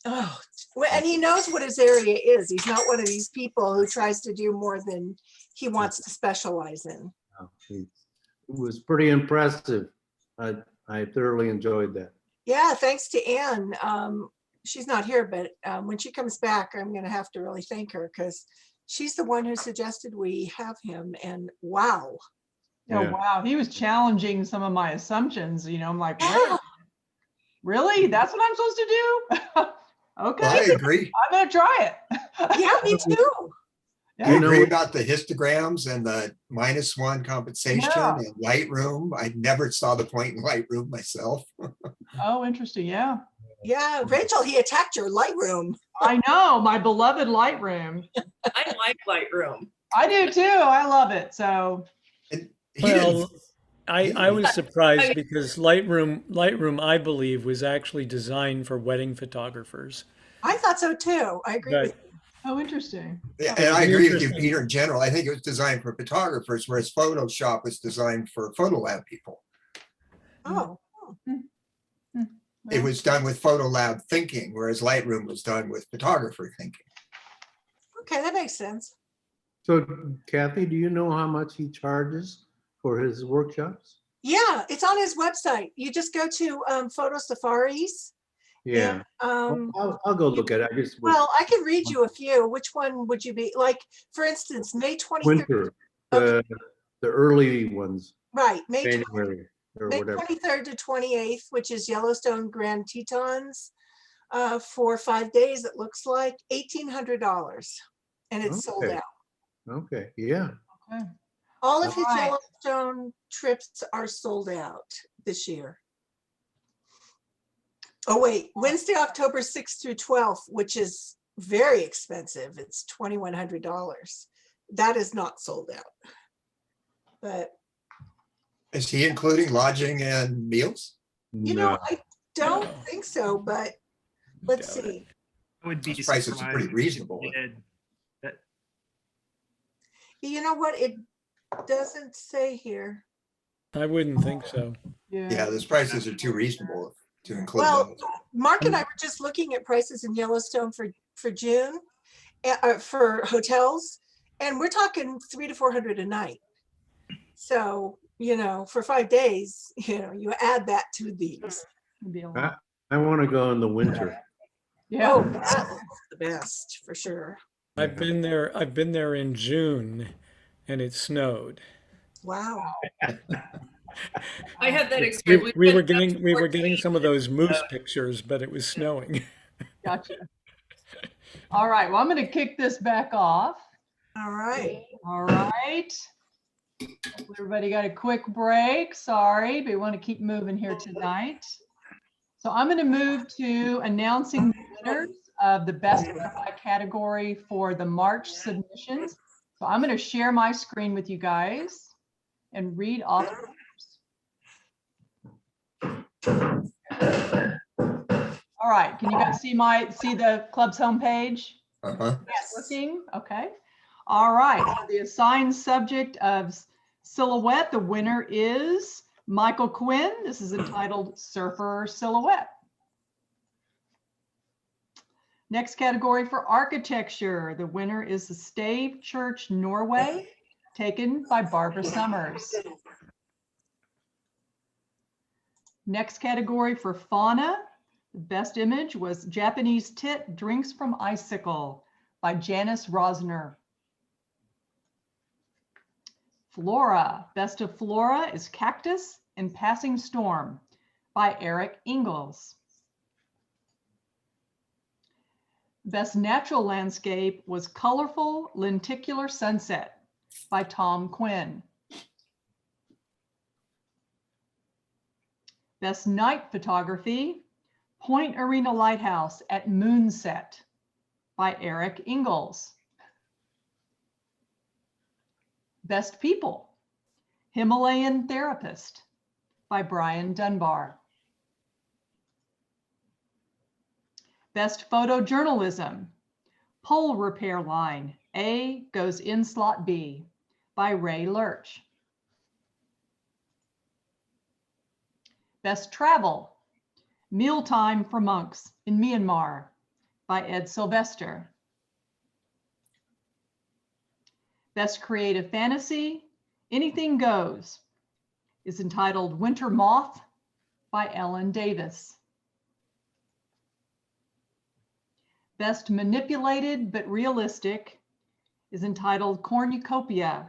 Oh, well, and he knows what his area is. He's not one of these people who tries to do more than he wants to specialize in.
It was pretty impressive. I thoroughly enjoyed that.
Yeah, thanks to Anne. She's not here, but when she comes back, I'm going to have to really thank her because she's the one who suggested we have him. And wow.
Oh, wow. He was challenging some of my assumptions. I'm like, wait, really? That's what I'm supposed to do? Okay.
Well, I agree.
I'm going to try it.
Yeah, me too.
I agree about the histograms and the -1 compensation and Lightroom. I never saw the point in Lightroom myself.
Oh, interesting. Yeah.
Yeah, Rachel, he attacked your Lightroom.
I know, my beloved Lightroom.
I like Lightroom.
I do too. I love it. So.
Well, I was surprised because Lightroom, I believe, was actually designed for wedding photographers.
I thought so too. I agree with you.
Oh, interesting.
Yeah, and I agree with you, Peter, in general. I think it was designed for photographers, whereas Photoshop was designed for Photolab people.
Oh.
It was done with Photolab thinking, whereas Lightroom was done with photographer thinking.
Okay, that makes sense.
So, Kathy, do you know how much he charges for his workshops?
Yeah, it's on his website. You just go to Photo Safaris.
Yeah.
And,
I'll go look at it.
Well, I can read you a few. Which one would you be like? For instance, May 23rd.
Winter, the early ones.
Right, May
January or
May
whatever.
23rd to 28th, which is Yellowstone Grand Tetons, for 5 days. It looks like $1,800, and it's sold out.
Okay. Yeah.
Okay.
All of his
Right.
Yellowstone trips are sold out this year. Oh, wait, Wednesday, October 6th through 12th, which is very expensive. It's $2,100. That is not sold out. But
Is he including lodging and meals?
I don't think so, but let's see.
I would be
Those prices are pretty reasonable.
You know what? It doesn't say here.
I wouldn't think so.
Yeah, those prices are too reasonable to include
Well,
those.
Mark and I were just looking at prices in Yellowstone for June for hotels, and we're talking $300 to $400 a night. So, for 5 days, you add that to these.
I want to go in the winter.
Yeah.
Oh, that's the best for sure.
I've been there in June, and it snowed.
Wow.
I had that experience.
We were getting some of those moose pictures, but it was snowing.
Gotcha. All right. Well, I'm going to kick this back off.
All right.
All right. Everybody got a quick break. Sorry, but we want to keep moving here tonight. So I'm going to move to announcing the winners of the best Wi-Fi category for the March submissions. So I'm going to share my screen with you guys and read off. All right, can you guys see the club's homepage?
Yes.
Working? Okay. All right. So the assigned subject of silhouette, the winner is Michael Quinn. This is entitled Surfer Silhouette. Next category for architecture, the winner is the Stave Church, Norway, taken by Barbara Summers. Next category for fauna, the best image was Japanese Tit Drinks from Icicle by Janice Rosner. Flora, best of flora is Cactus and Passing Storm by Eric Ingalls. Best natural landscape was Colorful Lenticular Sunset by Tom Quinn. Best night photography, Point Arena Lighthouse at Moonset by Eric Ingalls. Best people, Himalayan Therapist by Brian Dunbar. Best photojournalism, Pole Repair Line, A goes in slot B by Ray Lurch. Best travel, Mealtime for Monks in Myanmar by Ed Sylvester. Best creative fantasy, Anything Goes, is entitled Winter Moth by Ellen Davis. Best manipulated but realistic is entitled Cornucopia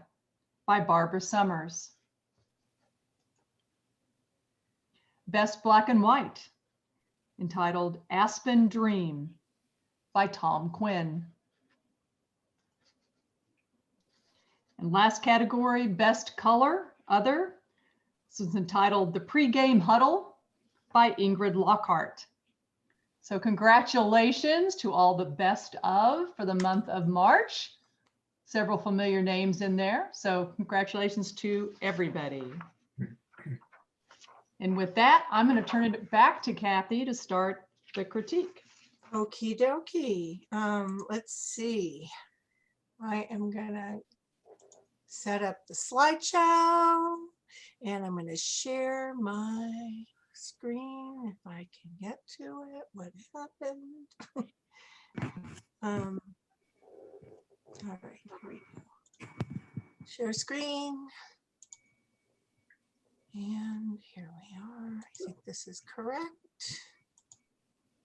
by Barbara Summers. Best black and white, entitled Aspen Dream by Tom Quinn. And last category, best color, other. This is entitled The Pre-Game Huddle by Ingrid Lockhart. So congratulations to all the best of for the month of March. Several familiar names in there. So congratulations to everybody. And with that, I'm going to turn it back to Kathy to start the critique.
Okie dokie. Let's see. I am going to set up the slideshow and I'm going to share my screen if I can get to it. What happened? All right, here we go. Share screen. And here we are. I think this is correct.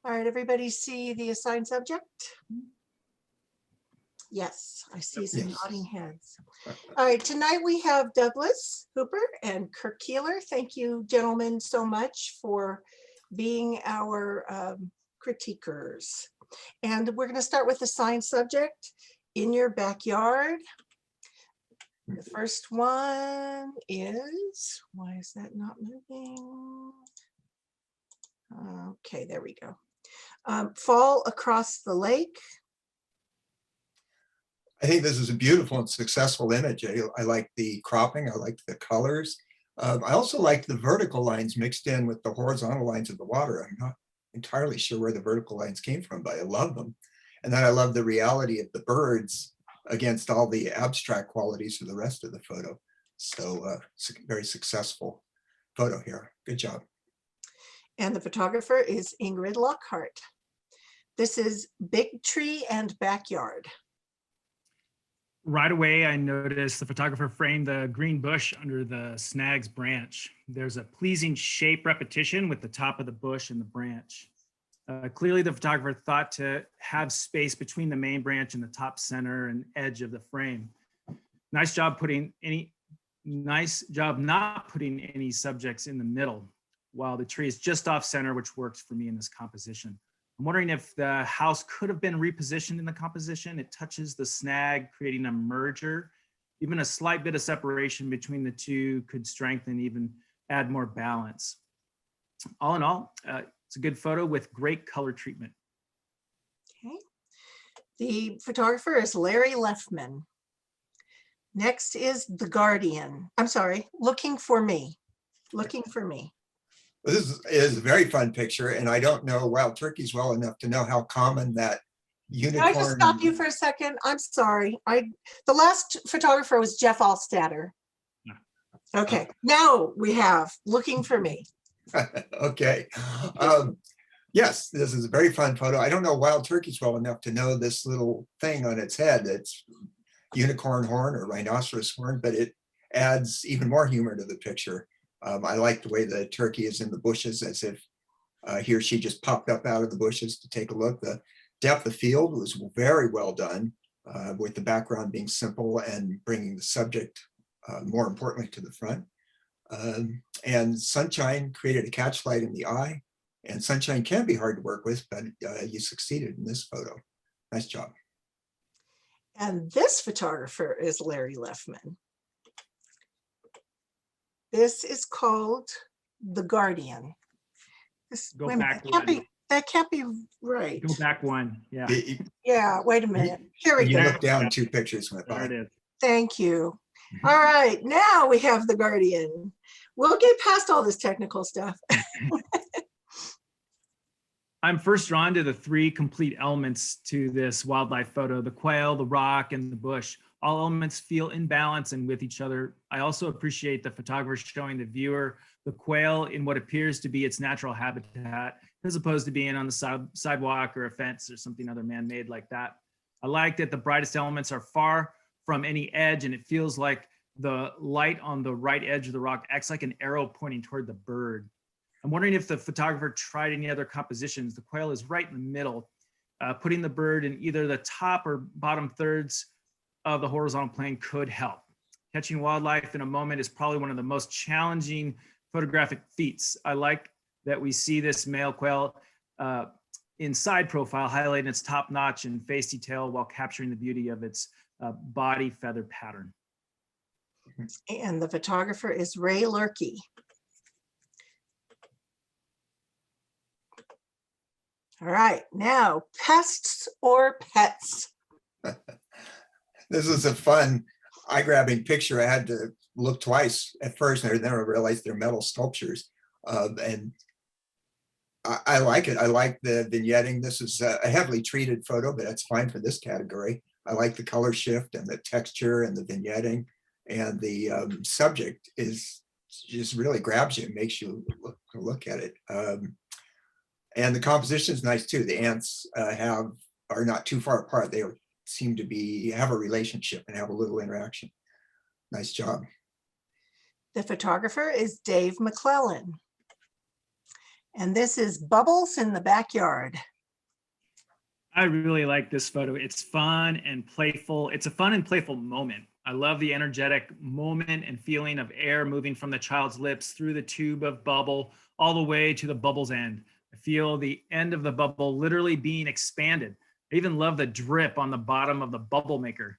All right, everybody see the assigned subject? Yes, I see some nodding heads. All right, tonight we have Douglas Hooper and Kirk Keeler. Thank you, gentlemen, so much for being our critiquers. And we're going to start with assigned subject, In Your Backyard. The first one is, why is that not moving? Okay, there we go. Fall Across the Lake.
I think this is a beautiful and successful image. I like the cropping. I like the colors. I also like the vertical lines mixed in with the horizontal lines of the water. I'm not entirely sure where the vertical lines came from, but I love them. And then I love the reality of the birds against all the abstract qualities of the rest of the photo. So very successful photo here. Good job.
And the photographer is Ingrid Lockhart. This is Big Tree and Backyard.
Right away, I noticed the photographer framed the green bush under the snag's branch. There's a pleasing shape repetition with the top of the bush and the branch. Clearly, the photographer thought to have space between the main branch and the top center and edge of the frame. Nice job not putting any subjects in the middle, while the tree is just off center, which works for me in this composition. I'm wondering if the house could have been repositioned in the composition. It touches the snag, creating a merger. Even a slight bit of separation between the two could strengthen, even add more balance. All in all, it's a good photo with great color treatment.
Okay. The photographer is Larry Leffman. Next is The Guardian. I'm sorry, Looking for Me. Looking for Me.
Well, this is a very fun picture, and I don't know wild turkeys well enough to know how common that unicorn.
Can I just stop you for a second? I'm sorry. The last photographer was Jeff Alstatter. Okay, now we have Looking for Me.
Okay. Yes, this is a very fun photo. I don't know wild turkeys well enough to know this little thing on its head. It's unicorn horn or rhinoceros horn, but it adds even more humor to the picture. I like the way the turkey is in the bushes, as if he or she just popped up out of the bushes to take a look. The depth of field was very well done, with the background being simple and bringing the subject, more importantly, to the front. And sunshine created a catch light in the eye. And sunshine can be hard to work with, but you succeeded in this photo. Nice job.
And this photographer is Larry Leffman. This is called The Guardian. This,
Go
wait a minute,
back
that can't be right.
Go back one. Yeah.
Yeah, wait a minute. Here we
You
go.
look down, 2 pictures went by.
There it is.
Thank you. All right, now we have The Guardian. We'll get past all this technical stuff.
I'm first drawn to the 3 complete elements to this wildlife photo: the quail, the rock, and the bush. All elements feel in balance and with each other. I also appreciate the photographer showing the viewer the quail in what appears to be its natural habitat, as opposed to being on the sidewalk or a fence or something other man-made like that. I like that the brightest elements are far from any edge, and it feels like the light on the right edge of the rock acts like an arrow pointing toward the bird. I'm wondering if the photographer tried any other compositions. The quail is right in the middle, putting the bird in either the top or bottom thirds of the horizontal plane could help. Catching wildlife in a moment is probably one of the most challenging photographic feats. I like that we see this male quail in side profile, highlighting its top notch and face detail while capturing the beauty of its body feather pattern.
And the photographer is Ray Lurkey. All right, now pests or pets?
This is a fun eye-grabbing picture. I had to look twice at first, and I never realized they're metal sculptures. And I like it. I like the vignetting. This is a heavily treated photo, but that's fine for this category. I like the color shift and the texture and the vignetting, and the subject is just really grabs you and makes you look at it. And the composition is nice too. The ants are not too far apart. They seem to have a relationship and have a little interaction. Nice job.
The photographer is Dave McClellan. And this is Bubbles in the Backyard.
I really like this photo. It's fun and playful. It's a fun and playful moment. I love the energetic moment and feeling of air moving from the child's lips through the tube of bubble all the way to the bubble's end. I feel the end of the bubble literally being expanded. I even love the drip on the bottom of the bubble maker.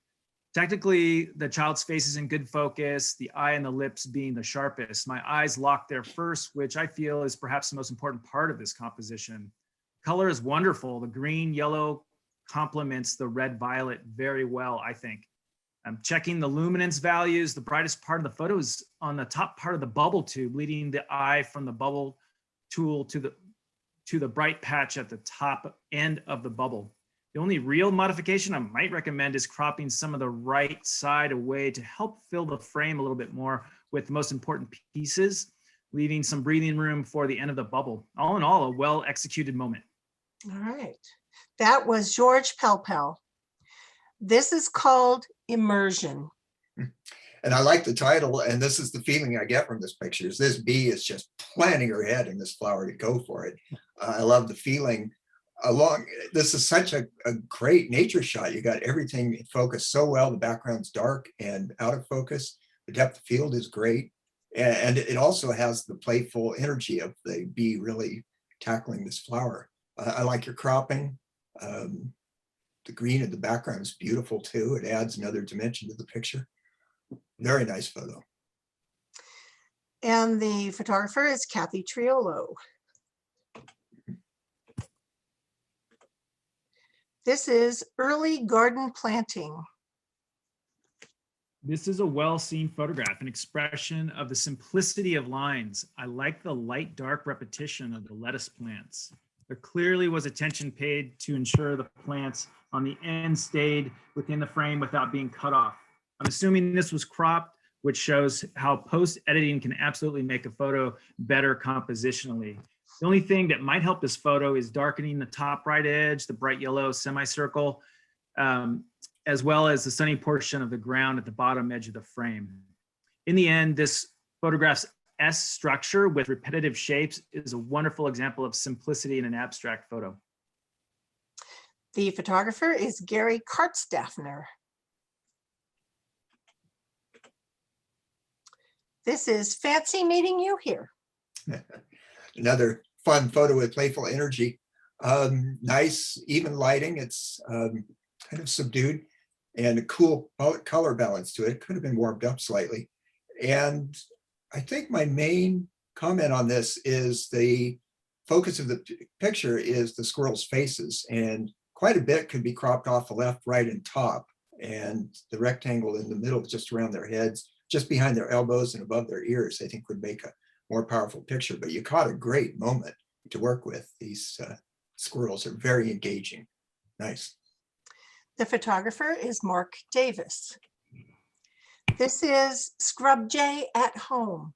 Technically, the child's face is in good focus, the eye and the lips being the sharpest. My eyes locked there first, which I feel is perhaps the most important part of this composition. Color is wonderful. The green, yellow complements the red, violet very well, I think. I'm checking the luminance values. The brightest part of the photo is on the top part of the bubble tube, leading the eye from the bubble tool to the bright patch at the top end of the bubble. The only real modification I might recommend is cropping some of the right side away to help fill the frame a little bit more with the most important pieces, leaving some breathing room for the end of the bubble. All in all, a well-executed moment.
All right, that was George Pelpel. This is called Immersion.
And I like the title, and this is the feeling I get from this picture, is this bee is just planting her head in this flower to go for it. I love the feeling along. This is such a great nature shot. You got everything focused so well. The background's dark and out of focus. The depth of field is great. And it also has the playful energy of the bee really tackling this flower. I like your cropping. The green in the background is beautiful too. It adds another dimension to the picture. Very nice photo.
And the photographer is Kathy Triolo. This is Early Garden Planting.
This is a well-seen photograph, an expression of the simplicity of lines. I like the light dark repetition of the lettuce plants. There clearly was attention paid to ensure the plants on the end stayed within the frame without being cut off. I'm assuming this was cropped, which shows how post-editing can absolutely make a photo better compositionally. The only thing that might help this photo is darkening the top right edge, the bright yellow semicircle, as well as the sunny portion of the ground at the bottom edge of the frame. In the end, this photograph's S structure with repetitive shapes is a wonderful example of simplicity in an abstract photo.
The photographer is Gary Kartstaffner. This is fancy meeting you here.
Another fun photo with playful energy. Nice, even lighting. It's kind of subdued and a cool color balance to it. Could have been warmed up slightly. And I think my main comment on this is the focus of the picture is the squirrels' faces, and quite a bit could be cropped off the left, right, and top. And the rectangle in the middle, just around their heads, just behind their elbows and above their ears, I think would make a more powerful picture. But you caught a great moment to work with. These squirrels are very engaging. Nice.
The photographer is Mark Davis. This is Scrub Jay at home.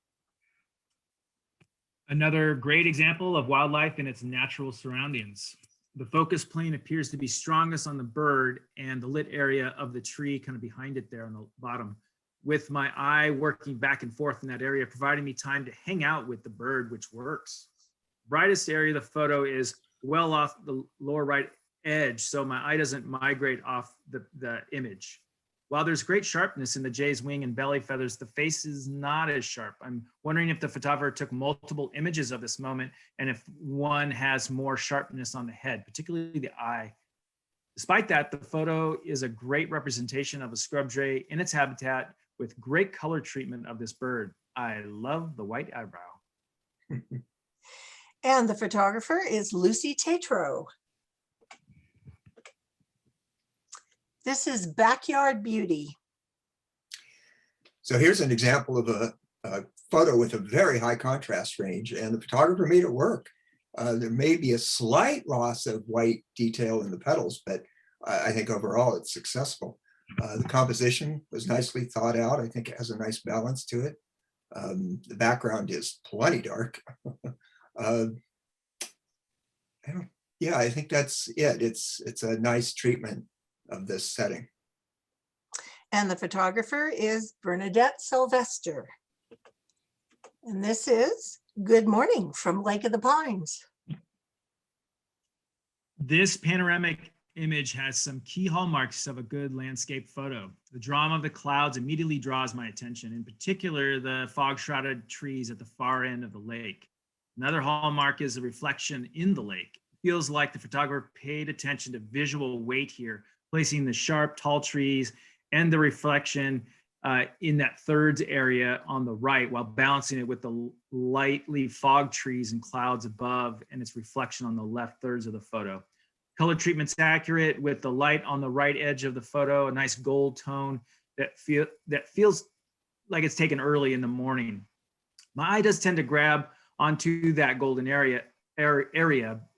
Another great example of wildlife in its natural surroundings. The focus plane appears to be strongest on the bird and the lit area of the tree kind of behind it there on the bottom, with my eye working back and forth in that area, providing me time to hang out with the bird, which works. Brightest area of the photo is well off the lower right edge, so my eye doesn't migrate off the image. While there's great sharpness in the jay's wing and belly feathers, the face is not as sharp. I'm wondering if the photographer took multiple images of this moment and if one has more sharpness on the head, particularly the eye. Despite that, the photo is a great representation of a scrub jay in its habitat with great color treatment of this bird. I love the white eyebrow.
And the photographer is Lucy Tatro. This is Backyard Beauty.
So here's an example of a photo with a very high contrast range, and the photographer made it work. There may be a slight loss of white detail in the petals, but I think overall it's successful. The composition was nicely thought out. I think it has a nice balance to it. The background is plenty dark. Yeah, I think that's it. It's a nice treatment of this setting.
And the photographer is Bernadette Sylvester. And this is Good Morning from Lake of the Pines.
This panoramic image has some key hallmarks of a good landscape photo. The drama of the clouds immediately draws my attention, in particular, the fog-shrouded trees at the far end of the lake. Another hallmark is the reflection in the lake. It feels like the photographer paid attention to visual weight here, placing the sharp, tall trees and the reflection in that thirds area on the right, while balancing it with the lightly fog trees and clouds above and its reflection on the left thirds of the photo. Color treatment's accurate with the light on the right edge of the photo, a nice gold tone that feels like it's taken early in the morning. My eye does tend to grab onto that golden area,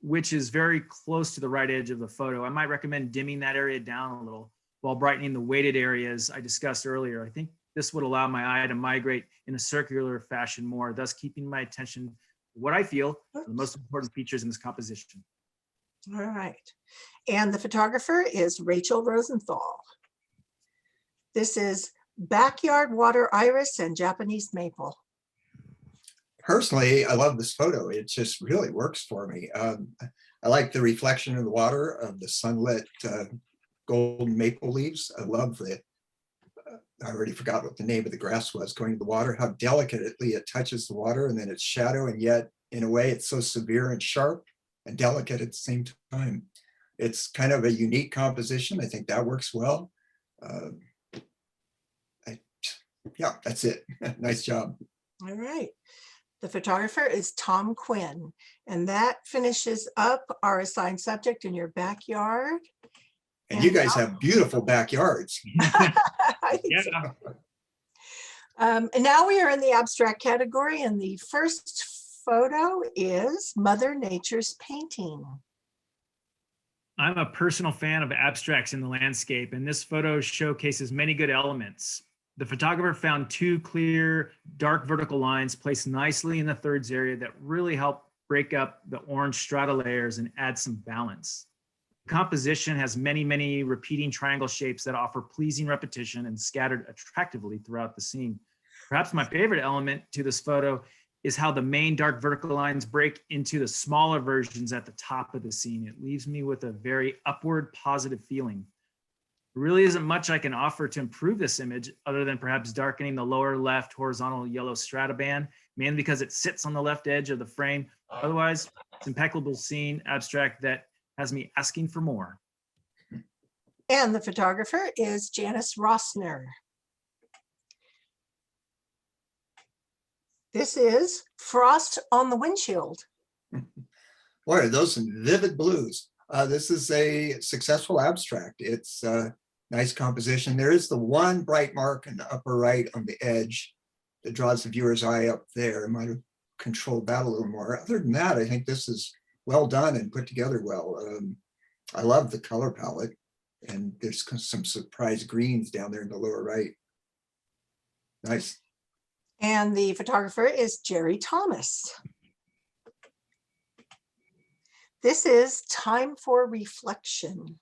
which is very close to the right edge of the photo. I might recommend dimming that area down a little while brightening the weighted areas I discussed earlier. I think this would allow my eye to migrate in a circular fashion more, thus keeping my attention to what I feel are the most important features in this composition.
All right. And the photographer is Rachel Rosenthal. This is Backyard Water Iris and Japanese Maple.
Personally, I love this photo. It just really works for me. I like the reflection in the water of the sunlit golden maple leaves. I love the, I already forgot what the name of the grass was, going to the water, how delicately it touches the water, and then its shadow, and yet in a way it's so severe and sharp and delicate at the same time. It's kind of a unique composition. I think that works well. Yeah, that's it. Nice job.
All right. The photographer is Tom Quinn, and that finishes up our assigned subject in your backyard.
And you guys have beautiful backyards.
I think so. And now we are in the abstract category, and the first photo is Mother Nature's painting.
I'm a personal fan of abstracts in the landscape, and this photo showcases many good elements. The photographer found two clear, dark vertical lines placed nicely in the thirds area that really help break up the orange strata layers and add some balance. The composition has many repeating triangle shapes that offer pleasing repetition and scattered attractively throughout the scene. Perhaps my favorite element to this photo is how the main dark vertical lines break into the smaller versions at the top of the scene. It leaves me with a very upward positive feeling. There really isn't much I can offer to improve this image other than perhaps darkening the lower left horizontal yellow strata band, mainly because it sits on the left edge of the frame. Otherwise, it's impeccable scene abstract that has me asking for more.
And the photographer is Janice Rossner. This is Frost on the Windshield.
Boy, are those some vivid blues. This is a successful abstract. It's a nice composition. There is the one bright mark in the upper right on the edge that draws the viewer's eye up there. I might have controlled that a little more. Other than that, I think this is well done and put together well. I love the color palette, and there's some surprise greens down there in the lower right. Nice.
And the photographer is Jerry Thomas. This is Time for Reflection.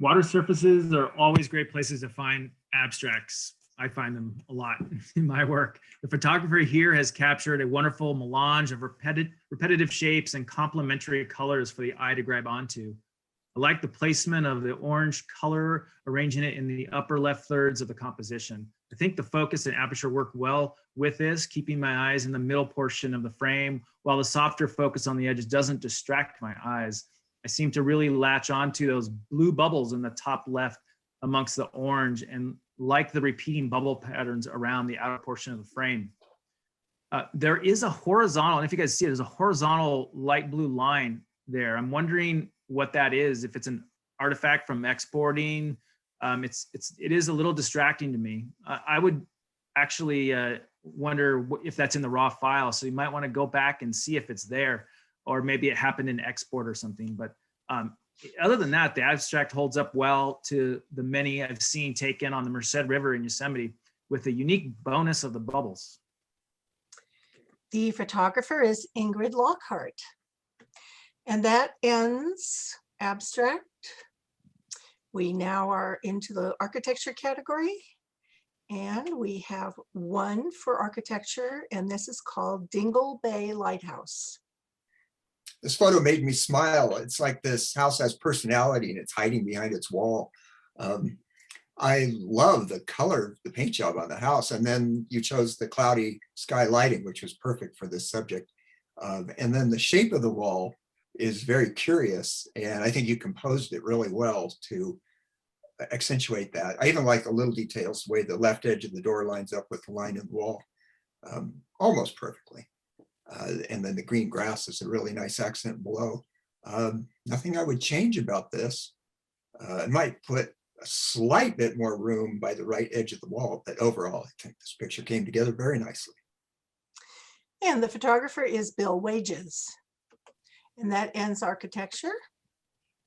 Water surfaces are always great places to find abstracts. I find them a lot in my work. The photographer here has captured a wonderful melange of repetitive shapes and complementary colors for the eye to grab onto. I like the placement of the orange color, arranging it in the upper left thirds of the composition. I think the focus and aperture work well with this, keeping my eyes in the middle portion of the frame, while the softer focus on the edges doesn't distract my eyes. I seem to really latch onto those blue bubbles in the top left amongst the orange, and like the repeating bubble patterns around the outer portion of the frame. There is a horizontal, and if you guys see it, there's a horizontal light blue line there. I'm wondering what that is, if it's an artifact from exporting. It is a little distracting to me. I would actually wonder if that's in the raw file. So you might want to go back and see if it's there, or maybe it happened in export or something. But other than that, the abstract holds up well to the many I've seen taken on the Merced River in Yosemite, with the unique bonus of the bubbles.
The photographer is Ingrid Lockhart. And that ends abstract. We now are into the architecture category, and we have one for architecture, and this is called Dingle Bay Lighthouse.
This photo made me smile. It's like this house has personality and it's hiding behind its wall. I love the color, the paint job on the house. And then you chose the cloudy sky lighting, which was perfect for this subject. And then the shape of the wall is very curious. And I think you composed it really well to accentuate that. I even like the little details, the way the left edge of the door lines up with the line in the wall, almost perfectly. And then the green grass is a really nice accent below. Nothing I would change about this. I might put a slight bit more room by the right edge of the wall, but overall, I think this picture came together very nicely.
And the photographer is Bill Wages. And that ends architecture.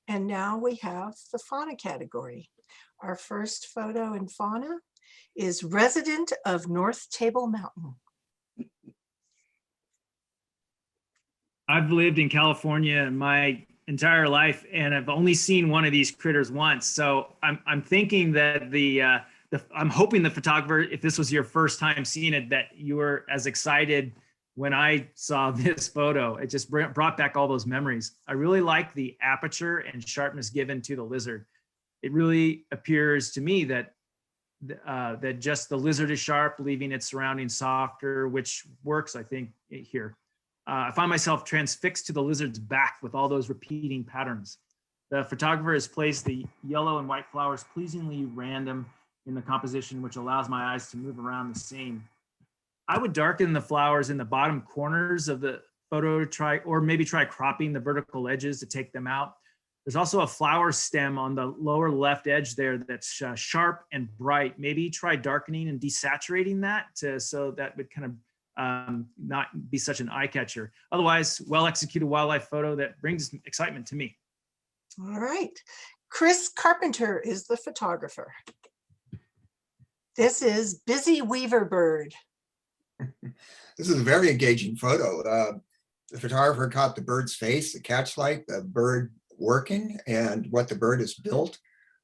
And now we have the fauna category. Our first photo in fauna is Resident of North Table Mountain.
I've lived in California my entire life, and I've only seen one of these critters once. So I'm thinking that I'm hoping the photographer, if this was your first time seeing it, that you were as excited when I saw this photo. It just brought back all those memories. I really like the aperture and sharpness given to the lizard. It really appears to me that that just the lizard is sharp, leaving its surroundings softer, which works, I think, here. I find myself transfixed to the lizard's back with all those repeating patterns. The photographer has placed the yellow and white flowers pleasingly random in the composition, which allows my eyes to move around the scene. I would darken the flowers in the bottom corners of the photo or maybe try cropping the vertical edges to take them out. There's also a flower stem on the lower left edge there that's sharp and bright. Maybe try darkening and desaturating that so that would kind of not be such an eye catcher. Otherwise, well-executed wildlife photo that brings excitement to me.
All right. Chris Carpenter is the photographer. This is Busy Weaver Bird.
This is a very engaging photo. The photographer caught the bird's face, the catch light, the bird working, and what the bird has built.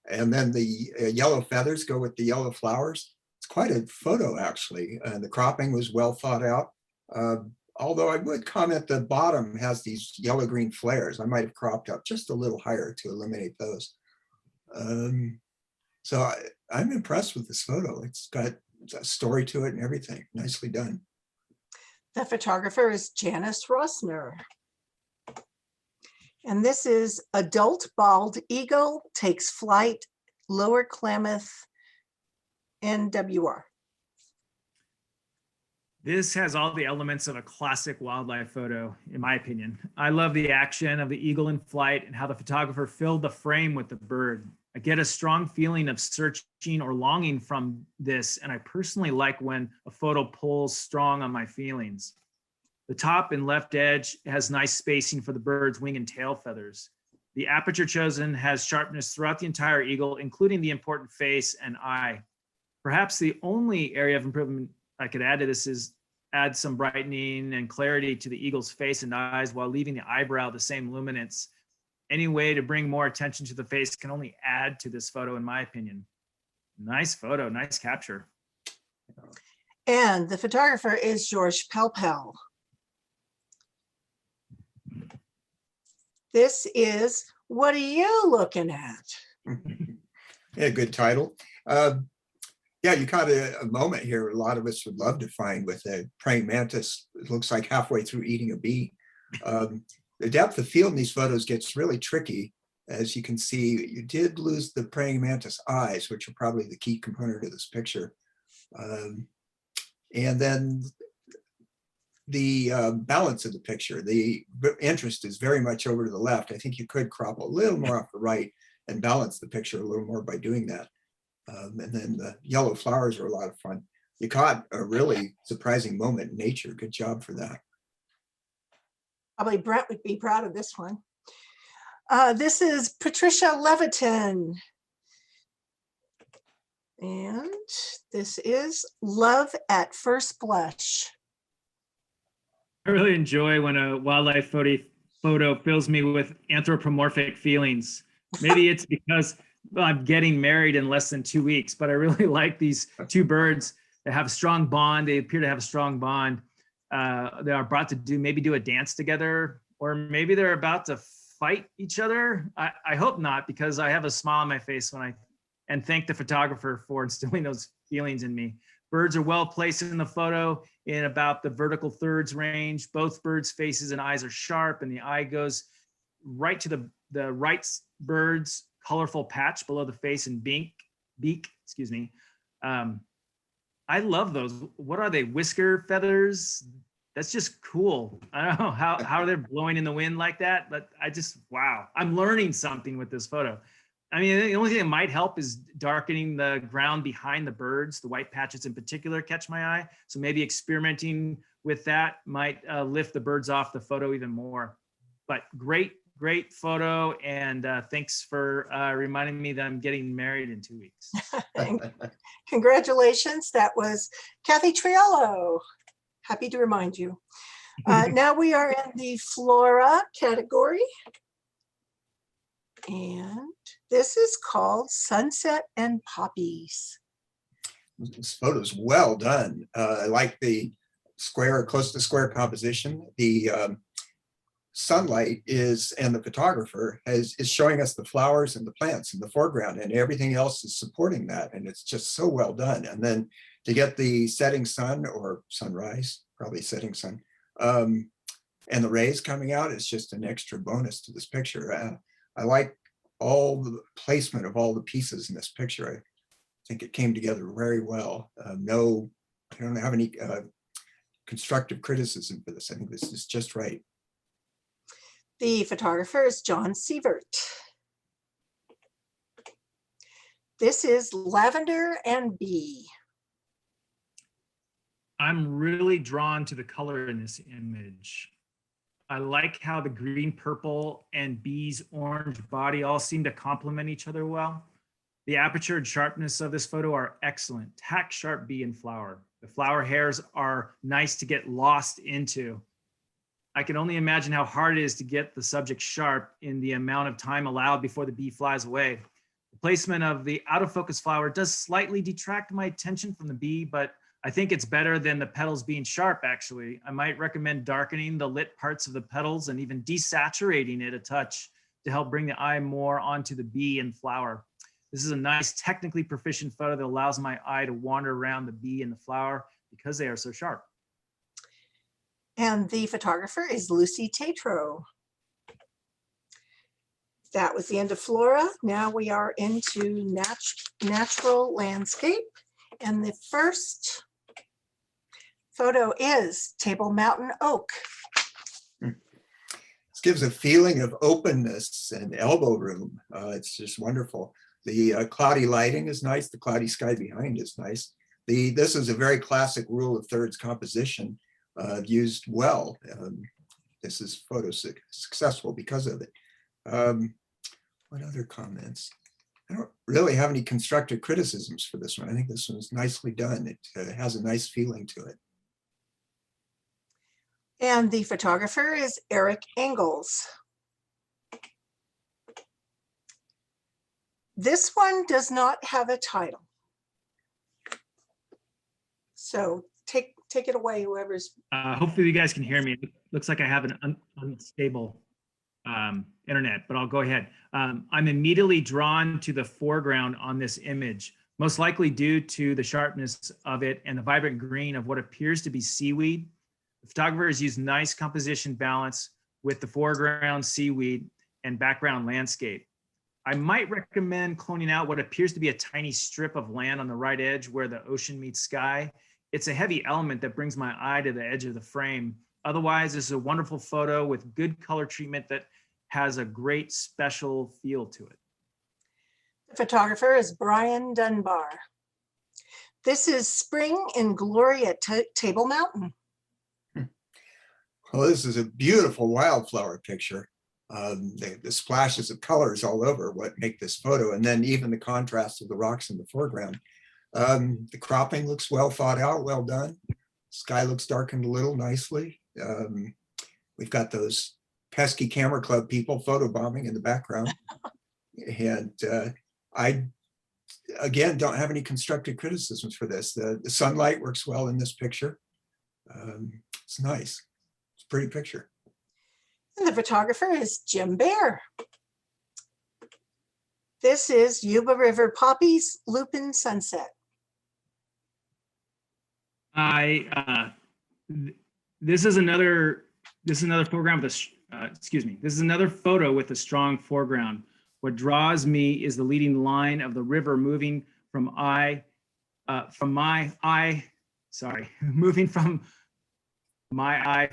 And then the yellow feathers go with the yellow flowers. It's quite a photo, actually. And the cropping was well thought out. Although I would comment the bottom has these yellow-green flares. I might have cropped up just a little higher to eliminate those. So I'm impressed with this photo. It's got a story to it and everything. Nicely done.
The photographer is Janice Rossner. And this is adult bald eagle takes flight, Lower Klamath, NWR.
This has all the elements of a classic wildlife photo, in my opinion. I love the action of the eagle in flight and how the photographer filled the frame with the bird. I get a strong feeling of searching or longing from this, and I personally like when a photo pulls strong on my feelings. The top and left edge has nice spacing for the bird's wing and tail feathers. The aperture chosen has sharpness throughout the entire eagle, including the important face and eye. Perhaps the only area of improvement I could add to this is add some brightening and clarity to the eagle's face and eyes while leaving the eyebrow the same luminance. Any way to bring more attention to the face can only add to this photo, in my opinion. Nice photo, nice capture.
And the photographer is George Pelpel. This is What Are You Looking At?
Yeah, good title. Yeah, you caught a moment here a lot of us would love to find with a praying mantis. It looks like halfway through eating a bee. The depth of field in these photos gets really tricky. As you can see, you did lose the praying mantis eyes, which are probably the key component of this picture. And then the balance of the picture, the interest is very much over to the left. I think you could crop a little more off the right and balance the picture a little more by doing that. And then the yellow flowers are a lot of fun. You caught a really surprising moment in nature. Good job for that.
Probably Brent would be proud of this one. This is Patricia Leviton. And this is Love at First Blush.
I really enjoy when a wildlife photo fills me with anthropomorphic feelings. Maybe it's because I'm getting married in less than 2 weeks, but I really like these two birds that have a strong bond. They appear to have a strong bond. They are about to do a dance together, or maybe they're about to fight each other. I hope not, because I have a smile on my face and thank the photographer for instilling those feelings in me. Birds are well placed in the photo in about the vertical thirds range. Both birds' faces and eyes are sharp, and the eye goes right to the right bird's colorful patch below the face and beak, excuse me. I love those. What are they, whisker feathers? That's just cool. I don't know how they're blowing in the wind like that, but wow. I'm learning something with this photo. I mean, the only thing that might help is darkening the ground behind the birds. The white patches in particular catch my eye. So maybe experimenting with that might lift the birds off the photo even more. But great photo. And thanks for reminding me that I'm getting married in 2 weeks.
Congratulations. That was Kathy Triello. Happy to remind you. Now we are in the flora category. And this is called Sunset and Poppies.
This photo is well done. I like the square, close to square composition. The sunlight and the photographer is showing us the flowers and the plants in the foreground, and everything else is supporting that. And it's just so well done. And then to get the setting sun or sunrise, probably setting sun, and the rays coming out, it's just an extra bonus to this picture. I like all the placement of all the pieces in this picture. I think it came together very well. I don't have any constructive criticism for this. I think this is just right.
The photographer is John Sievert. This is Lavender and Bee.
I'm really drawn to the color in this image. I like how the green, purple, and bee's orange body all seem to complement each other well. The aperture and sharpness of this photo are excellent. Tack sharp bee and flower. The flower hairs are nice to get lost into. I can only imagine how hard it is to get the subject sharp in the amount of time allowed before the bee flies away. The placement of the out of focus flower does slightly detract my attention from the bee, but I think it's better than the petals being sharp, actually. I might recommend darkening the lit parts of the petals and even desaturating it a touch to help bring the eye more onto the bee and flower. This is a nice, technically proficient photo that allows my eye to wander around the bee and the flower because they are so sharp.
And the photographer is Lucy Tatro. That was the end of flora. Now we are into natural landscape. And the first photo is Table Mountain Oak.
This gives a feeling of openness and elbow room. It's just wonderful. The cloudy lighting is nice. The cloudy sky behind is nice. This is a very classic rule of thirds composition used well. This is photo successful because of it. What other comments? I don't really have any constructive criticisms for this one. I think this one's nicely done. It has a nice feeling to it.
And the photographer is Eric Engels. This one does not have a title. So take it away, whoever's.
Hopefully you guys can hear me. It looks like I have an unstable internet, but I'll go ahead. I'm immediately drawn to the foreground on this image, most likely due to the sharpness of it and the vibrant green of what appears to be seaweed. The photographer has used nice composition balance with the foreground seaweed and background landscape. I might recommend cloning out what appears to be a tiny strip of land on the right edge where the ocean meets sky. It's a heavy element that brings my eye to the edge of the frame. Otherwise, this is a wonderful photo with good color treatment that has a great special feel to it.
The photographer is Brian Dunbar. This is spring in glory at Table Mountain.
Well, this is a beautiful wildflower picture. The splashes of colors all over what make this photo, and then even the contrast of the rocks in the foreground. The cropping looks well thought out, well done. Sky looks darkened a little nicely. We've got those pesky camera club people photobombing in the background. And I, again, don't have any constructive criticisms for this. The sunlight works well in this picture. It's nice. It's a pretty picture.
And the photographer is Jim Bear. This is Yuba River Poppies, Lupin Sunset.
This is another foreground with this is another photo with a strong foreground. What draws me is the leading line of the river moving from moving from my eye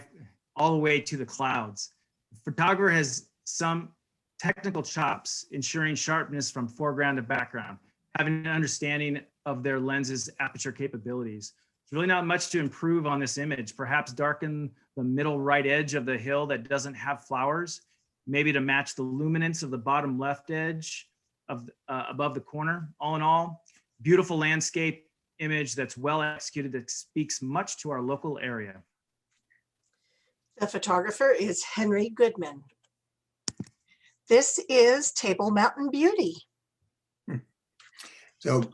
all the way to the clouds. The photographer has some technical chops, ensuring sharpness from foreground to background, having an understanding of their lens's aperture capabilities. There's really not much to improve on this image. Perhaps darken the middle right edge of the hill that doesn't have flowers, maybe to match the luminance of the bottom left edge of above the corner. All in all, beautiful landscape image that's well executed that speaks much to our local area.
The photographer is Henry Goodman. This is Table Mountain Beauty.
So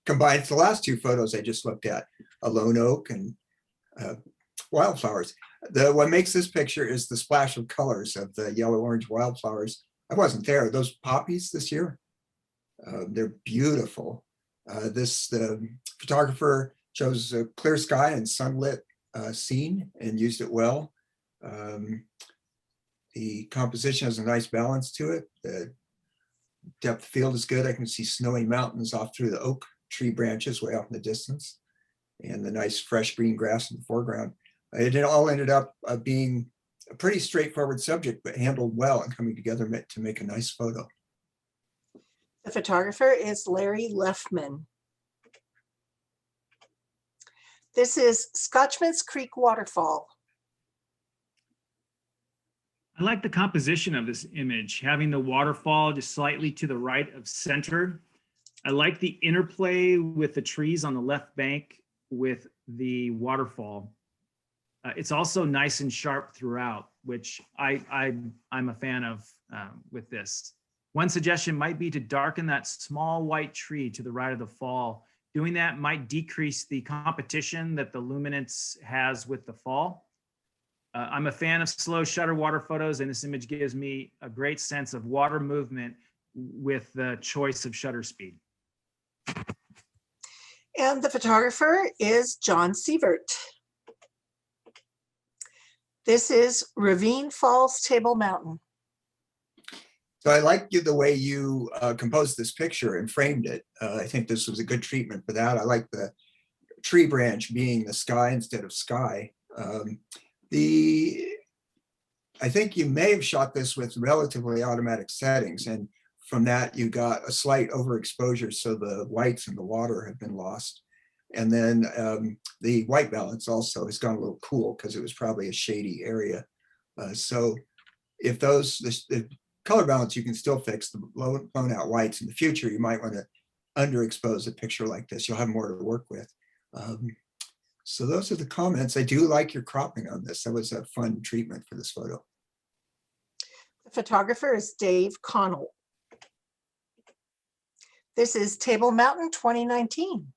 combines the last two photos I just looked at, a lone oak and wildflowers. What makes this picture is the splash of colors of the yellow-orange wildflowers. I wasn't there. Those poppies this year, they're beautiful. The photographer chose a clear sky and sunlit scene and used it well. The composition has a nice balance to it. The depth of field is good. I can see snowy mountains off through the oak tree branches way off in the distance, and the nice fresh green grass in the foreground. It all ended up being a pretty straightforward subject, but handled well and coming together to make a nice photo.
The photographer is Larry Leffman. This is Scotchman's Creek Waterfall.
I like the composition of this image, having the waterfall just slightly to the right of center. I like the interplay with the trees on the left bank with the waterfall. It's also nice and sharp throughout, which I'm a fan of with this. One suggestion might be to darken that small white tree to the right of the fall. Doing that might decrease the competition that the luminance has with the fall. I'm a fan of slow shutter water photos, and this image gives me a great sense of water movement with the choice of shutter speed.
And the photographer is John Sievert. This is Ravine Falls Table Mountain.
So I like the way you composed this picture and framed it. I think this was a good treatment for that. I like the tree branch being the sky instead of sky. I think you may have shot this with relatively automatic settings, and from that you got a slight overexposure, so the whites in the water have been lost. And then the white balance also has gone a little cool because it was probably a shady area. So if the color balance you can still fix, the blown out whites in the future, you might want to underexpose a picture like this. You'll have more to work with. So those are the comments. I do like your cropping on this. That was a fun treatment for this photo.
The photographer is Dave Connell. This is Table Mountain 2019.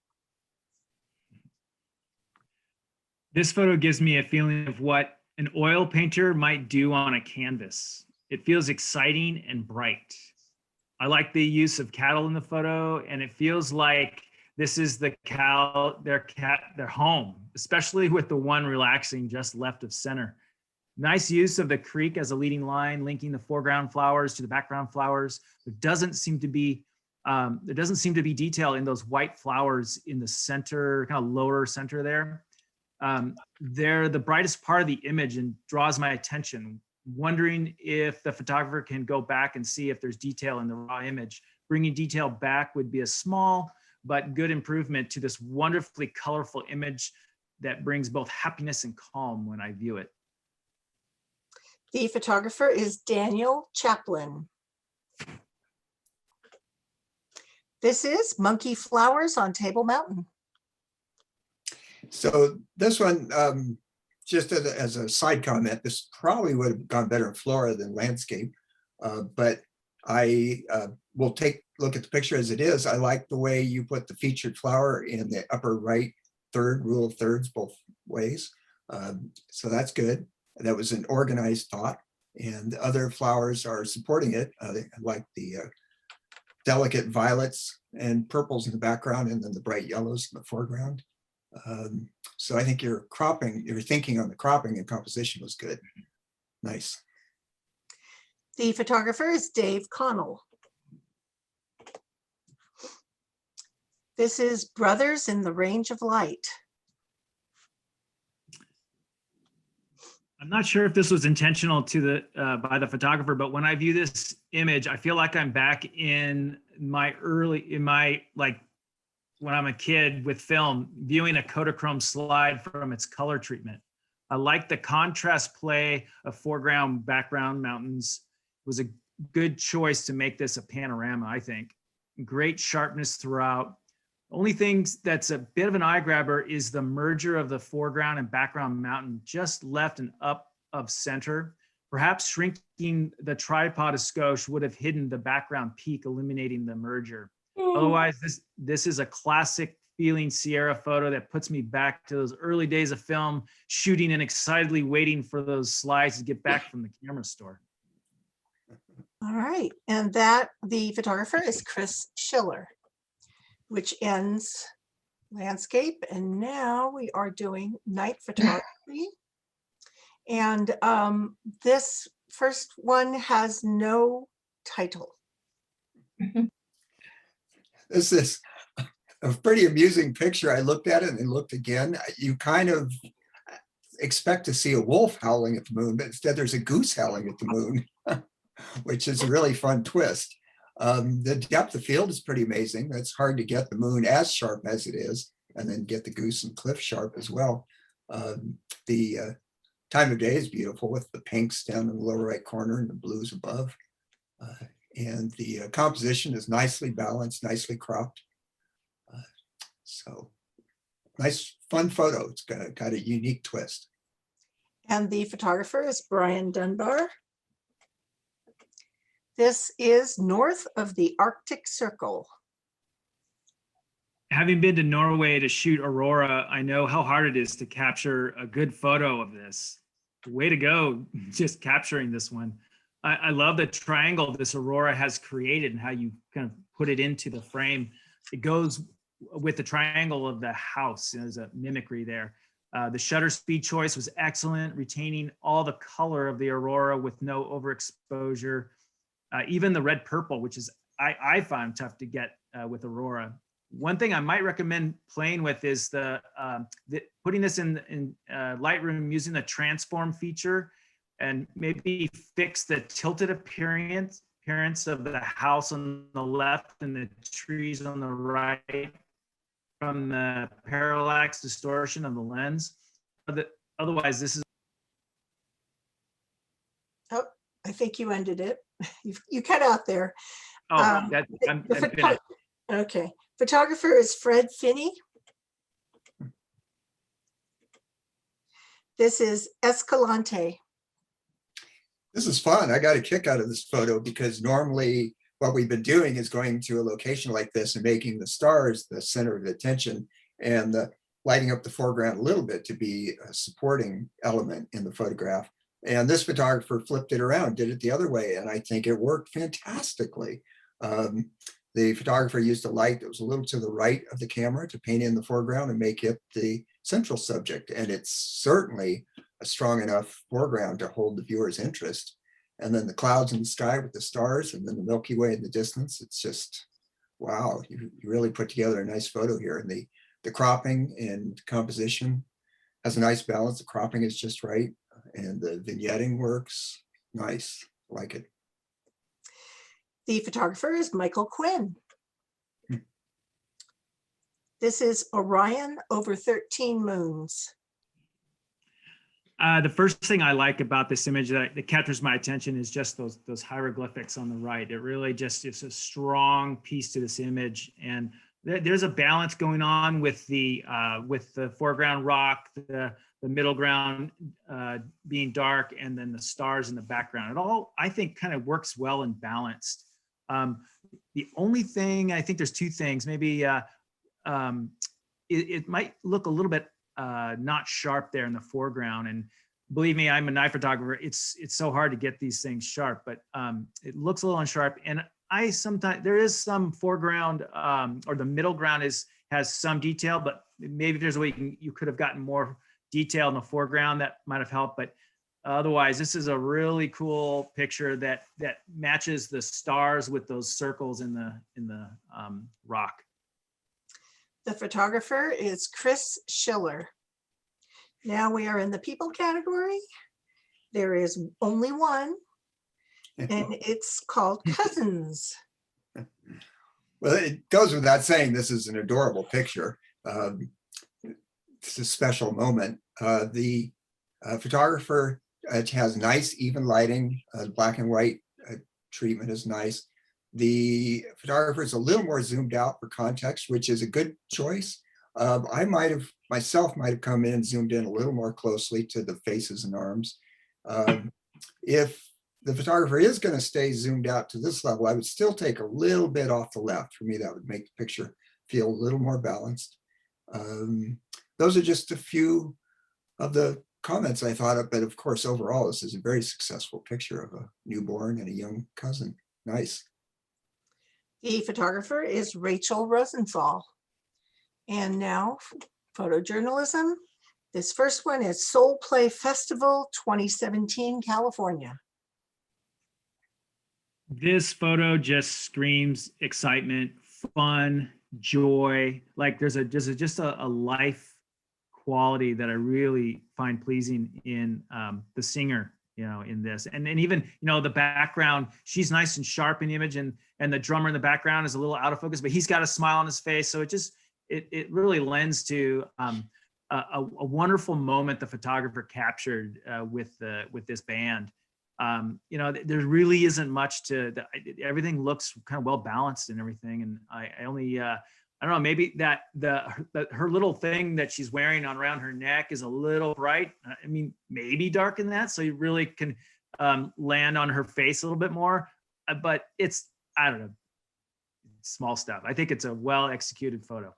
This photo gives me a feeling of what an oil painter might do on a canvas. It feels exciting and bright. I like the use of cattle in the photo, and it feels like this is their home, especially with the one relaxing just left of center. Nice use of the creek as a leading line, linking the foreground flowers to the background flowers. There doesn't seem to be detail in those white flowers in the center, kind of lower center there. They're the brightest part of the image and draws my attention. Wondering if the photographer can go back and see if there's detail in the raw image. Bringing detail back would be a small but good improvement to this wonderfully colorful image that brings both happiness and calm when I view it.
The photographer is Daniel Chaplin. This is Monkey Flowers on Table Mountain.
So this one, just as a side comment, this probably would have gone better in flora than landscape, but I will look at the picture as it is. I like the way you put the featured flower in the upper right third, rule of thirds both ways. So that's good. That was an organized thought, and the other flowers are supporting it. I like the delicate violets and purples in the background, and then the bright yellows in the foreground. So I think your thinking on the cropping and composition was good. Nice.
The photographer is Dave Connell. This is Brothers in the Range of Light.
I'm not sure if this was intentional by the photographer, but when I view this image, I feel like I'm back in my when I'm a kid with film, viewing a Kodachrome slide from its color treatment. I like the contrast play of foreground, background mountains. It was a good choice to make this a panorama, I think. Great sharpness throughout. Only thing that's a bit of an eye grabber is the merger of the foreground and background mountain just left and up of center. Perhaps shrinking the tripod a skosh would have hidden the background peak, eliminating the merger. Otherwise, this is a classic feeling Sierra photo that puts me back to those early days of film, shooting and excitedly waiting for those slides to get back from the camera store.
All right, and the photographer is Chris Schiller, which ends landscape, and now we are doing night photography. And this first one has no title.
This is a pretty amusing picture. I looked at it and looked again. You kind of expect to see a wolf howling at the moon, but instead there's a goose howling at the moon, which is a really fun twist. The depth of field is pretty amazing. It's hard to get the moon as sharp as it is, and then get the goose and cliff sharp as well. The time of day is beautiful with the pinks down in the lower right corner and the blues above. And the composition is nicely balanced, nicely cropped. So nice, fun photo. It's got a unique twist.
And the photographer is Brian Dunbar. This is north of the Arctic Circle.
Having been to Norway to shoot Aurora, I know how hard it is to capture a good photo of this. Way to go, just capturing this one. I love the triangle this aurora has created and how you kind of put it into the frame. It goes with the triangle of the house. There's a mimicry there. The shutter speed choice was excellent, retaining all the color of the aurora with no overexposure. Even the red purple, which is I found tough to get with aurora. One thing I might recommend playing with is putting this in Lightroom using the transform feature, and maybe fix the tilted appearance of the house on the left and the trees on the right from the parallax distortion of the lens. Otherwise, this is.
Oh, I think you ended it. You cut out there.
Oh, I'm finished.
Okay. Photographer is Fred Finney. This is Escalante.
This is fun. I got a kick out of this photo because normally what we've been doing is going to a location like this and making the stars the center of attention and lighting up the foreground a little bit to be a supporting element in the photograph. And this photographer flipped it around, did it the other way, and I think it worked fantastically. The photographer used a light that was a little to the right of the camera to paint in the foreground and make it the central subject. And it's certainly a strong enough foreground to hold the viewer's interest. And then the clouds in the sky with the stars and then the Milky Way in the distance. It's just, wow, you really put together a nice photo here. And the cropping and composition has a nice balance. The cropping is just right. And the vignetting works. Nice, like it.
The photographer is Michael Quinn. This is Orion over 13 moons.
The first thing I like about this image that captures my attention is just those hieroglyphics on the right. It really just is a strong piece to this image, and there's a balance going on with the foreground rock, the middle ground being dark, and then the stars in the background. It all, I think, kind of works well and balanced. The only thing, I think there's two things, maybe it might look a little bit not sharp there in the foreground. And believe me, I'm a night photographer. It's so hard to get these things sharp, but it looks a little unsharp. And I sometimes, there is some foreground or the middle ground has some detail, but maybe there's a way you could have gotten more detail in the foreground that might have helped. But otherwise, this is a really cool picture that matches the stars with those circles in the rock.
The photographer is Chris Schiller. Now we are in the people category. There is only one, and it's called Cousins.
Well, it goes without saying, this is an adorable picture. It's a special moment. The photographer has nice, even lighting. Black and white treatment is nice. The photographer is a little more zoomed out for context, which is a good choice. I myself might have come in and zoomed in a little more closely to the faces and arms. If the photographer is going to stay zoomed out to this level, I would still take a little bit off the left. For me, that would make the picture feel a little more balanced. Those are just a few of the comments I thought of, but of course, overall, this is a very successful picture of a newborn and a young cousin. Nice.
The photographer is Rachel Rosenthal. And now, photojournalism. This first one is Soul Play Festival 2017, California.
This photo just screams excitement, fun, joy. Like there's just a life quality that I really find pleasing in the singer, in this. And even, the background, she's nice and sharp in the image, and the drummer in the background is a little out of focus, but he's got a smile on his face. So it really lends to a wonderful moment the photographer captured with this band. There really isn't much everything looks kind of well balanced and everything. And I don't know, maybe that her little thing that she's wearing around her neck is a little bright. I mean, maybe darken that so you really can land on her face a little bit more. But it's, I don't know, small stuff. I think it's a well executed photo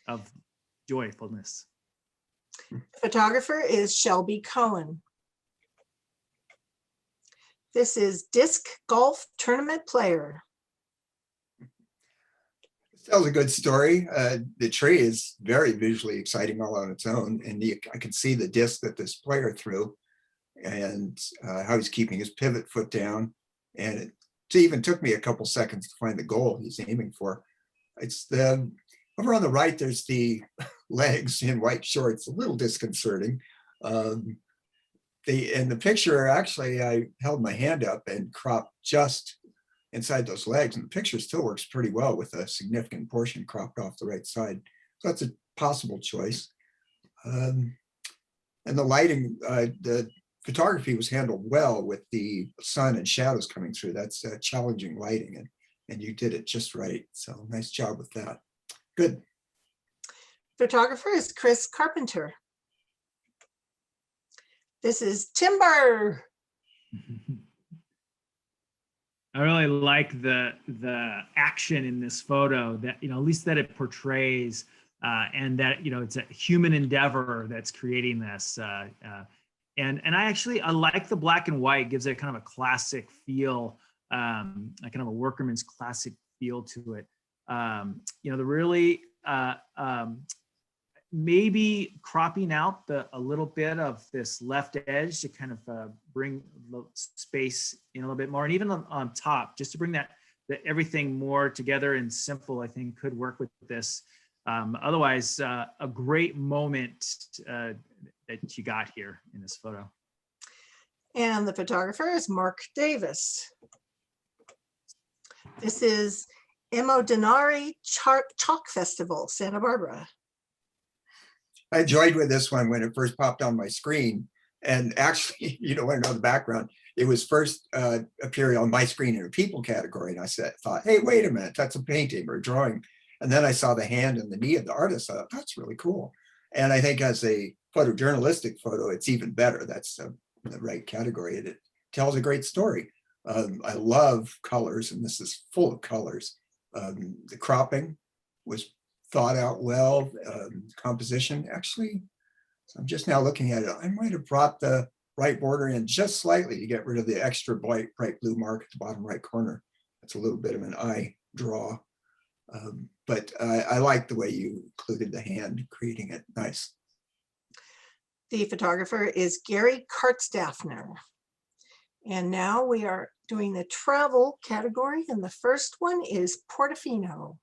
of joyfulness.
Photographer is Shelby Cohen. This is disc golf tournament player.
This tells a good story. The tree is very visually exciting all on its own, and I can see the disc that this player threw, and how he's keeping his pivot foot down. And it even took me a couple seconds to find the goal he's aiming for. It's the over on the right. There's the legs in white shorts, a little disconcerting. In the picture, actually, I held my hand up and cropped just inside those legs, and the picture still works pretty well with a significant portion cropped off the right side. So that's a possible choice. And the lighting, the photography was handled well with the sun and shadows coming through. That's challenging lighting, and you did it just right. So nice job with that. Good.
Photographer is Chris Carpenter. This is timber.
I really like the action in this photo, that, you know, at least that it portrays, and that, you know, it's a human endeavor that's creating this. And I like the black and white. It gives it kind of a classic feel, kind of a workman's classic feel to it. You know, the really maybe cropping out a little bit of this left edge to kind of bring the space in a little bit more, and even on top, just to bring that everything more together and simple, I think could work with this. Otherwise, a great moment that you got here in this photo.
And the photographer is Mark Davis. This is Emodinari Chalk Festival, Santa Barbara.
I enjoyed with this one when it first popped on my screen. And actually, you don't want to know the background. It was first appearing on my screen in a people category. And I thought, hey, wait a minute, that's a painting or a drawing. And then I saw the hand and the knee of the artist. I thought, that's really cool. And I think as a photojournalistic photo, it's even better. That's the right category. And it tells a great story. I love colors, and this is full of colors. The cropping was thought out well. Composition, actually, so I'm just now looking at it. I might have brought the right border in just slightly to get rid of the extra bright blue mark at the bottom right corner. That's a little bit of an eye draw. But I like the way you included the hand, creating it nice.
The photographer is Gary Kartstaffner. And now we are doing the travel category, and the first one is Portofino.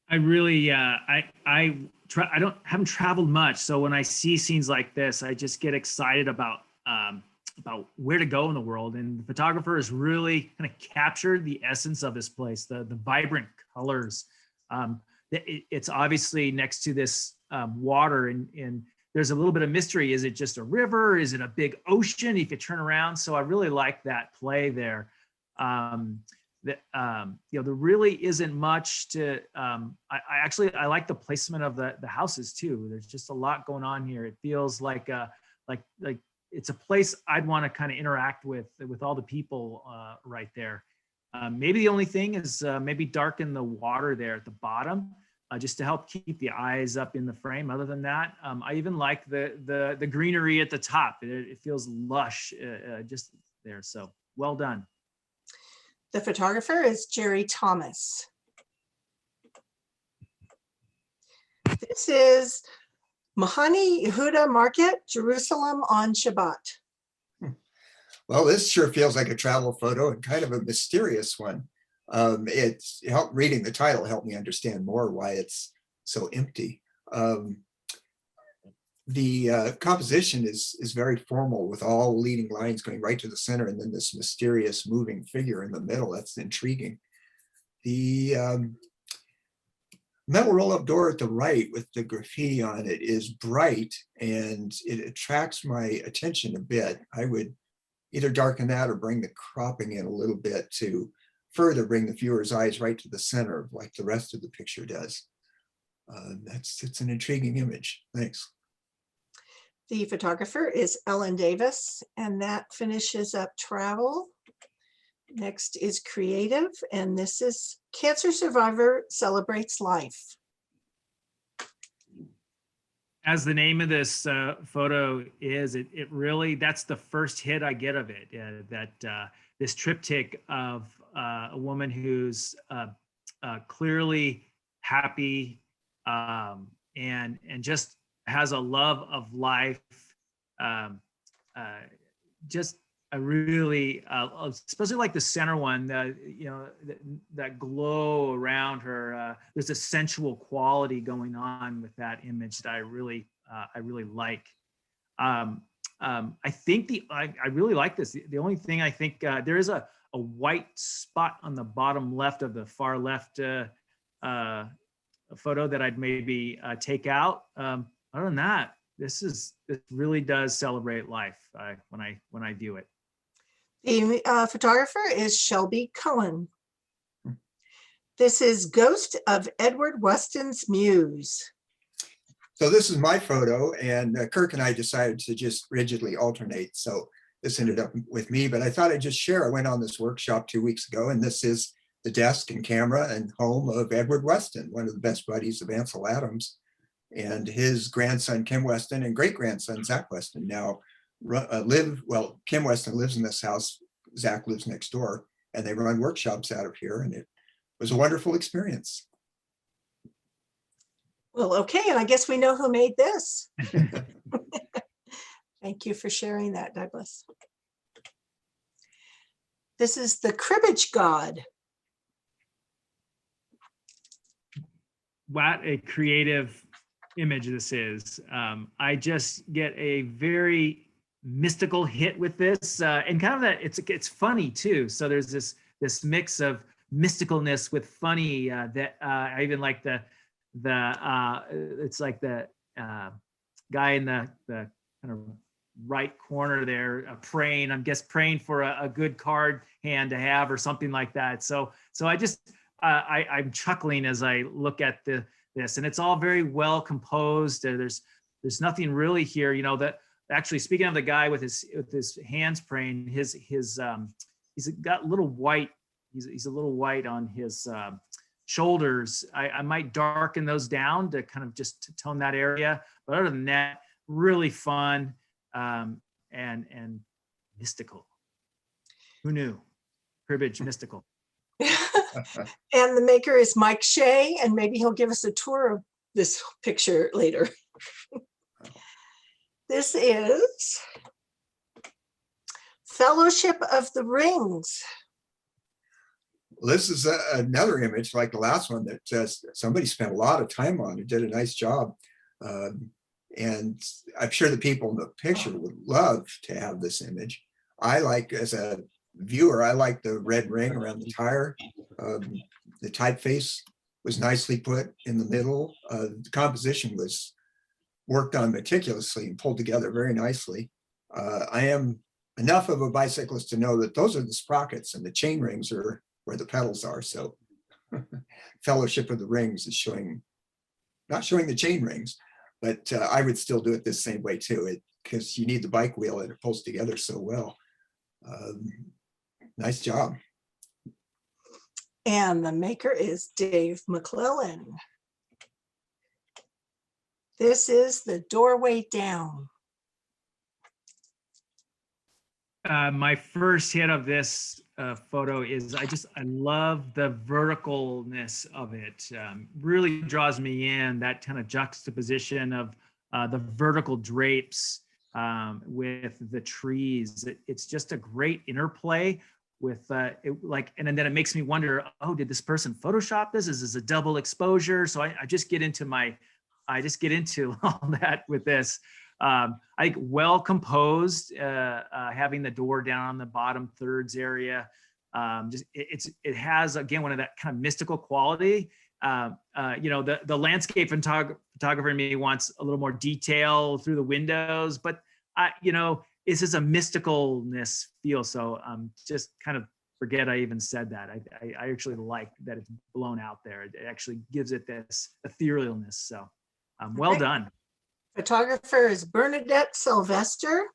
I really, haven't traveled much, so when I see scenes like this, I just get excited about where to go in the world. And the photographer has really kind of captured the essence of this place, the vibrant colors. It's obviously next to this water, and there's a little bit of mystery. Is it just a river? Is it a big ocean if you turn around? So I really like that play there. You know, there really isn't much to, I like the placement of the houses too. There's just a lot going on here. It feels like it's a place I'd want to kind of interact with all the people right there. Maybe the only thing is maybe darken the water there at the bottom, just to help keep the eyes up in the frame. Other than that, I even like the greenery at the top. It feels lush just there. So well done.
The photographer is Jerry Thomas. This is Mahani Yehuda Market, Jerusalem on Shabbat.
Well, this sure feels like a travel photo and kind of a mysterious one. It's reading the title helped me understand more why it's so empty. The composition is very formal, with all leading lines going right to the center, and then this mysterious moving figure in the middle. That's intriguing. The metal roll-up door at the right with the graffiti on it is bright, and it attracts my attention a bit. I would either darken that or bring the cropping in a little bit to further bring the viewer's eyes right to the center, like the rest of the picture does. It's an intriguing image. Thanks.
The photographer is Ellen Davis, and that finishes up travel. Next is creative, and this is Cancer Survivor Celebrates Life.
As the name of this photo is, it really, that's the first hit I get of it. This triptych of a woman who's clearly happy and just has a love of life. Just I really, especially like the center one, that glow around her. There's a sensual quality going on with that image that I really like. I think I really like this. The only thing I think there is a white spot on the bottom left of the far left photo that I'd maybe take out. Other than that, this really does celebrate life when I view it.
The photographer is Shelby Cullen. This is Ghost of Edward Weston's Muse.
So this is my photo, and Kirk and I decided to just rigidly alternate. So this ended up with me, but I thought I'd just share. I went on this workshop 2 weeks ago, and this is the desk and camera and home of Edward Weston, one of the best buddies of Ansel Adams, and his grandson, Kim Weston, and great-grandson, Zach Weston, now Kim Weston lives in this house. Zach lives next door, and they run workshops out of here, and it was a wonderful experience.
Well, okay, and I guess we know who made this. Thank you for sharing that, Douglas. This is the cribbage god.
What a creative image this is. I just get a very mystical hit with this, and kind of that it's funny too. So there's this mix of mysticalness with funny that I even like it's like the guy in the kind of right corner there praying. I'm praying for a good card hand to have or something like that. So I just I'm chuckling as I look at this, and it's all very well composed. There's nothing really here, that actually, speaking of the guy with his hands praying, he's got a little white. He's a little white on his shoulders. I might darken those down to kind of just to tone that area. But other than that, really fun and mystical. Who knew? Cribbage, mystical.
And the maker is Mike Shea, and maybe he'll give us a tour of this picture later. This is Fellowship of the Rings.
This is another image like the last one that somebody spent a lot of time on. It did a nice job. And I'm sure the people in the picture would love to have this image. As a viewer, I like the red ring around the tire. The typeface was nicely put in the middle. The composition was worked on meticulously and pulled together very nicely. I am enough of a bicyclist to know that those are the sprockets and the chain rings are where the pedals are. So Fellowship of the Rings is not showing the chain rings, but I would still do it this same way too, because you need the bike wheel and it pulls together so well. Nice job.
And the maker is Dave McClellan. This is The Doorway Down.
My first hit of this photo is I love the verticalness of it. Really draws me in, that kind of juxtaposition of the vertical drapes with the trees. It's just a great interplay with and then it makes me wonder, did this person Photoshop this? Is this a double exposure? So I just get into all that with this. I think well composed, having the door down on the bottom thirds area. It has, again, one of that kind of mystical quality. The landscape photographer in me wants a little more detail through the windows, but this is a mysticalness feel. So just kind of forget I even said that. I actually like that it's blown out there. It actually gives it this etherealness. So well done.
Photographer is Bernadette Sylvester.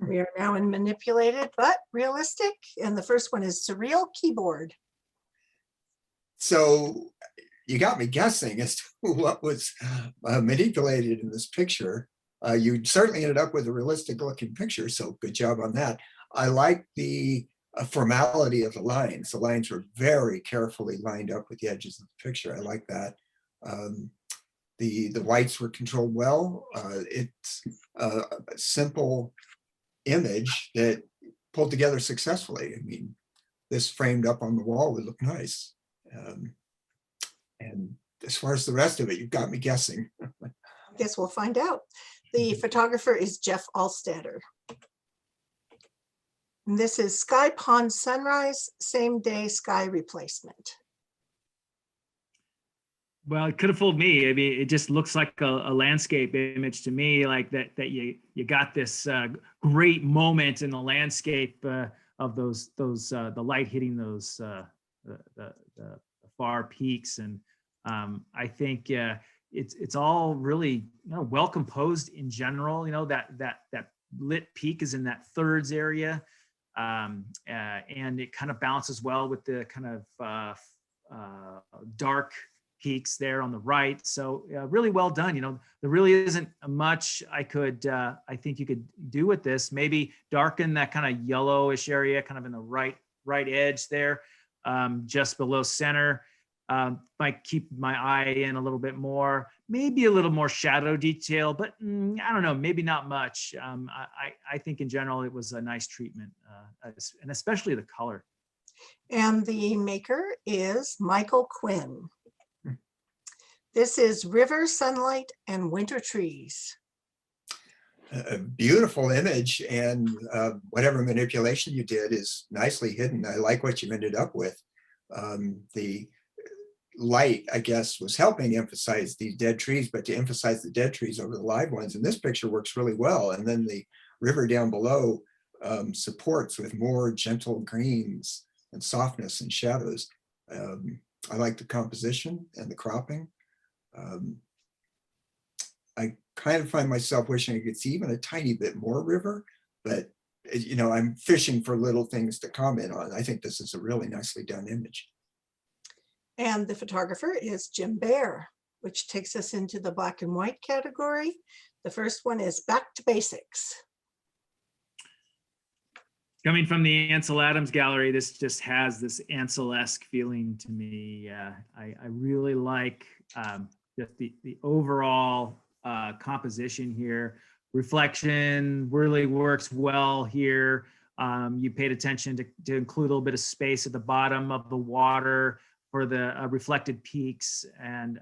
We are now in manipulated but realistic. And the first one is Surreal Keyboard.
So you got me guessing as to what was manipulated in this picture. You certainly ended up with a realistic looking picture, so good job on that. I like the formality of the lines. The lines were very carefully lined up with the edges of the picture. I like that. The whites were controlled well. It's a simple image that pulled together successfully. I mean, this framed up on the wall would look nice. And as far as the rest of it, you've got me guessing.
I guess we'll find out. The photographer is Jeff Alstetter. And this is Sky Pond sunrise, same day sky replacement.
Well, it could have fooled me. I mean, it just looks like a landscape image to me, like that you got this great moment in the landscape of the light hitting those the far peaks, and I think it's all really well composed in general. That lit peak is in that thirds area, and it kind of balances well with the kind of dark peaks there on the right. So really well done. There really isn't much I think you could do with this. Maybe darken that kind of yellowish area kind of in the right edge there, just below center. Might keep my eye in a little bit more, maybe a little more shadow detail, but I don't know, maybe not much. I think in general it was a nice treatment, and especially the color.
And the maker is Michael Quinn. This is River, Sunlight, and Winter Trees.
A beautiful image, and whatever manipulation you did is nicely hidden. I like what you ended up with. The light, I guess, was helping emphasize these dead trees, but to emphasize the dead trees over the live ones in this picture works really well. And then the river down below supports with more gentle greens and softness and shadows. I like the composition and the cropping. I kind of find myself wishing I could see even a tiny bit more river, but I'm fishing for little things to comment on. I think this is a really nicely done image.
And the photographer is Jim Bear, which takes us into the black and white category. The first one is Back to Basics.
Coming from the Ansel Adams Gallery, this just has this Ansel-esque feeling to me. I really like just the overall composition here. Reflection really works well here. You paid attention to include a little bit of space at the bottom of the water for the reflected peaks. And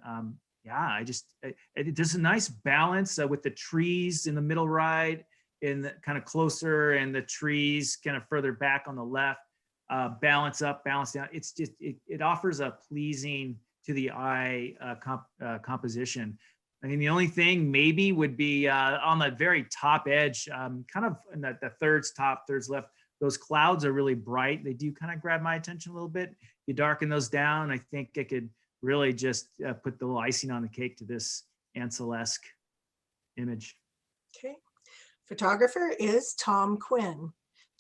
there's a nice balance with the trees in the middle right, in the kind of closer, and the trees kind of further back on the left. Balance up, balance down. It's just, it offers a pleasing to the eye composition. I mean, the only thing maybe would be on the very top edge, kind of in the thirds top, thirds left, those clouds are really bright. They do kind of grab my attention a little bit. You darken those down, I think it could really just put the little icing on the cake to this Ansel-esque image.
Okay. Photographer is Tom Quinn.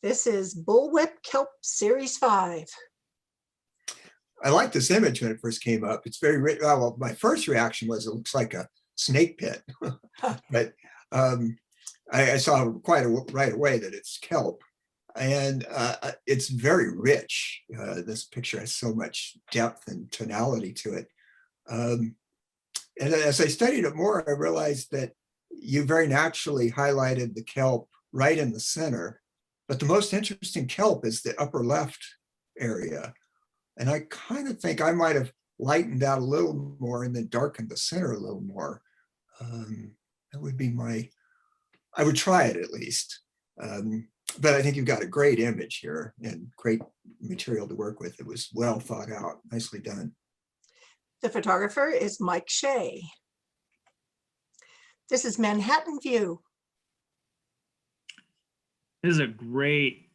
This is Bullwhip Kelp Series 5.
I liked this image when it first came up. It's very rich. Well, my first reaction was it looks like a snake pit, but I saw right away that it's kelp, and it's very rich. This picture has so much depth and tonality to it. And as I studied it more, I realized that you very naturally highlighted the kelp right in the center, but the most interesting kelp is the upper left area. And I kind of think I might have lightened out a little more and then darkened the center a little more. That would be I would try it at least. But I think you've got a great image here and great material to work with. It was well thought out, nicely done.
The photographer is Mike Shea. This is Manhattan View.
This is a great,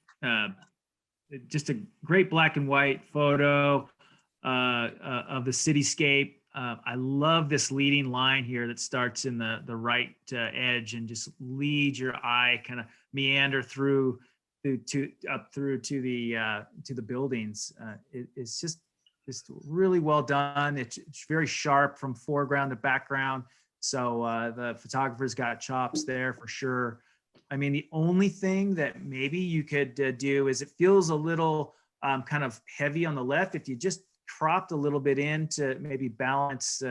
just a great black and white photo of the cityscape. I love this leading line here that starts in the right edge and just leads your eye, kind of meander up through to the buildings. It's just just really well done. It's very sharp from foreground to background. So the photographer's got chops there for sure. I mean, the only thing that maybe you could do is it feels a little kind of heavy on the left. If you just cropped a little bit in to maybe balance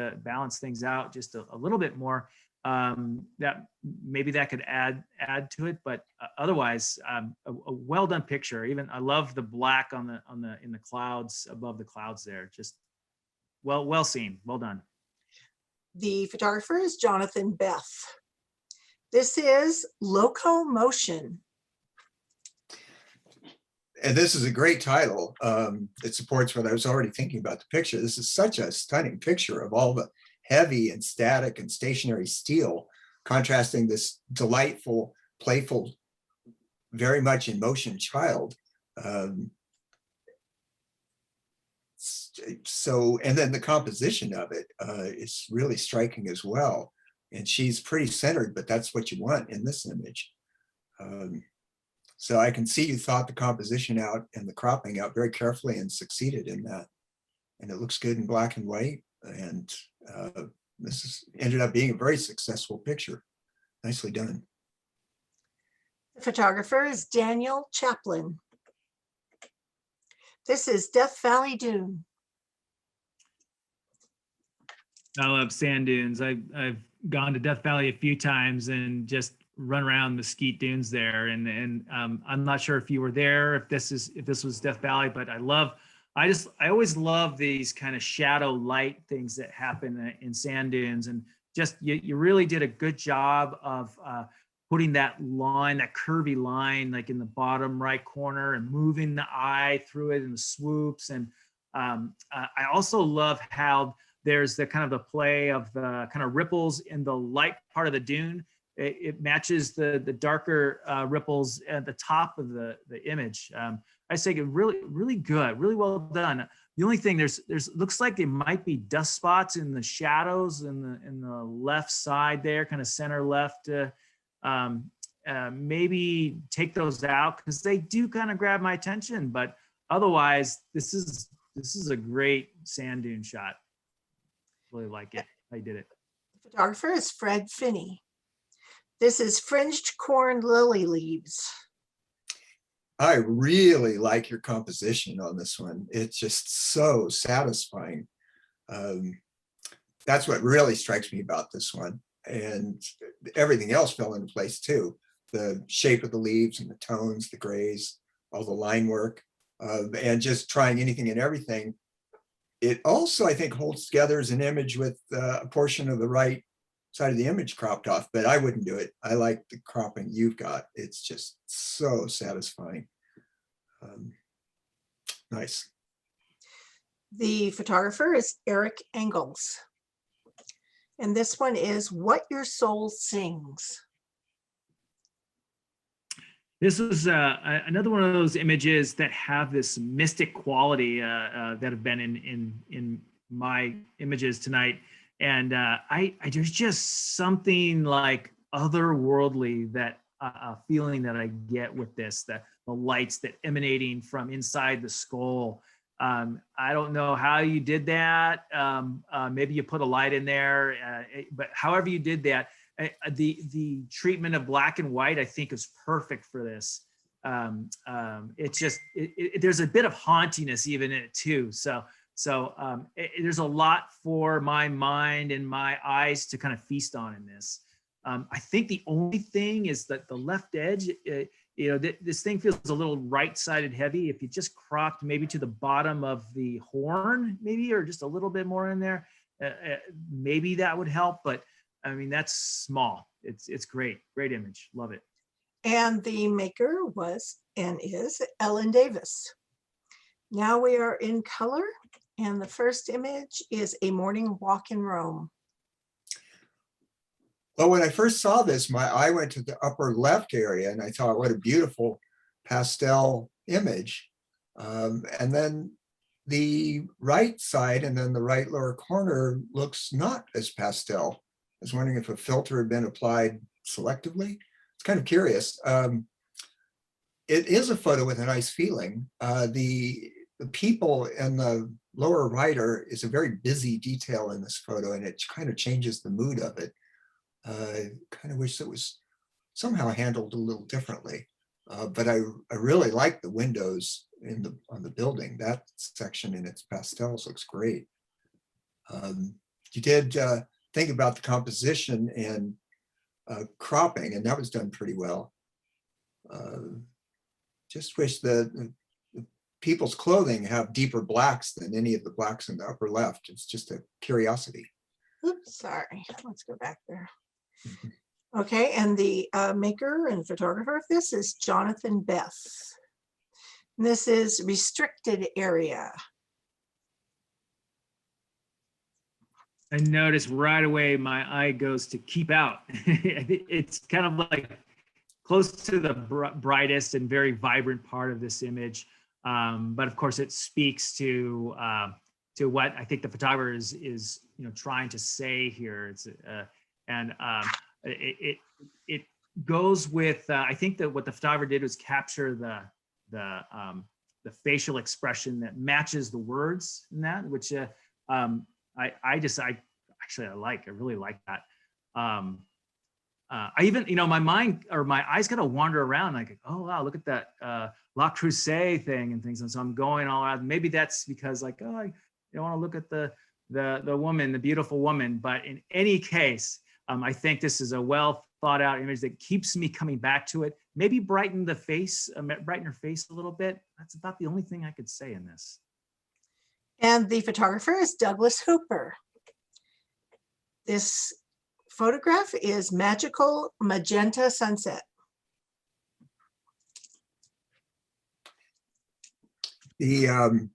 things out just a little bit more, that maybe that could add to it. But otherwise, a well done picture. Even I love the black in the clouds, above the clouds there. Just well seen, well done.
The photographer is Jonathan Beth. This is Locomotion.
And this is a great title. It supports what I was already thinking about the picture. This is such a stunning picture of all the heavy and static and stationary steel, contrasting this delightful, playful, very much in motion child. And then the composition of it is really striking as well. And she's pretty centered, but that's what you want in this image. So I can see you thought the composition out and the cropping out very carefully and succeeded in that. And it looks good in black and white. And ended up being a very successful picture. Nicely done.
The photographer is Daniel Chaplin. This is Death Valley Dune.
I love sand dunes. I've gone to Death Valley a few times and just run around Mesquite Dunes there. And I'm not sure if you were there, if this was Death Valley, but I always love these kind of shadow light things that happen in sand dunes. And just you really did a good job of putting that line, that curvy line, like in the bottom right corner, and moving the eye through it in the swoops. And I also love how there's the kind of the play of the kind of ripples in the light part of the dune. It matches the darker ripples at the top of the image. I say it really good, really well done. The only thing there's looks like it might be dust spots in the shadows in the left side there, kind of center left. Maybe take those out because they do kind of grab my attention. But otherwise, this is a great sand dune shot. Really like it. I did it.
The photographer is Fred Finney. This is Fringed Corn Lily Leaves.
I really like your composition on this one. It's just so satisfying. That's what really strikes me about this one. And everything else fell into place too. The shape of the leaves and the tones, the grays, all the line work, and just trying anything and everything. It also, I think, holds together as an image with a portion of the right side of the image cropped off, but I wouldn't do it. I like the cropping you've got. It's just so satisfying. Nice.
The photographer is Eric Engels. And this one is What Your Soul Sings.
This is another one of those images that have this mystic quality that have been in my images tonight. And there's just something like otherworldly, that feeling that I get with this, the lights that emanating from inside the skull. I don't know how you did that. Maybe you put a light in there, but however you did that, the treatment of black and white, I think, is perfect for this. It's just, there's a bit of hauntiness even in it too. So there's a lot for my mind and my eyes to kind of feast on in this. I think the only thing is that the left edge, this thing feels a little right-sided heavy. If you just cropped maybe to the bottom of the horn, maybe, or just a little bit more in there, maybe that would help. But I mean, that's small. It's great image. Love it.
And the maker was and is Ellen Davis. Now we are in color. And the first image is A Morning Walk in Rome.
Well, when I first saw this, my eye went to the upper left area and I thought, what a beautiful pastel image. And then the right side and then the right lower corner looks not as pastel. I was wondering if a filter had been applied selectively. It's kind of curious. It is a photo with a nice feeling. The people in the lower right is a very busy detail in this photo, and it kind of changes the mood of it. Kind of wish it was somehow handled a little differently. But I really like the windows on the building. That section in its pastels looks great. You did think about the composition and cropping, and that was done pretty well. Just wish the people's clothing have deeper blacks than any of the blacks in the upper left. It's just a curiosity.
Oops, sorry. Let's go back there. Okay, and the maker and photographer of this is Jonathan Beth. And this is restricted area.
I notice right away my eye goes to keep out. It's kind of like close to the brightest and very vibrant part of this image. But of course it speaks to what I think the photographer is trying to say here. It goes with I think that what the photographer did was capture the facial expression that matches the words in that, which I really like that. I even, my mind or my eyes kind of wander around like, oh wow, look at that La Crusade thing and things. And so I'm going all around. Maybe that's because like, oh, I want to look at the woman, the beautiful woman. But in any case, I think this is a well thought out image that keeps me coming back to it. Maybe brighten her face a little bit. That's about the only thing I could say in this.
And the photographer is Douglas Hooper. This photograph is Magical Magenta Sunset.
The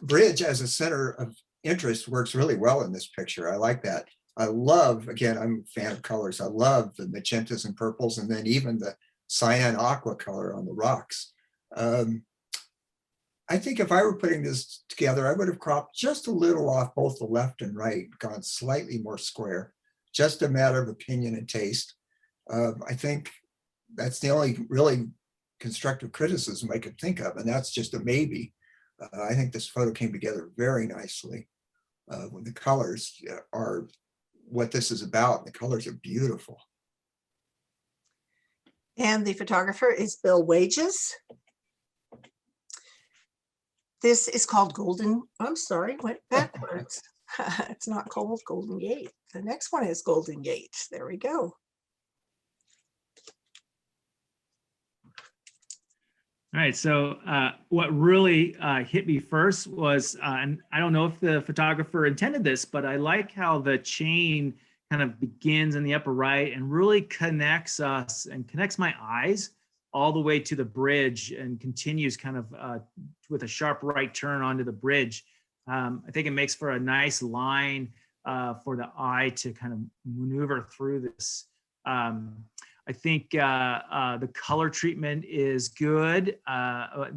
bridge as a center of interest works really well in this picture. I like that. I love, again, I'm a fan of colors. I love the magentas and purples, and then even the cyan aqua color on the rocks. I think if I were putting this together, I would have cropped just a little off both the left and right, gone slightly more square, just a matter of opinion and taste. I think that's the only really constructive criticism I could think of, and that's just a maybe. I think this photo came together very nicely. When the colors are what this is about, the colors are beautiful.
And the photographer is Bill Wages. This is called Golden, I'm sorry, went backwards. It's not called Golden Gate. The next one is Golden Gate. There we go.
All right, so what really hit me first was, and I don't know if the photographer intended this, but I like how the chain kind of begins in the upper right and really connects us and connects my eyes all the way to the bridge and continues kind of with a sharp right turn onto the bridge. I think it makes for a nice line for the eye to kind of maneuver through this. I think the color treatment is good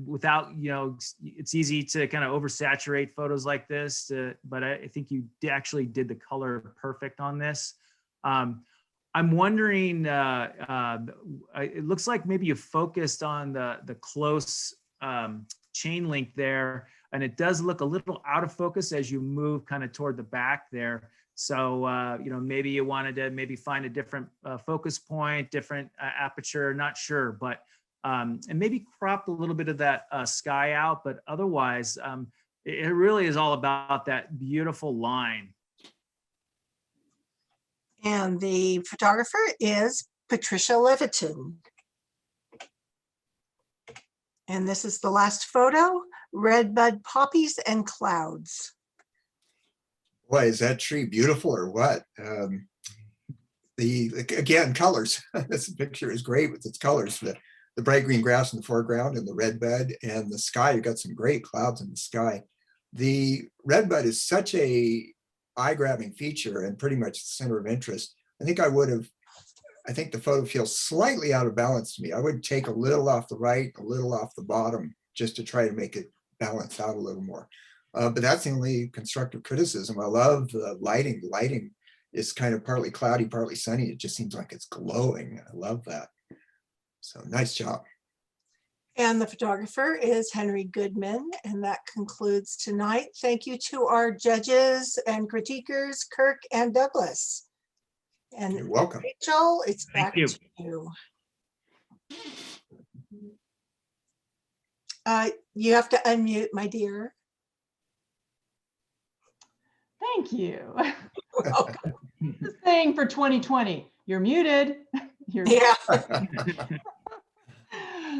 without, it's easy to kind of oversaturate photos like this, but I think you actually did the color perfect on this. I'm wondering, it looks like maybe you focused on the close chain link there, and it does look a little out of focus as you move kind of toward the back there. So, maybe you wanted to maybe find a different focus point, different aperture, not sure, but, and maybe crop a little bit of that sky out, but otherwise, it really is all about that beautiful line.
And the photographer is Patricia Leviton. And this is the last photo, Redbud Poppies and Clouds.
Boy, is that tree beautiful or what? Again, colors. This picture is great with its colors. The bright green grass in the foreground and the redbud and the sky. You've got some great clouds in the sky. The redbud is such a eye-grabbing feature and pretty much the center of interest. I think the photo feels slightly out of balance to me. I would take a little off the right, a little off the bottom, just to try to make it balance out a little more. But that's the only constructive criticism. I love the lighting. The lighting is kind of partly cloudy, partly sunny. It just seems like it's glowing. I love that. So nice job.
And the photographer is Henry Goodman. And that concludes tonight. Thank you to our judges and critiquers, Kirk and Douglas. And
You're welcome.
Rachel, it's
Thank
back
you.
to you. You have to unmute, my dear.
Thank you. Welcome. The thing for 2020. You're muted. You're
Yeah.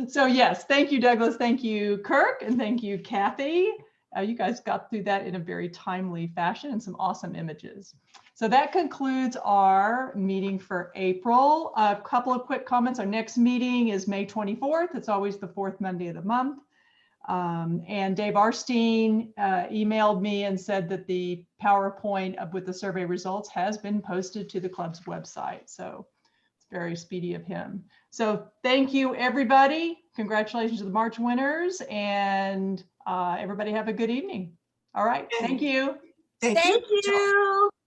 So yes, thank you, Douglas. Thank you, Kirk, and thank you, Kathy. You guys got through that in a very timely fashion and some awesome images. So that concludes our meeting for April. A couple of quick comments. Our next meeting is May 24th. It's always the fourth Monday of the month. And Dave Arstein emailed me and said that the PowerPoint with the survey results has been posted to the club's website. So it's very speedy of him. So thank you, everybody. Congratulations to the March winners, and everybody have a good evening. All right. Thank you.
Thank you.